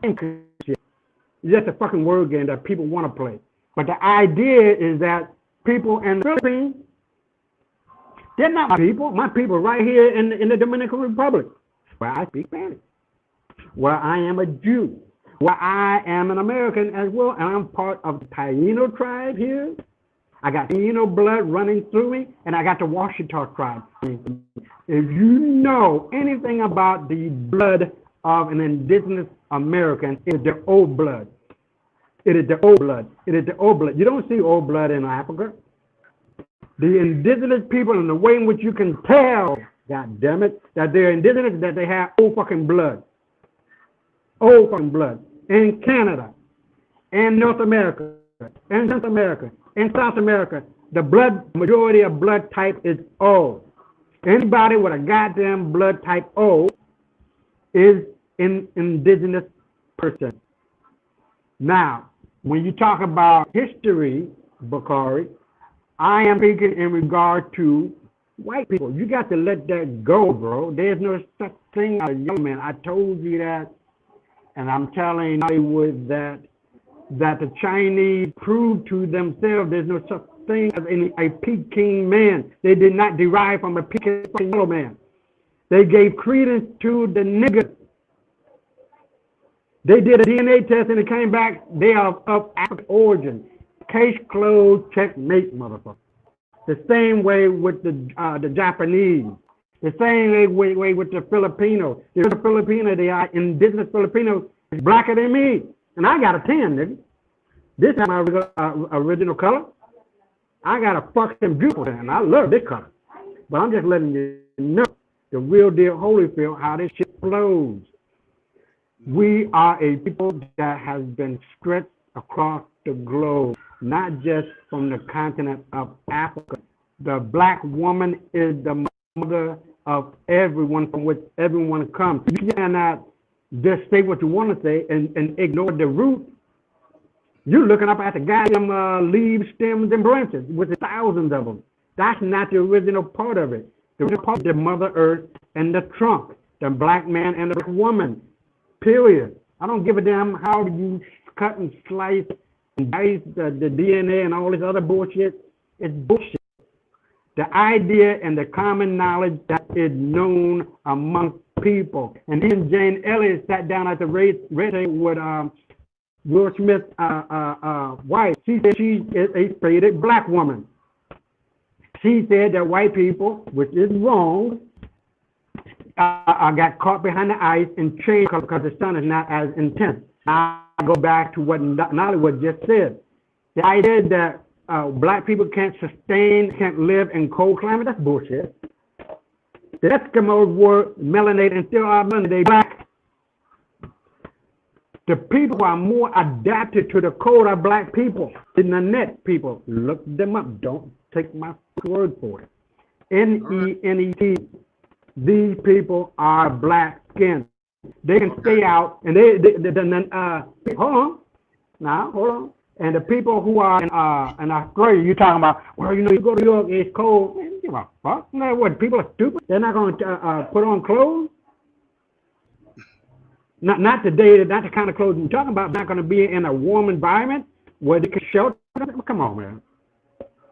it's just a fucking word game that people want to play. But the idea is that people in the Philippines, they're not my people. My people right here in the Dominican Republic, where I speak Spanish, where I am a Jew, where I am an American as well, and I'm part of the Taino tribe here. I got Taino blood running through me, and I got the Washita tribe. If you know anything about the blood of an indigenous American, it's the old blood. It is the old blood. It is the old blood. You don't see old blood in Africa. The indigenous people, and the way in which you can tell, God damn it, that they're indigenous, that they have old fucking blood. Old fucking blood. In Canada, and North America, and South America, and South America, the majority of blood type is O. Anybody with a goddamn blood type O is an indigenous person. Now, when you talk about history, Bakari, I am speaking in regard to white people. You got to let that go, bro. There's no such thing as a young man. I told you that, and I'm telling Hollywood that the Chinese proved to themselves there's no such thing as a Peking man. They did not derive from a Peking yellow man. They gave credence to the nigger. They did a DNA test and it came back they are of African origin. Case closed, checkmate, motherfucker. The same way with the Japanese. The same way with the Filipinos. The Filipino, they are indigenous Filipinos, is blacker than me. And I got a 10, nigga. This is my original color. I got a fucking beautiful tan. I love this color. But I'm just letting you know the real deal Holyfield, how this shit flows. We are a people that has been stretched across the globe, not just from the continent of Africa. The black woman is the mother of everyone from which everyone comes. You cannot just say what you want to say and ignore the root. You're looking up at the goddamn leaves, stems, and branches, with thousands of them. That's not the original part of it. The original part is the Mother Earth and the trunk, the black man and the black woman, period. I don't give a damn how you cut and slice and dice the DNA and all this other bullshit. It's bullshit. The idea and the common knowledge that is known among people. And then Jane Elliott sat down at the red table with Will Smith's wife. She said she is a faded black woman. She said that white people, which is wrong, got caught behind the ice and changed because the sun is not as intense. Now I go back to what Nollywood just said. The idea that black people can't live in cold climate, that's bullshit. The Eskimos were melanated and still are melanated, they black. The people who are more adapted to the cold are black people. The Nanette people, look them up. Don't take my word for it. N-E-N-E-T. These people are black skinned. They can stay out, and hold on. And the people who are in Australia, you're talking about, well, you know, you go to New York, it's cold. Man, give a fuck. You know what? People are stupid. They're not going to put on clothes. Not today, not the kind of clothes you're talking about. Not going to be in a warm environment where they can shelter. Come on, man.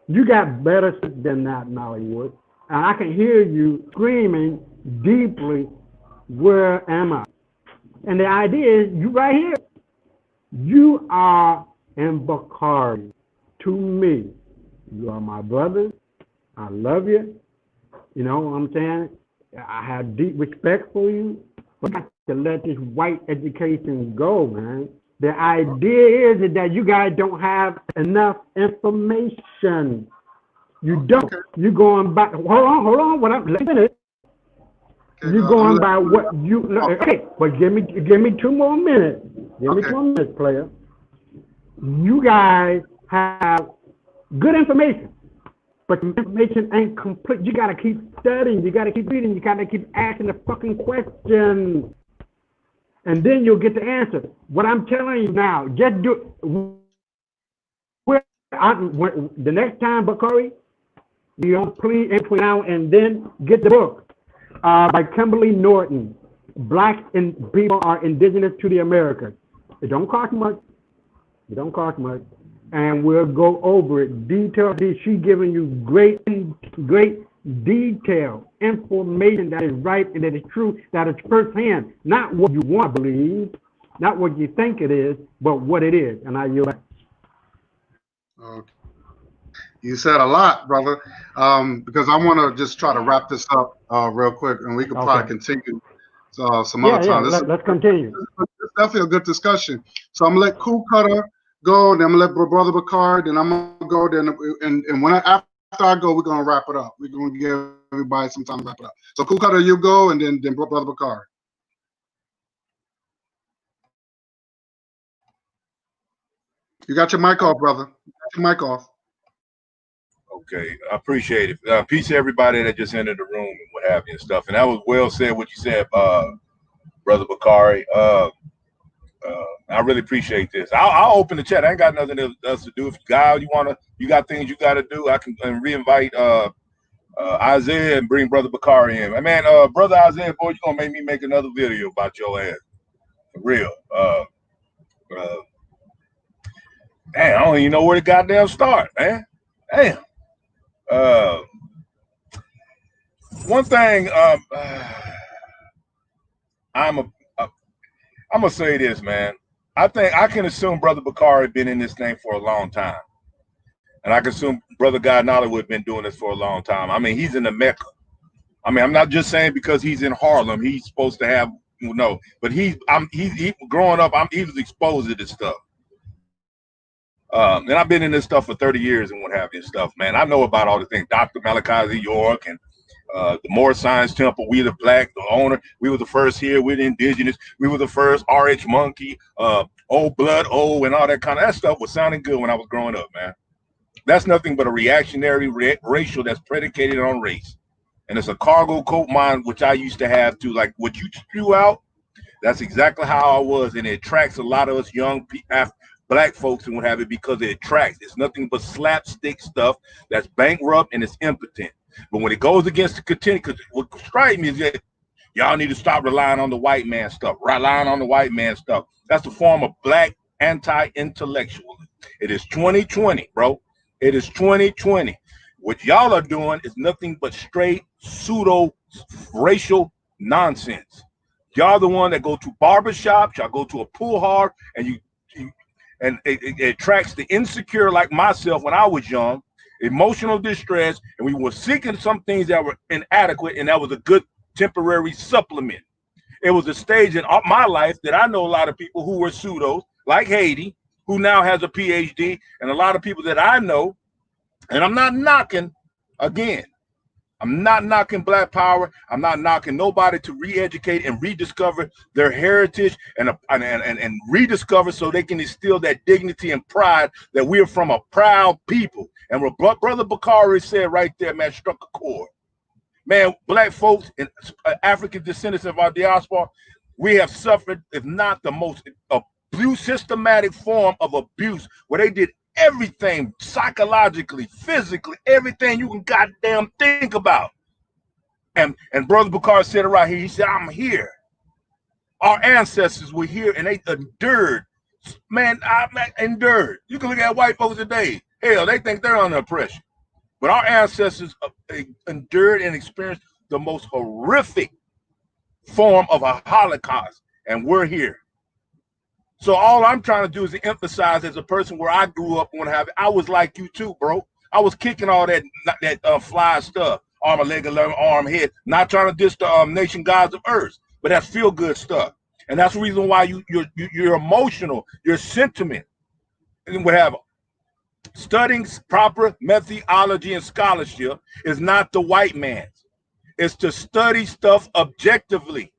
You got better than that in Hollywood. And I can hear you screaming deeply, where am I? And the idea is, you right here. You are in Bakari. To me, you are my brother. I love you. You know what I'm saying? I have deep respect for you. But I have to let this white education go, man. The idea is that you guys don't have enough information. You don't. You're going by. Hold on. What I'm listening. You're going by what you. Okay, but give me 2 more minutes. Give me 2 more minutes, player. You guys have good information, but the information ain't complete. You gotta keep studying. You gotta keep reading. You gotta keep asking the fucking questions, and then you'll get the answer. What I'm telling you now, just do. The next time, Bakari, you don't please between now and then get the book by Kimberly Norton. Black people are indigenous to the Americas. It don't cost much. It don't cost much. And we'll go over it. Detail. She's giving you great detailed information that is right and that is true, that is firsthand. Not what you want to believe, not what you think it is, but what it is. And I yield back. Okay. You said a lot, brother, because I want to just try to wrap this up real quick, and we could probably continue some other time. Let's continue. It's definitely a good discussion. So I'm going to let Cool Cutter go, then I'm going to let Brother Bakari, then I'm going to go, and when after I go, we're going to wrap it up. We're going to give everybody some time to wrap it up. So Cool Cutter, you go, and then Brother Bakari. You got your mic off, brother. You got your mic off. Okay, I appreciate it. Peace to everybody that just entered the room and what have you and stuff. And that was well said what you said, Brother Bakari. I really appreciate this. I'll open the chat. I ain't got nothing else to do. If God, you got things you got to do, I can reinvite Isaiah and bring Brother Bakari in. Man, Brother Isaiah, boy, you gonna make me make another video about your ass. For real. Damn, I don't even know where to goddamn start, man. Damn. One thing, I'm gonna say this, man. I think I can assume Brother Bakari had been in this thing for a long time. And I can assume Brother God Nollywood been doing this for a long time. I mean, he's in the Mecca. I mean, I'm not just saying because he's in Harlem, he's supposed to have but he growing up, he was exposed to this stuff. And I've been in this stuff for 30 years and what have you and stuff, man. I know about all the things. Dr. Malachi York and the Moore Science Temple, we the black, the owner, we were the first here, we're the indigenous, we were the first, RH Monkey, Old Blood, and all that kind of that stuff was sounding good when I was growing up, man. That's nothing but a reactionary racial that's predicated on race. And it's a cargo coat mind, which I used to have too. Like what you threw out, that's exactly how I was. And it attracts a lot of us young black folks and what have it because it attracts. It's nothing but slapstick stuff that's bankrupt and it's impotent. But when it goes against the content, because what strikes me is that y'all need to stop relying on the white man stuff. Relying on the white man stuff. That's a form of black anti-intellectualism. It is 2020, bro. It is 2020. What y'all are doing is nothing but straight pseudo racial nonsense. Y'all the one that go to barbershops, y'all go to a pool hall, and it attracts the insecure like myself when I was young, emotional distress, and we were seeking some things that were inadequate, and that was a good temporary supplement. It was a stage in my life that I know a lot of people who were pseudos, like Haiti, who now has a PhD, and a lot of people that I know. And I'm not knocking, again, I'm not knocking Black Power. I'm not knocking nobody to re-educate and rediscover their heritage and rediscover so they can instill that dignity and pride that we're from a proud people. And what Brother Bakari said right there, man, struck a chord. Man, black folks and African descendants of our diaspora, we have suffered, if not the most systematic form of abuse, where they did everything psychologically, physically, everything you can goddamn think about. And Brother Bakari said it right here. He said, I'm here. Our ancestors were here and they endured. Man, endured. You can look at white folks today. Hell, they think they're under oppression. But our ancestors endured and experienced the most horrific form of a Holocaust. And we're here. So all I'm trying to do is to emphasize as a person where I grew up and what have I was like you too, bro. I was kicking all that fly stuff, arm, a leg, arm, head, not trying to diss the nation gods of earth, but that's feel good stuff. And that's the reason why you're emotional, your sentiment, and what have studying proper methodology and scholarship is not the white man's. It's to study stuff objectively.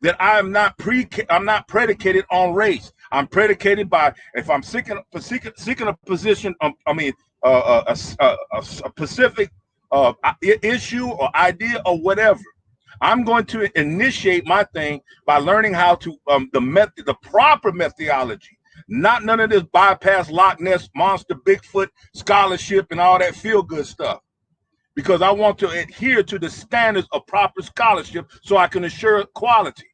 That I'm not predicated on race. I'm predicated by if I'm seeking a position. A specific issue or idea or whatever. I'm going to initiate my thing by learning how to the proper methodology. Not none of this bypass Loch Ness monster Bigfoot scholarship and all that feel good stuff. Because I want to adhere to the standards of proper scholarship so I can assure quality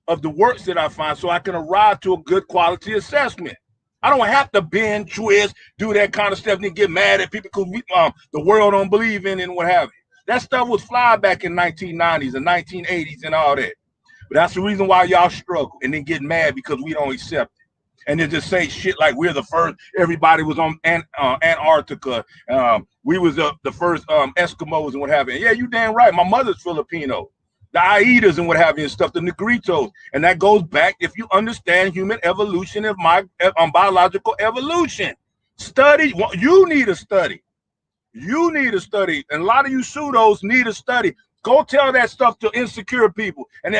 of the works that I find so I can arrive to a good quality assessment. I don't have to bend, twist, do that kind of stuff and get mad at people because the world don't believe in it and what have you. That stuff was fly back in 1990s and 1980s and all that. But that's the reason why y'all struggle and then get mad because we don't accept it. And then just say shit like we're the first, everybody was on Antarctica. We was the first Eskimos and what have you. Yeah, you damn right. My mother's Filipino. The Aidas and what have you and stuff, the Negritos. And that goes back, if you understand human evolution of biological evolution. Study, you need to study. You need to study. And a lot of you pseudos need to study. Go tell that stuff to insecure people and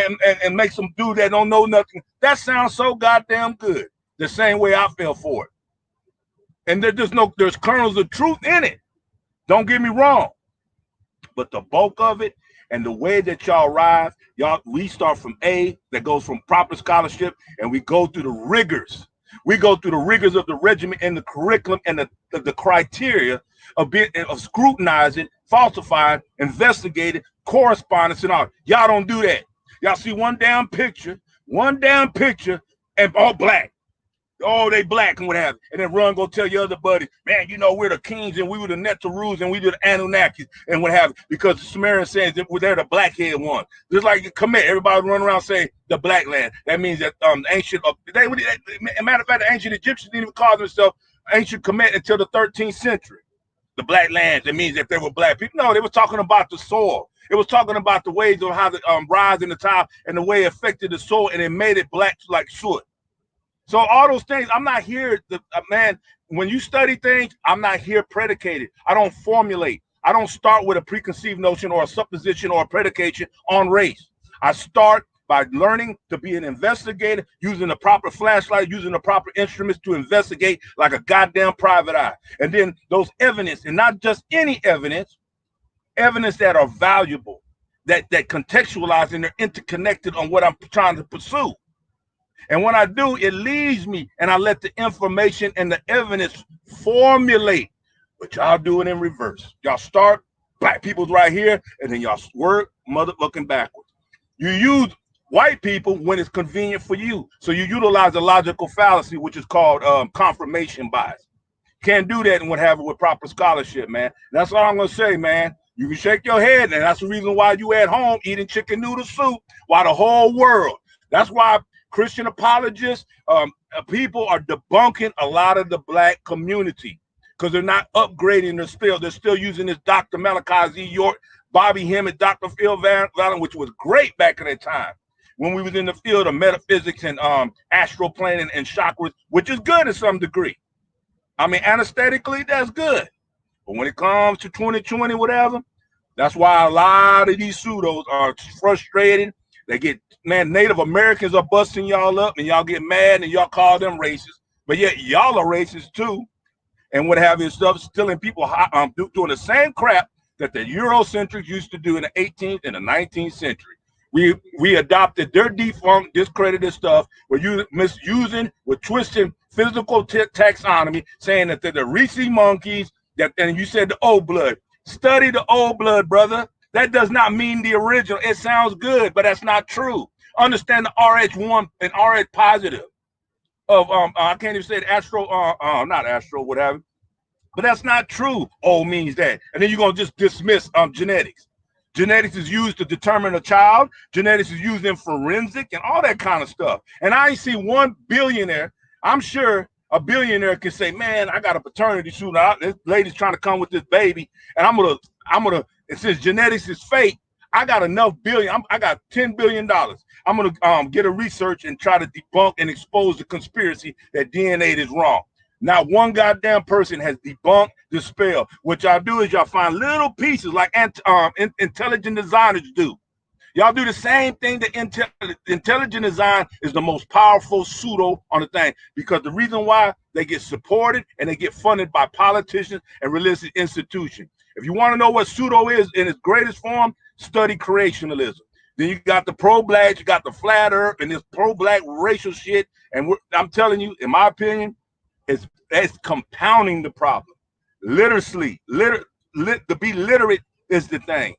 make some dude that don't know nothing. That sounds so goddamn good. The same way I fell for it. And there's kernels of truth in it. Don't get me wrong. But the bulk of it and the way that y'all rise, we start from A, that goes from proper scholarship, and we go through the rigors. We go through the rigors of the regiment and the curriculum and the criteria of scrutinizing, falsifying, investigating, correspondence, and all. Y'all don't do that. Y'all see one damn picture, and all black. Oh, they black and what have you. And then run, go tell your other buddy, man, you know, we're the kings and we were the Netarus and we were the Anunnakis and what have you. Because the Sumerian says that they're the black-haired ones. Just like Kemet, everybody run around saying the black land. That means that ancient, matter of fact, the ancient Egyptians didn't even call themselves ancient Kemet until the 13th century. The black lands, that means that they were black people. No, they were talking about the soil. It was talking about the ways of how the rise in the tide and the way it affected the soil, and it made it black like soot. So all those things, I'm not here, man, when you study things, I'm not here predicated. I don't formulate. I don't start with a preconceived notion or a supposition or a predication on race. I start by learning to be an investigator, using the proper flashlight, using the proper instruments to investigate like a goddamn private eye. And then those evidence, and not just any evidence that are valuable, that contextualize and they're interconnected on what I'm trying to pursue. And when I do, it leads me, and I let the information and the evidence formulate. But y'all do it in reverse. Y'all start black people's right here, and then y'all work motherfucking backwards. You use white people when it's convenient for you. So you utilize a logical fallacy, which is called confirmation bias. Can't do that and what have it with proper scholarship, man. That's all I'm gonna say, man. You can shake your head, and that's the reason why you at home eating chicken noodle soup while the whole world. That's why Christian apologists, people are debunking a lot of the black community because they're not upgrading their skill. They're still using this Dr. Malachi Z. York, Bobby Hemmett, Dr. Phil Van Allen, which was great back in that time when we was in the field of metaphysics and astral planing and chakras, which is good to some degree. I mean, anesthetically, that's good. But when it comes to 2020, whatever, that's why a lot of these pseudos are frustrated. They get, man, Native Americans are busting y'all up and y'all get mad and y'all call them racist. But yet y'all are racist too. And what have you, stuff, stealing people, doing the same crap that the Eurocentrics used to do in the 18th and the 19th century. We adopted their defunct, discredited stuff. We're misusing, we're twisting physical taxonomy, saying that they're the Reese monkeys, that, and you said the old blood. Study the old blood, brother. That does not mean the original. It sounds good, but that's not true. Understand the RH1 and RH positive of I can't even say it, astro, not astro, whatever. But that's not true. Old means that, and then you're gonna just dismiss genetics. Genetics is used to determine a child. Genetics is used in forensic and all that kind of stuff. And I ain't see one billionaire. I'm sure a billionaire can say, "Man, I got a paternity suit. This lady's trying to come with this baby, and I'm gonna." And since genetics is fake, I got enough billion. I got $10 billion. I'm gonna get a research and try to debunk and expose the conspiracy that DNA is wrong. Not one goddamn person has debunked the spell. What y'all do is y'all find little pieces like intelligent designers do. Y'all do the same thing that intelligent design is the most powerful pseudo on the thing, because the reason why they get supported and they get funded by politicians and religious institutions. If you want to know what pseudo is in its greatest form, study creationalism. Then you got the pro-blacks, you got the flat earth, and this pro-black racial shit. And I'm telling you, in my opinion, it's compounding the problem. Literacy, to be literate is the thing.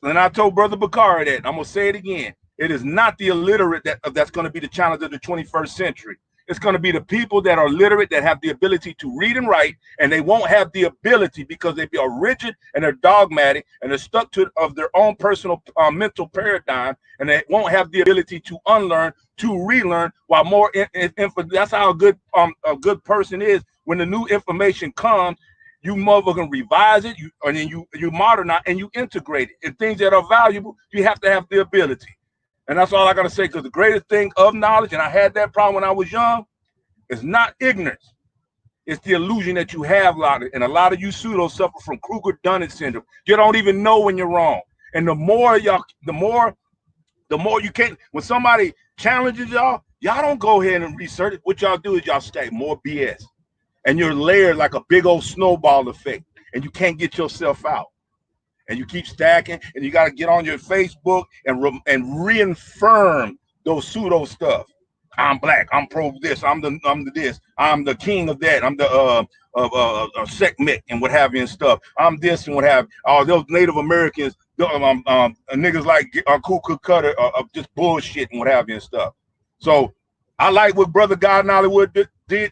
And I told Brother Bakari that, and I'm gonna say it again. It is not the illiterate that's going to be the challenge of the 21st century. It's going to be the people that are literate, that have the ability to read and write, and they won't have the ability because they are rigid and they're dogmatic and they're stuck to their own personal mental paradigm, and they won't have the ability to unlearn, to relearn. While more, that's how a good person is. When the new information comes, you motherfucking revise it, and then you modernize and you integrate it. And things that are valuable, you have to have the ability. And that's all I gotta say, because the greatest thing of knowledge, and I had that problem when I was young, is not ignorance. It's the illusion that you have a lot of, and a lot of you pseudo suffer from Kruger-Dunning syndrome. You don't even know when you're wrong. And the more you can't, when somebody challenges y'all don't go ahead and research it. What y'all do is y'all stack more BS. And you're layered like a big old snowball effect, and you can't get yourself out. And you keep stacking, and you got to get on your Facebook and reaffirm those pseudo stuff. I'm black. I'm pro this. I'm the this. I'm the king of that. I'm the Sekhmet and what have you and stuff. I'm this and what have you. All those Native Americans, niggas like Kuku Cutter, just bullshit and what have you and stuff. So I like what Brother God in Hollywood did.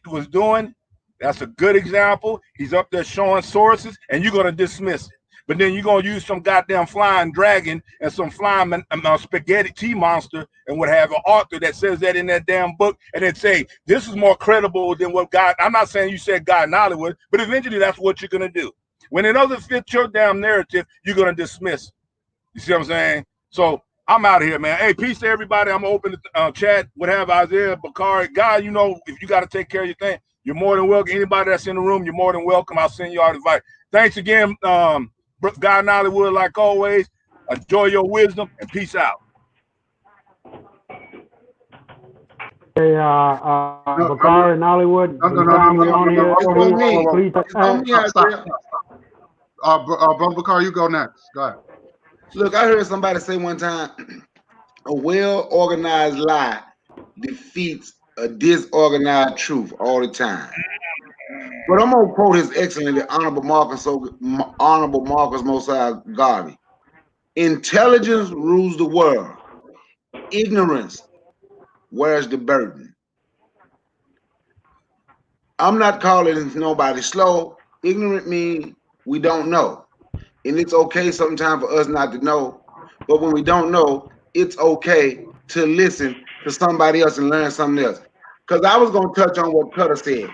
was doing, that's a good example. He's up there showing sources, and you're gonna dismiss it. But then you're gonna use some goddamn flying dragon and some flying spaghetti tea monster and what have an author that says that in that damn book, and then say this is more credible than what God. I'm not saying you said God in Hollywood, but eventually that's what you're gonna do. When it doesn't fit your damn narrative, you're gonna dismiss it. You see what I'm saying? So I'm out of here, man. Hey, peace to everybody. I'm gonna open the chat. What have Isaiah, Bakari, God? You know, if you got to take care of your thing, you're more than welcome. Anybody that's in the room, you're more than welcome. I'll send you all the invite. Thanks again, God in Hollywood, like always. Enjoy your wisdom and peace out. Hey, Bakari in Hollywood, anytime you're on here, please. Brother Bakari, you go next. Go ahead. Look, I heard somebody say one time, a well-organized lie defeats a disorganized truth all the time. But I'm gonna quote His Excellency, Honorable Marcus Mosiah Garvey. Intelligence rules the world. Ignorance wears the burden. I'm not calling nobody slow. Ignorant means we don't know. And it's okay sometimes for us not to know. But when we don't know, it's okay to listen to somebody else and learn something else. Because I was going to touch on what Cutter said.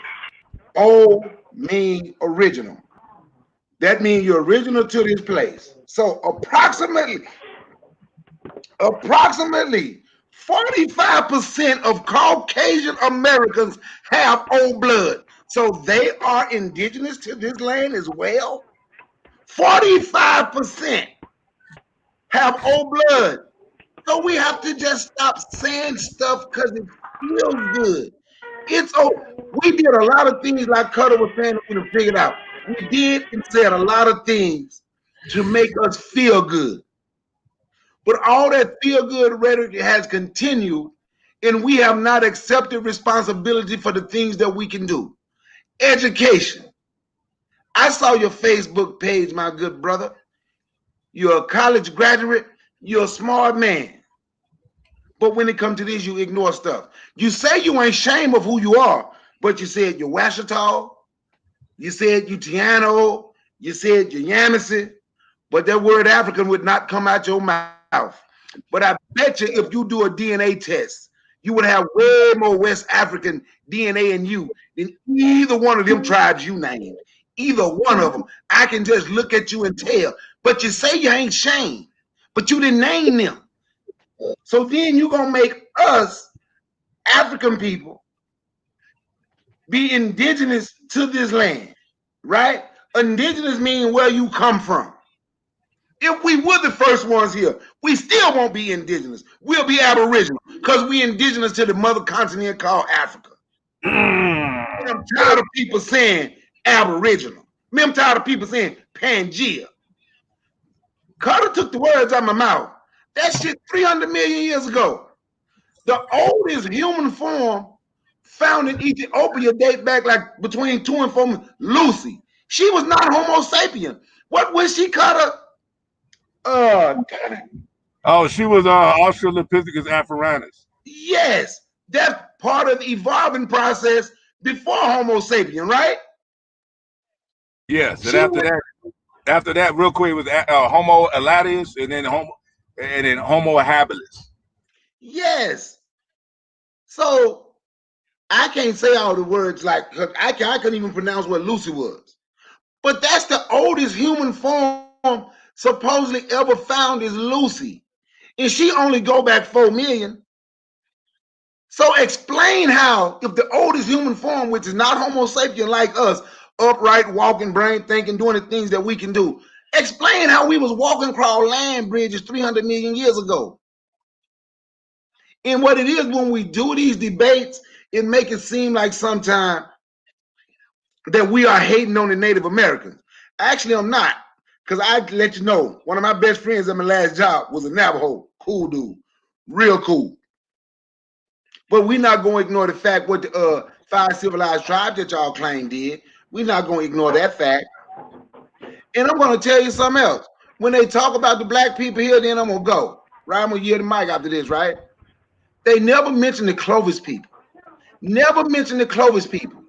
Old mean original. That means you're original to this place. So approximately 45% of Caucasian Americans have old blood. So they are indigenous to this land as well. 45% have old blood. So we have to just stop saying stuff because it feels good. We did a lot of things like Cutter was saying we to figure it out. We did and said a lot of things to make us feel good. But all that feel good rhetoric has continued, and we have not accepted responsibility for the things that we can do. Education. I saw your Facebook page, my good brother. You're a college graduate. You're a smart man. But when it comes to this, you ignore stuff. You say you ain't ashamed of who you are, but you said you're Washita, you said you Tiano, you said you're Yamasee, but that word African would not come out your mouth. But I bet you if you do a DNA test, you would have way more West African DNA in you than either one of them tribes you named. Either one of them. I can just look at you and tell. But you say you ain't ashamed, but you didn't name them. So then you're going to make us, African people, be indigenous to this land, right? Indigenous means where you come from. If we were the first ones here, we still won't be indigenous. We'll be aboriginal because we indigenous to the mother continent called Africa. I'm tired of people saying aboriginal. I'm tired of people saying Pangea. Carter took the words out of my mouth. That shit 300 million years ago. The oldest human form found in Ethiopia date back like between 2 and 4. Lucy. She was not Homo sapien. What was she, Carter? Oh, she was Australopithecus afarensis. Yes, that's part of the evolving process before Homo sapien, right? Yes, and after that, real quick, it was Homo elatius, and then Homo habilis. Yes. So I can't say all the words like I couldn't even pronounce what Lucy was. But that's the oldest human form supposedly ever found is Lucy. And she only go back 4 million. So explain how, if the oldest human form, which is not Homo sapien like us, upright, walking, brain thinking, doing the things that we can do, explain how we was walking across land bridges 300 million years ago. And what it is when we do these debates, it make it seem like sometimes that we are hating on the Native Americans. Actually, I'm not. Because I let you know, one of my best friends at my last job was a Navajo. Cool dude. Real cool. But we're not going to ignore the fact what the 5 civilized tribes that y'all claim did. We're not going to ignore that fact. And I'm going to tell you something else. When they talk about the black people here, then I'm going to go. Right? I'm going to yield the mic after this, right? They never mention the Clovis people. Never mention the Clovis people.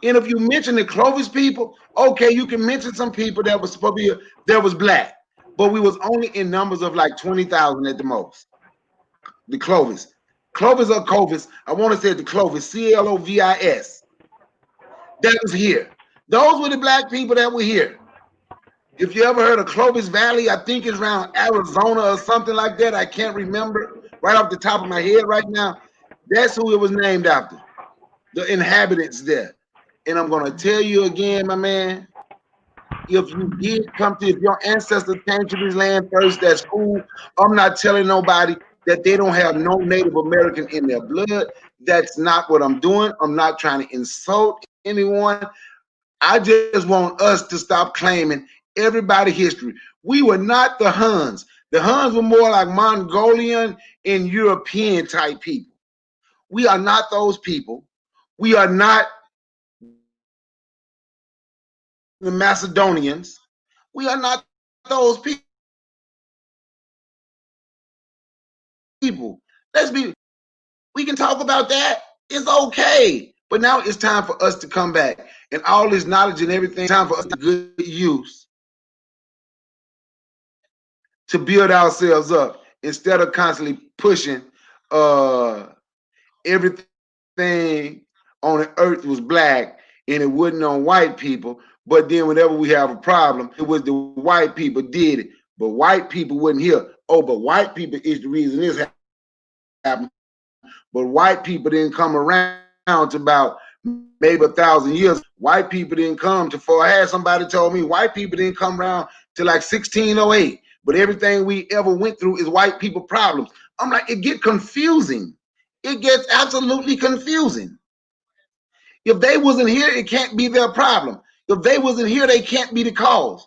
And if you mention the Clovis people, okay, you can mention some people that was supposed to be that was black, but we was only in numbers of like 20,000 at the most. The Clovis. Clovis or Clovis, I want to say the Clovis, Clovis, that was here. Those were the black people that were here. If you ever heard of Clovis Valley, I think it's around Arizona or something like that. I can't remember right off the top of my head right now. That's who it was named after, the inhabitants there. And I'm going to tell you again, my man, if you did come to, if your ancestors came to this land first, that's cool. I'm not telling nobody that they don't have no Native American in their blood. That's not what I'm doing. I'm not trying to insult anyone. I just want us to stop claiming everybody history. We were not the Huns. The Huns were more like Mongolian and European type people. We are not those people. We are not the Macedonians. We are not those people. Let's be, we can talk about that. It's okay. But now it's time for us to come back. And all this knowledge and everything, time for us to good use to build ourselves up instead of constantly pushing everything on the earth was black and it wasn't on white people. But then whenever we have a problem, it was the white people did it. But white people wasn't here. Oh, but white people is the reason this happened. But white people didn't come around to about maybe 1,000 years. White people didn't come to, for I had somebody told me white people didn't come around to like 1608. But everything we ever went through is white people problems. I'm like, it get confusing. It gets absolutely confusing. If they wasn't here, it can't be their problem. If they wasn't here, they can't be the cause.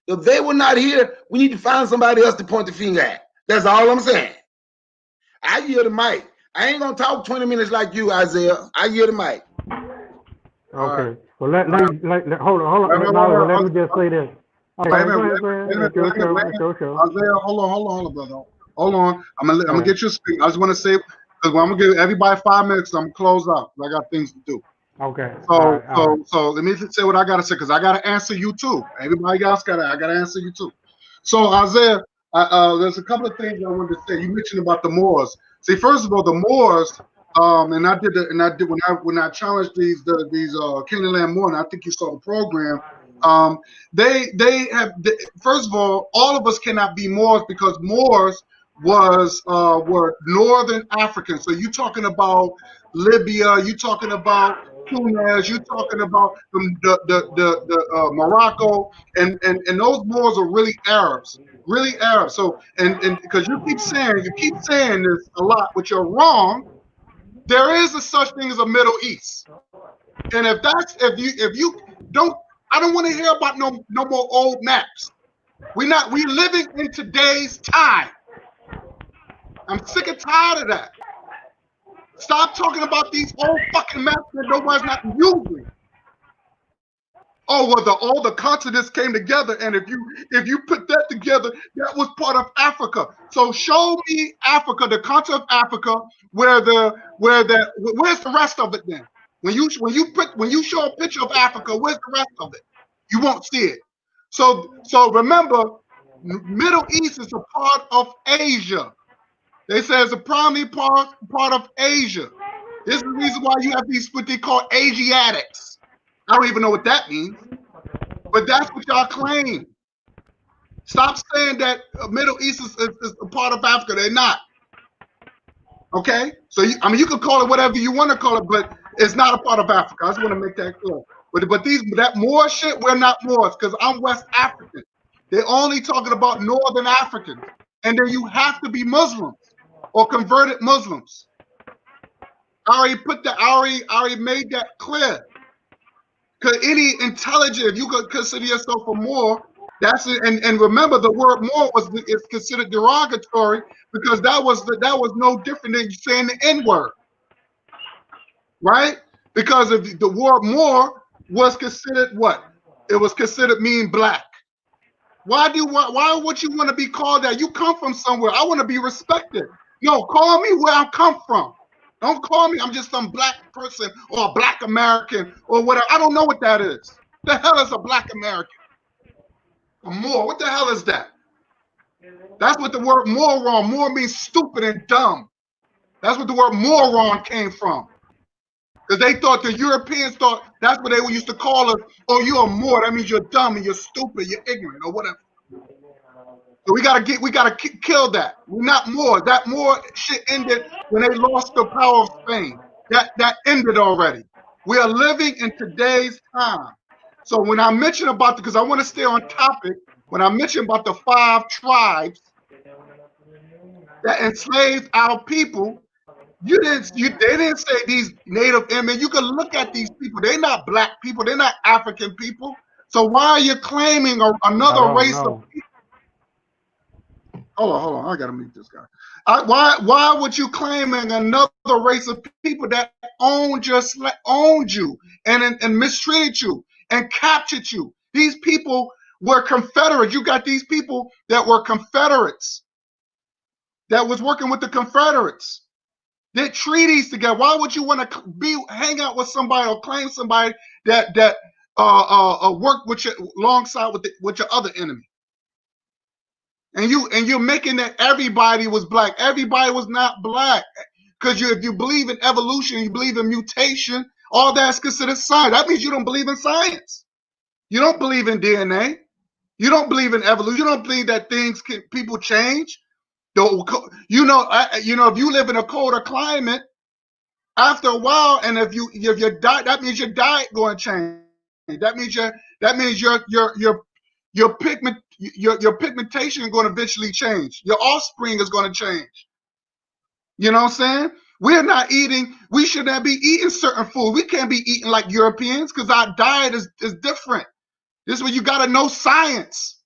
If they were not here, we need to find somebody else to point the finger at. That's all I'm saying. I yield the mic. I ain't gonna talk 20 minutes like you, Isaiah. I yield the mic. Okay. Well, hold on. Let me just say this. Okay, Wait a go minute, ahead. wait a minute, It's your wait a show. minute. It's your show. Isaiah, hold on, brother. Hold on. I'm gonna Okay. get you to speak. I just want to say, because I'm gonna give everybody 5 minutes. I'm gonna close out. I got things to do. Okay. All right. So let me say what I gotta say, because I gotta answer you too. Everybody else I gotta answer you too. So Isaiah, there's a couple of things I wanted to say. You mentioned about the Moors. See, first of all, the Moors, and I did when I challenged these Canaan Land Moor, and I think you saw the program. They have, first of all of us cannot be Moors because Moors were Northern Africans. So you're talking about Libya, you're talking about Tunis, you're talking about the Morocco, and those Moors are really Arabs. Really Arab. So and because you keep saying this a lot, which you're wrong. There is a such thing as a Middle East, and if you don't, I don't want to hear about no more old maps. We living in today's time. I'm sick and tired of that. Stop talking about these old fucking maps that nobody's not using. Oh, well, all the continents came together, and if you put that together, that was part of Africa. So show me Africa, the continent of Africa, where's the rest of it then? When you show a picture of Africa, where's the rest of it? You won't see it. So remember, Middle East is a part of Asia. They say it's a prominent part of Asia. This is the reason why you have these what they call Asiatics. I don't even know what that means, but that's what y'all claim. Stop saying that Middle East is a part of Africa. They're not. Okay? So, you can call it whatever you want to call it, but it's not a part of Africa. I just want to make that clear. But that Moor shit, we're not Moors because I'm West African. They're only talking about Northern Africans. And then you have to be Muslims or converted Muslims. I already made that clear. Because any intelligent, if you could consider yourself a Moor, that's it. And remember, the word Moor is considered derogatory because that was no different than saying the N-word, right? Because if the word Moor was considered what? It was considered mean black. Why would you want to be called that? You come from somewhere. I want to be respected. No, call me where I come from. Don't call me I'm just some black person or a black American or whatever. I don't know what that is. The hell is a black American? A Moor. What the hell is that? That's what the word moron. Moor means stupid and dumb. That's what the word moron came from. Because they thought, the Europeans thought that's what they used to call us. Oh, you're a Moor. That means you're dumb and you're stupid, you're ignorant or whatever. So we gotta kill that. We're not Moor. That Moor shit ended when they lost the power of Spain. That ended already. We are living in today's time. So when I mention about because I want to stay on topic, when I mention about the 5 tribes that enslaved our people, they didn't say these Native Indians. You can look at these people. They're not black people. They're not African people. So why are you claiming another race of people? Hold on. I gotta meet this guy. Why would you claiming another race of people that owned you and mistreated you and captured you? These people were Confederates. You got these people that were Confederates that was working with the Confederates. Did treaties together. Why would you want to hang out with somebody or claim somebody that worked with you alongside with your other enemy? And you're making that everybody was black. Everybody was not black. Because if you believe in evolution, you believe in mutation, all that's considered science. That means you don't believe in science. You don't believe in DNA. You don't believe in evolution. You don't believe that people change. If you live in a colder climate, after a while, and if your diet, that means your diet going to change. That means your pigmentation is going to eventually change. Your offspring is going to change. You know what I'm saying? We should not be eating certain food. We can't be eating like Europeans because our diet is different. This is where you got to know science.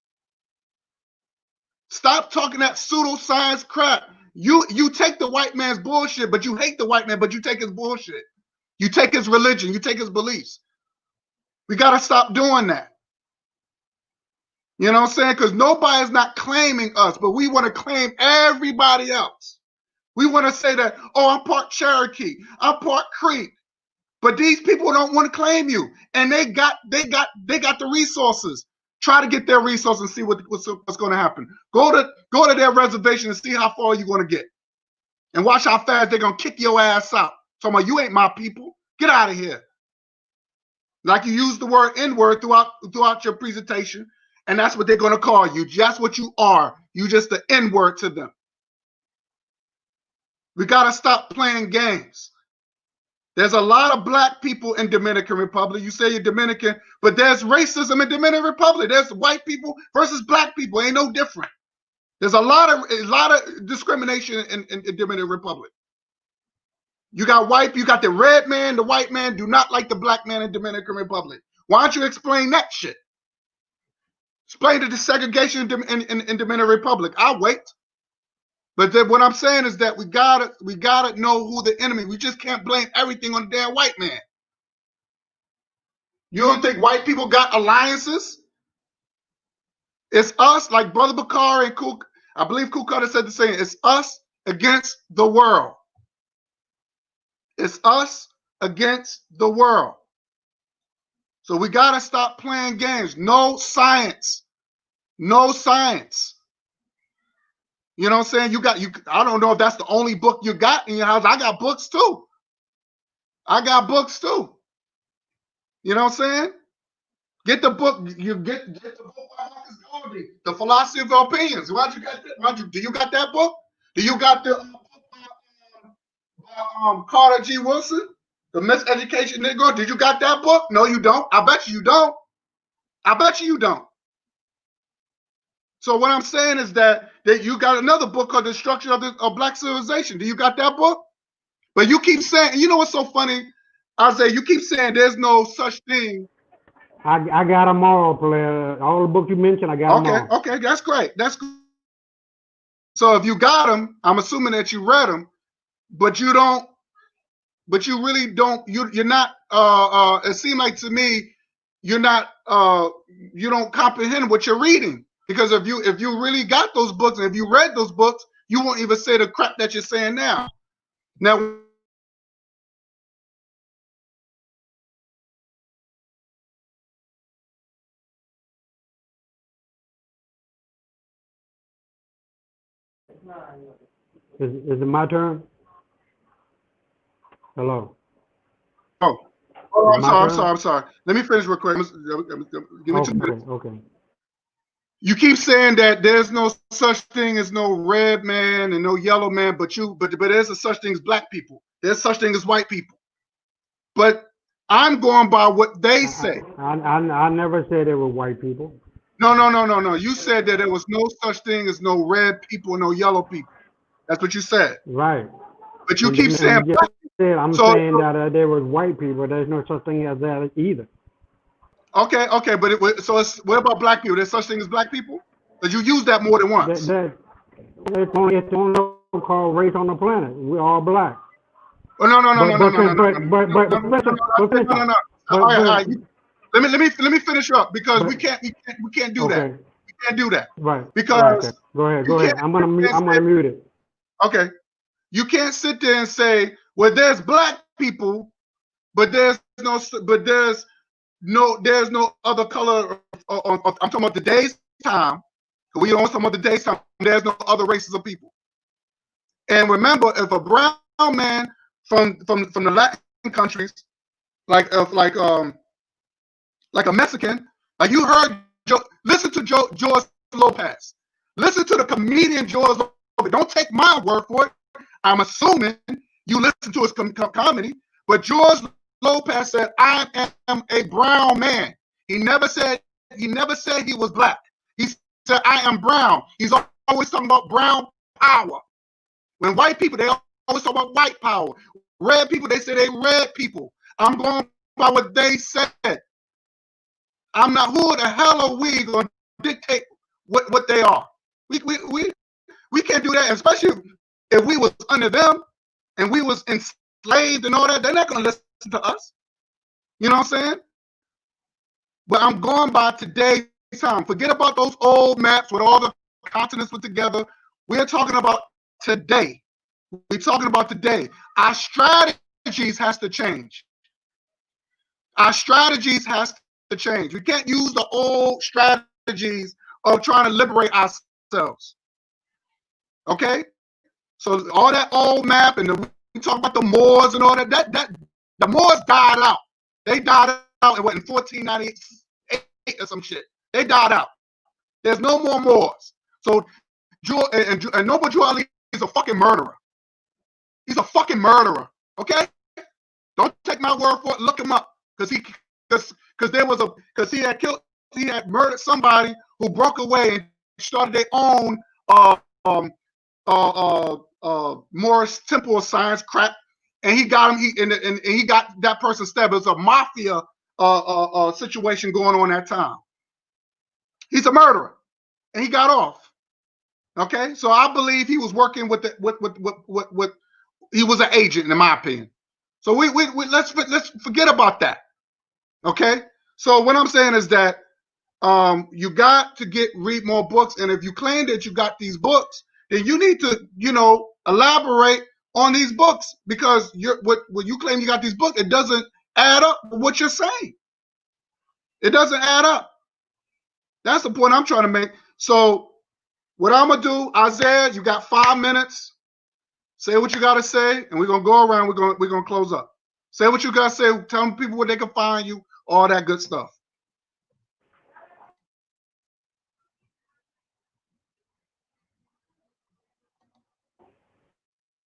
Stop talking that pseudoscience crap. You take the white man's bullshit, but you hate the white man, but you take his bullshit. You take his religion, you take his beliefs. We got to stop doing that. You know what I'm saying? Because nobody's not claiming us, but we want to claim everybody else. We want to say that, oh, I'm part Cherokee, I'm part Creek. But these people don't want to claim you. And they got the resources. Try to get their resources and see what's going to happen. Go to their reservation and see how far you're going to get. And watch how fast they're going to kick your ass out. Talking about, you ain't my people. Get out of here. Like you used the word N-word throughout your presentation. And that's what they're going to call you. That's what you are. You just the N-word to them. We got to stop playing games. There's a lot of black people in Dominican Republic. You say you're Dominican, but there's racism in Dominican Republic. There's white people versus black people. Ain't no different. There's a lot of discrimination in Dominican Republic. You got the red man, the white man do not like the black man in Dominican Republic. Why don't you explain that shit? Explain the segregation in Dominican Republic. I'll wait. But then what I'm saying is that we gotta know who the enemy. We just can't blame everything on the damn white man. You don't think white people got alliances? It's us, like Brother Bakar and Cook. I believe Kukata said the same. It's us against the world. It's us against the world. So we gotta stop playing games. No science. No science. You know what I'm saying? I don't know if that's the only book you got in your house. I got books too. You know what I'm saying? Get the book. You get the book by Marcus Garvey, The Philosophy of Opinions. Why'd you got that? Do you got that book? Do you got the Carter G. Wilson, The Miseducation Negro? Did you got that book? No, you don't. I bet you don't. So what I'm saying is that you got another book called The Destruction of Black Civilization. Do you got that book? But you keep saying, you know what's so funny? Isaiah, you keep saying there's no such thing. I got them all, player. All the books you mentioned, I got them all. Okay, that's great. That's good. So if you got them, I'm assuming that you read them, but you really don't. You're not. It seemed like to me, you're not. You don't comprehend what you're reading, because if you really got those books and if you read those books, you won't even say the crap that you're saying now. Now, Is it my turn? Hello. Oh, Is it I'm my sorry. I'm turn? sorry. I'm sorry. Let me finish real quick. Give me 2 minutes. Okay. You keep saying that there's no such thing as no red man and no yellow man, but there's a such thing as black people. There's such thing as white people. But I'm going by what they say. I never said they were white people. No. You said that there was no such thing as no red people, no yellow people. That's what you said. Right. But you And keep then saying you just black people. said I'm So saying that there was white people. There's no such thing as that either. okay, but what about black people? There's such thing as black people? Because you used that more than once. It's only called race on the planet. We're all black. Oh no. All right. Let me finish up because we can't do that. Okay. We can't do that. Right. Because Okay. Go ahead. I'm gonna mute it. Okay. You can't sit there and say, well, there's black people, but there's no other color. I'm talking about today's time. We don't talk about today's time. There's no other races of people. And remember, if a brown man from the Latin countries, like a Mexican, like you heard, listen to George Lopez. Listen to the comedian George Lopez. Don't take my word for it. I'm assuming you listen to his comedy, but George Lopez said, "I am a brown man." He never said he was black. He said, "I am brown." He's always talking about brown power. When white people, they always talk about white power. Red people, they say they red people. I'm going by what they said. I'm not. Who the hell are we going to dictate what they are? We can't do that, especially if we was under them and we was enslaved and all that. They're not going to listen to us. You know what I'm saying? But I'm going by today's time. Forget about those old maps with all the continents put together. We're talking about today. We're talking about today. Our strategies has to change. Our strategies has to change. We can't use the old strategies of trying to liberate ourselves. Okay? So all that old map and we talk about the Moors and all that the Moors died out. They died out in 1498 or some shit. They died out. There's no more Moors. So and Noble Drew Ali is a fucking murderer. He's a fucking murderer. Okay? Don't take my word for it. Look him up. Because he had murdered somebody who broke away and started their own Morris Temple of Science crap, and he got him. He got that person stabbed. It was a mafia situation going on that time. He's a murderer, and he got off. Okay, so I believe he was working with he was an agent, in my opinion. So we let's forget about that. Okay, so what I'm saying is that you got to read more books, and if you claim that you got these books, then you need to, elaborate on these books, because what you claim you got these books, it doesn't add up with what you're saying. It doesn't add up. That's the point I'm trying to make. So what I'm gonna do, Isaiah, you got 5 minutes. Say what you gotta say, and we're gonna go around. We're gonna close up. Say what you gotta say. Tell people where they can find you. All that good stuff.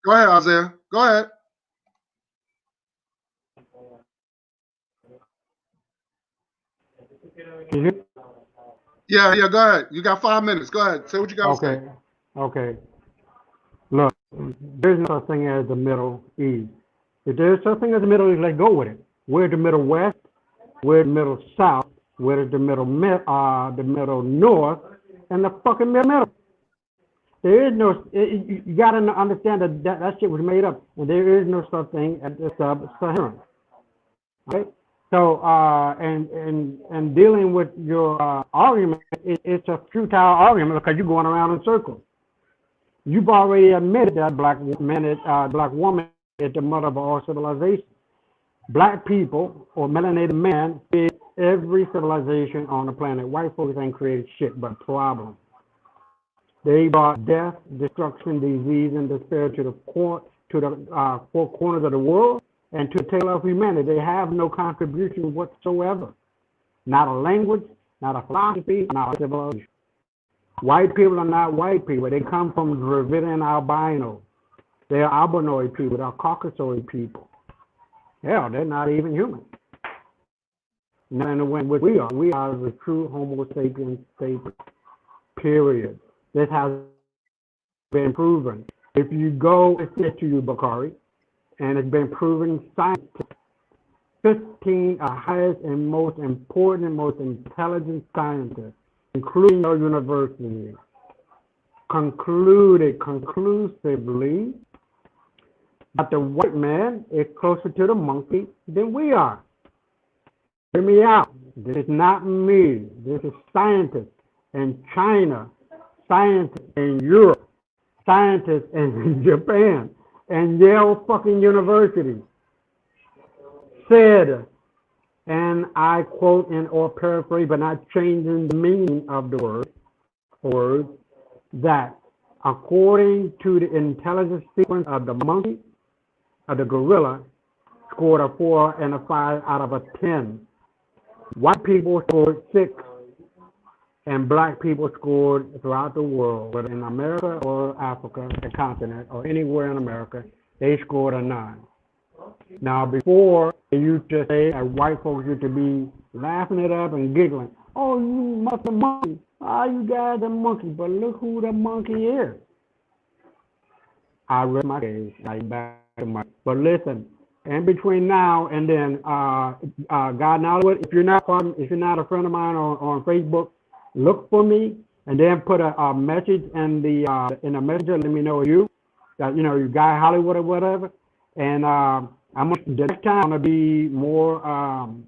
Go ahead, Isaiah. Go ahead. Yeah, go ahead. You got 5 minutes. Go ahead. Say what you gotta say. Okay. Look, there's no such thing as the Middle East. If there's such thing as the Middle East, let's go with it. We're the Middle West. We're the Middle South. We're the Middle North, and the fucking middle. There is no. You gotta understand that shit was made up, and there is no such thing as the sub-Saharan. Right? So, and dealing with your argument, it's a futile argument because you're going around in circles. You've already admitted that black woman is the mother of all civilization. Black people or melanated man create every civilization on the planet. White folks ain't created shit but problems. They brought death, destruction, disease, and despair to the four corners of the world and to the tail of humanity. They have no contribution whatsoever. Not a language, not a philosophy, not a civilization. White people are not white people. They come from Dravidian albino. They are albinoid people. They are Caucasoid people. Hell, they're not even human. Not in the way in which we are. We are the true Homo sapiens sapiens. Period. This has been proven. If you go, it's said to you, Bakari, and it's been proven scientific. 15 highest and most important and most intelligent scientists, including your university, concluded conclusively that the white man is closer to the monkey than we are. Hear me out. This is not me. This is scientists in China, scientists in Europe, scientists in Japan, and Yale fucking University said, and I quote and or paraphrase, but not changing the meaning of the word, that according to the intelligence sequence of the monkey, of the gorilla, scored a 4 and a 5 out of a 10. White people scored 6, and black people scored throughout the world, whether in America or Africa, the continent, or anywhere in America, they scored a 9. Now, before, they used to say, white folks used to be laughing it up and giggling. Oh, you must have monkey. Oh, you guys are monkey. But look who the monkey is. I read my case, like back to my. But listen, in between now and then, God knows what. If you're not a friend of mine on Facebook, look for me and then put a message in the messenger. Let me know you guy Hollywood or whatever. And the next time I'm gonna be more on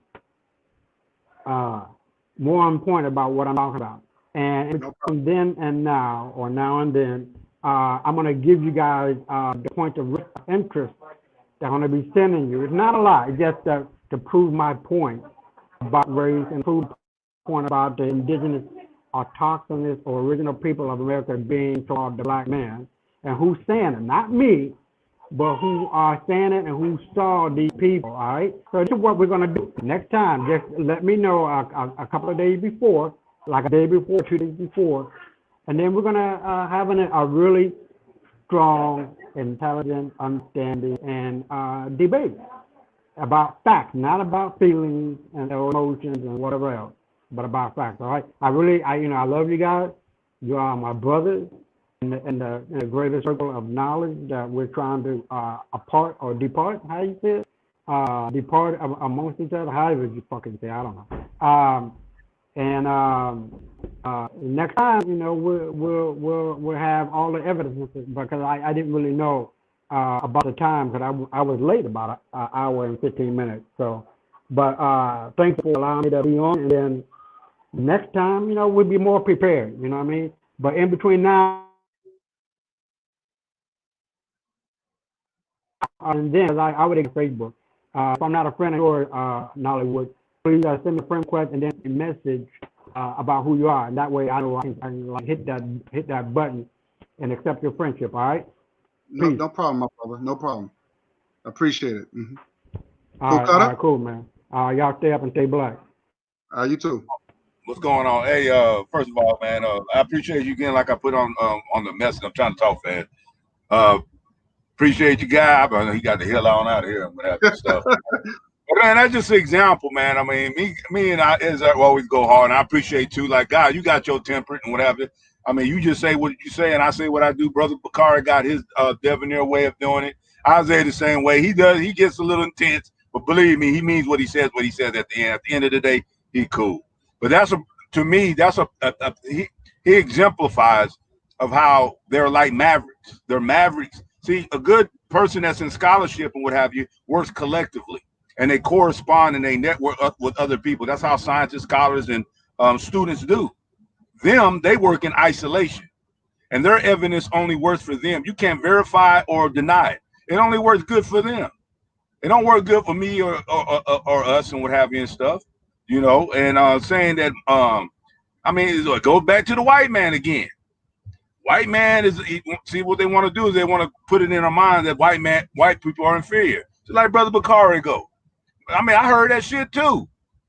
point about what I'm talking about. And from then and now, or now and then, I'm gonna give you guys the point of interest that I'm gonna be sending you. It's not a lot. It's just to prove my point about race and prove the point about the indigenous autochthonous or original people of America being called the black man, and who's saying it, not me, but who are saying it and who saw these people, all right? So this is what we're gonna do. Next time, just let me know a couple of days before, like a day before, 2 days before, and then we're gonna have a really strong, intelligent understanding and debate about facts, not about feelings and emotions and whatever else, but about facts, all right? I love you guys. You are my brothers. In the greater circle of knowledge that we're trying to apart or depart, how you say it? Depart amongst each other, however you fucking say, I don't know. Next time, we'll have all the evidence because I didn't really know about the time because I was late about an hour and 15 minutes. So, but thanks for allowing me to be on. And then next time, we'll be more prepared. You know what I mean? But in between now and then, I would get Facebook. If I'm not a friend of yours, Nollywood, please send me a friend request and then a message about who you are, and that way I know I can like hit that button and accept your friendship. All right? No problem, my brother. No problem. Appreciate it. Mm-hmm. All right, cool, man. Y'all stay up and stay black. You too. What's going on? Hey, first of all, man, I appreciate you again. Like I put on the message, I'm trying to talk fast. Appreciate you, guy. But he got the hell on out of here and that stuff. But man, that's just an example, man. I mean, me and I always go hard, and I appreciate too. Like, God, you got your temperate and whatever. I mean, you just say what you say, and I say what I do. Brother Bakari got his debonair way of doing it. Isaiah the same way. He does. He gets a little intense, but believe me, he means what he says. What he says at the end. At the end of the day, he cool. But to me, he exemplifies of how they're like mavericks. They're mavericks. See, a good person that's in scholarship and what have you works collectively, and they correspond and they network up with other people. That's how scientists, scholars, and students do. They work in isolation, and their evidence only works for them. You can't verify or deny it. It only works good for them. It don't work good for me or us and what have you and stuff, And saying that, it goes back to the white man again. White man see what they want to do is they want to put it in our mind that white people are inferior. Just like Brother Bakari go. I mean, I heard that shit too.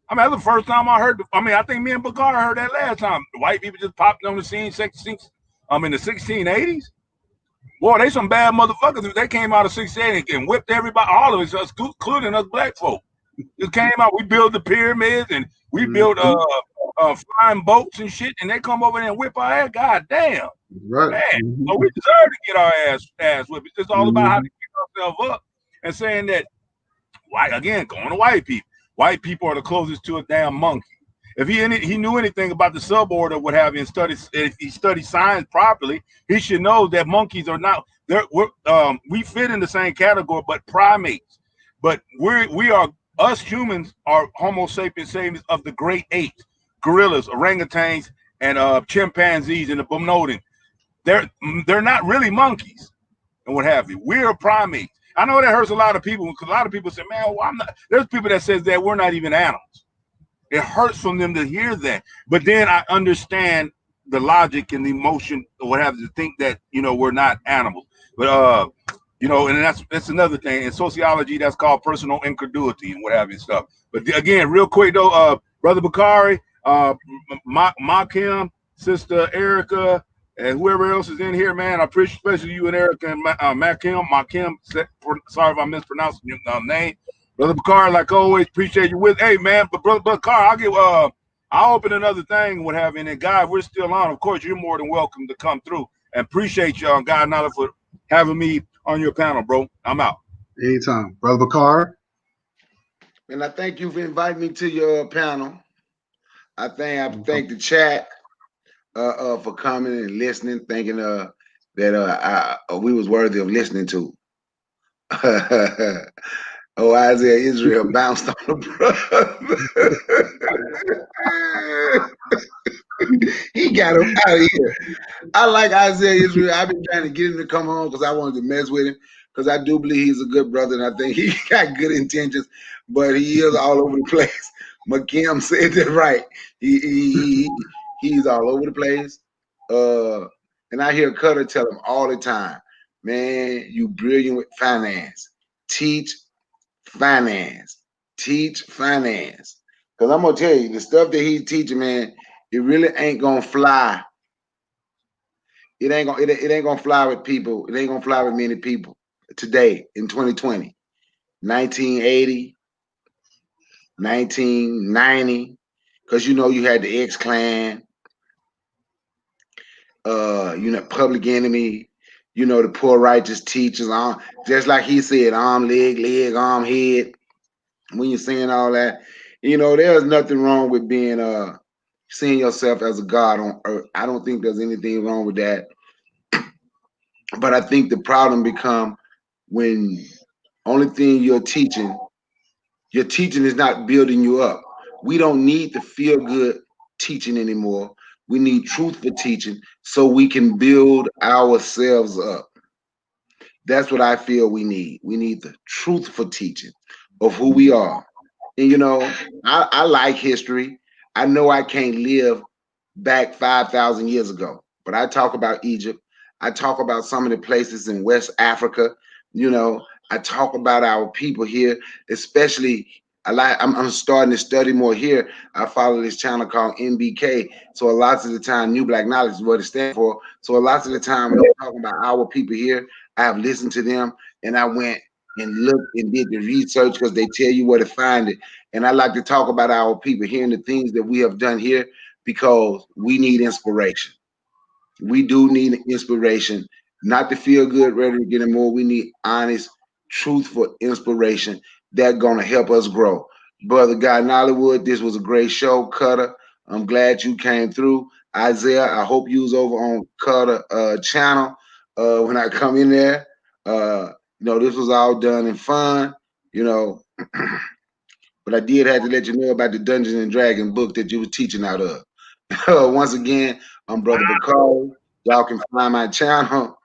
I mean, that's the first time I heard. I mean, I think me and Bakari heard that last time. The white people just popped on the scene in the 1680s. Boy, they some bad motherfuckers. They came out of 1680 and whipped everybody, all of us, including us black folk. It came out. We built the pyramids and we built flying boats and shit, and they come over there and whip our ass. God damn, Right. man. So we deserve to get our ass whipped. It's just all about how to pick ourselves up and saying that going to white people. White people are the closest to a damn monkey. If he knew anything about the suborder, what have you, and if he studied science properly, he should know that monkeys are not. We fit in the same category, but primates. But us humans are Homo sapiens sapiens of the great apes, gorillas, orangutans, and chimpanzees and the bonodon. They're not really monkeys and what have you. We're primates. I know that hurts a lot of people because a lot of people say, man, well, I'm not. There's people that says that we're not even animals. It hurts from them to hear that. But then I understand the logic and the emotion or what have you to think that, we're not animals. But, and that's another thing. In sociology, that's called personal incredulity and what have you and stuff. But again, real quick though, Brother Bakari, Makim, Sister Erica, and whoever else is in here, man, I appreciate especially you and Erica and Makim. Sorry if I mispronounced your name. Brother Bakari, like always, appreciate you with. Hey, man, but Brother Bakari, I'll open another thing, what have you. And then, God, we're still on. Of course, you're more than welcome to come through. And appreciate y'all, God, Nala, for having me on your panel, bro. I'm out. Anytime. Brother Bakari. And I thank you for inviting me to your panel. I thank the chat for coming and listening, thinking that we was worthy of listening to. Oh, Isaiah Israel bounced on the brother. He got him out of here. I like Isaiah Israel. I've been trying to get him to come home because I wanted to mess with him because I do believe he's a good brother and I think he got good intentions, but he is all over the place. McKim said that right. He's all over the place. And I hear Cutter tell him all the time, man, you brilliant with finance. Teach finance. Because I'm gonna tell you, the stuff that he's teaching, man, it really ain't gonna fly. It ain't gonna fly with people. It ain't gonna fly with many people today in 2020. 1980, 1990, because you had the X-Clan, Public Enemy, the Poor Righteous Teachers, just like he said, arm, leg, arm, head. When you're saying all that, there's nothing wrong with being seeing yourself as a God on earth. I don't think there's anything wrong with that. But I think the problem become when only thing your teaching is not building you up. We don't need the feel good teaching anymore. We need truthful teaching so we can build ourselves up. That's what I feel we need. We need the truthful teaching of who we are. And I like history. I know I can't live back 5,000 years ago, but I talk about Egypt. I talk about some of the places in West Africa. I talk about our people here, especially I'm starting to study more here. I follow this channel called NBK. So a lot of the time, New Black Knowledge is what it stands for. So a lot of the time when I'm talking about our people here, I have listened to them and I went and looked and did the research because they tell you where to find it. And I like to talk about our people here and the things that we have done here because we need inspiration. We do need inspiration, not to feel good, ready to get more. We need honest, truthful inspiration that's going to help us grow. Brother Guy in Hollywood, this was a great show. Cutter, I'm glad you came through. Isaiah, I hope you was over on Cutter channel when I come in there. This was all done in fun, but I did have to let you know about the Dungeons and Dragons book that you were teaching out of. Once again, I'm Brother Bakari. Y'all can find my channel.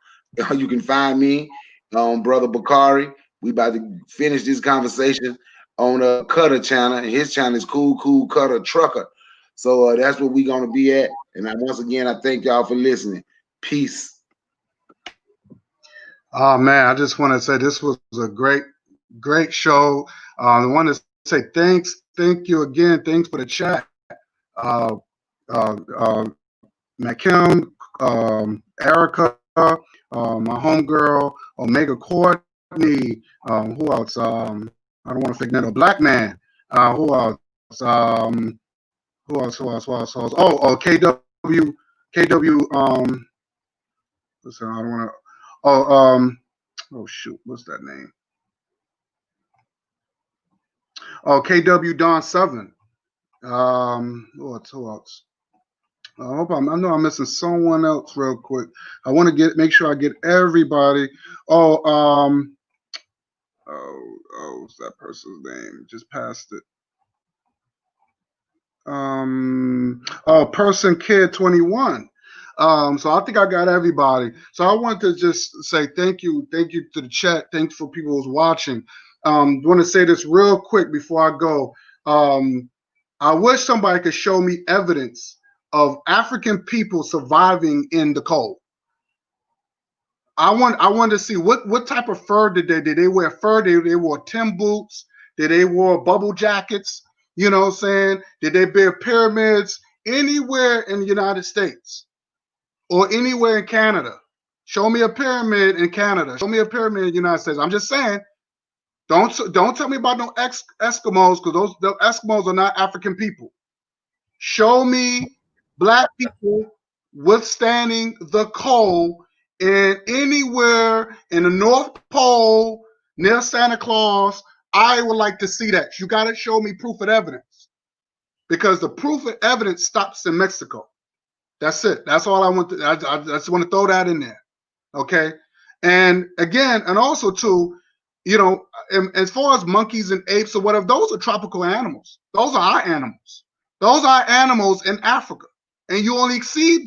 You can find me on Brother Bakari. We about to finish this conversation on a Cutter channel, and his channel is Cool Cutter Trucker. So that's what we're gonna be at. And once again, I thank y'all for listening. Peace. Oh man, I just want to say this was a great show. I want to say thank you again. Thanks for the chat. Uh, Kim, Erica, my homegirl, Omega Courtney. Who else? I don't want to forget a black man. Who else? Who else? Oh, KW. Listen, I don't want to. Oh shoot, what's that name? Oh, KW Don 7. Who else? I know I'm missing someone else real quick. I want to make sure I get everybody. Oh, what's that person's name? Just passed it. Person Kid 21. So I think I got everybody. So I want to just say thank you to the chat. Thanks for people who's watching. Want to say this real quick before I go. I wish somebody could show me evidence of African people surviving in the cold. I want to see what type of fur did they wear fur? They wore Tim boots? Did they wear bubble jackets? You know what I'm saying? Did they build pyramids anywhere in the United States or anywhere in Canada? Show me a pyramid in Canada. Show me a pyramid in the United States. I'm just saying, don't tell me about no Eskimos, because the Eskimos are not African people. Show me black people withstanding the cold in anywhere in the North Pole near Santa Claus. I would like to see that. You got to show me proof of evidence, because the proof of evidence stops in Mexico. That's it. That's all I want to. I just want to throw that in there. Okay. And again, and also too, you know, as far as monkeys and apes or whatever, those are tropical animals. Those are our animals. Those are animals in Africa, and you only see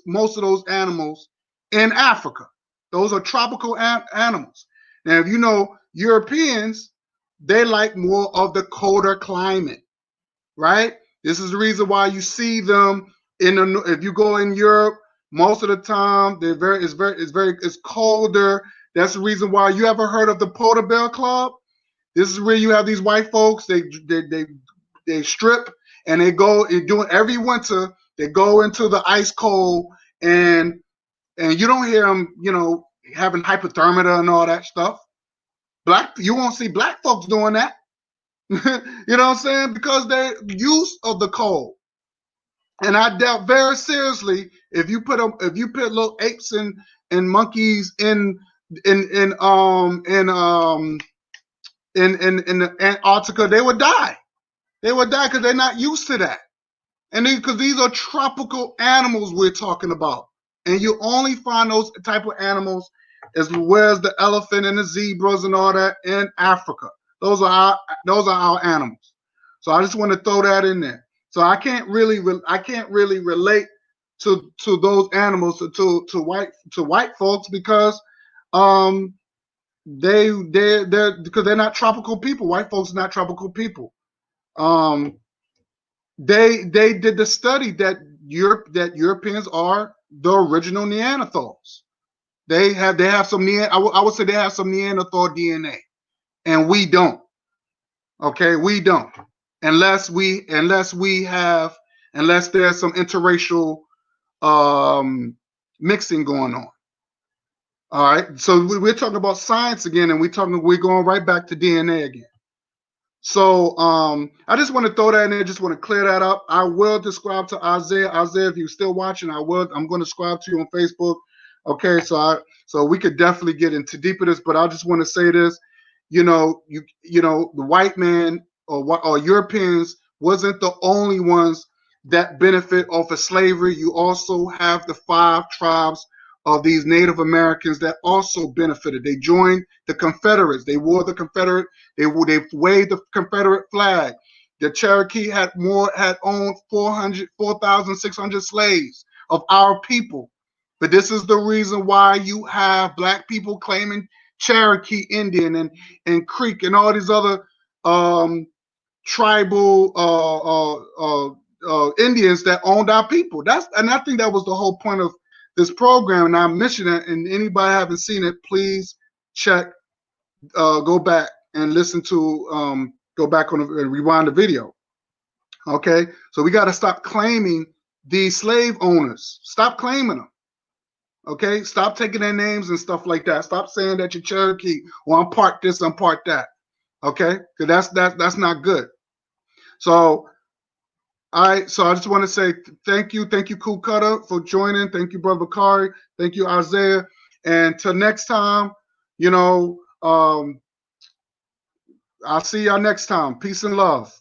most of those animals in Africa. Those are tropical animals. Now, if you know, Europeans, they like more of the colder climate, right? This is the reason why you see them if you go in Europe, most of the time it's colder. That's the reason why you ever heard of the Polar Bear Club? This is where you have these white folks. They strip and they go doing every winter. They go into the ice cold, and you don't hear them, you know, having hypothermia and all that stuff. You won't see black folks doing that. You know what I'm saying? Because they're used of the cold. And I doubt very seriously if you put little apes and monkeys in the Antarctica, they would die. They would die because they're not used to that. And because these are tropical animals we're talking about. And you only find those type of animals as well as the elephant and the zebras and all that in Africa. Those are our animals. So I just want to throw that in there. So I can't really relate to those animals to white folks, because they're because they're not tropical people. White folks are not tropical people. They did the study that Europeans are the original Neanderthals. They have some I would say they have some Neanderthal DNA, and we don't. Okay, we don't. Unless there's some interracial mixing going on. All right. So we're talking about science again, and we're going right back to DNA again. So I just want to throw that in there. Just want to clear that up. I will describe to Isaiah. Isaiah, if you're still watching, I'm going to subscribe to you on Facebook. Okay, so we could definitely get into deeper this, but I just want to say this. You know, the white man or Europeans wasn't the only ones that benefit off of slavery. You also have the 5 tribes of these Native Americans that also benefited. They joined the Confederates. They wore the Confederate. They waved the Confederate flag. The Cherokee had owned 4,600 slaves of our people. But this is the reason why you have black people claiming Cherokee Indian and Creek and all these other tribal Indians that owned our people. And I think that was the whole point of this program, and I'm mentioning it, and anybody haven't seen it, please check, go back and listen to, go back on and rewind the video. Okay, so we got to stop claiming these slave owners. Stop claiming them. Okay, stop taking their names and stuff like that. Stop saying that you're Cherokee or I'm part this, I'm part that. Okay, because that's not good. So I just want to say thank you, Cool Cutter, for joining. Thank you, Brother Kari. Thank you, Isaiah. And till next time, you know, I'll see y'all next time. Peace and love.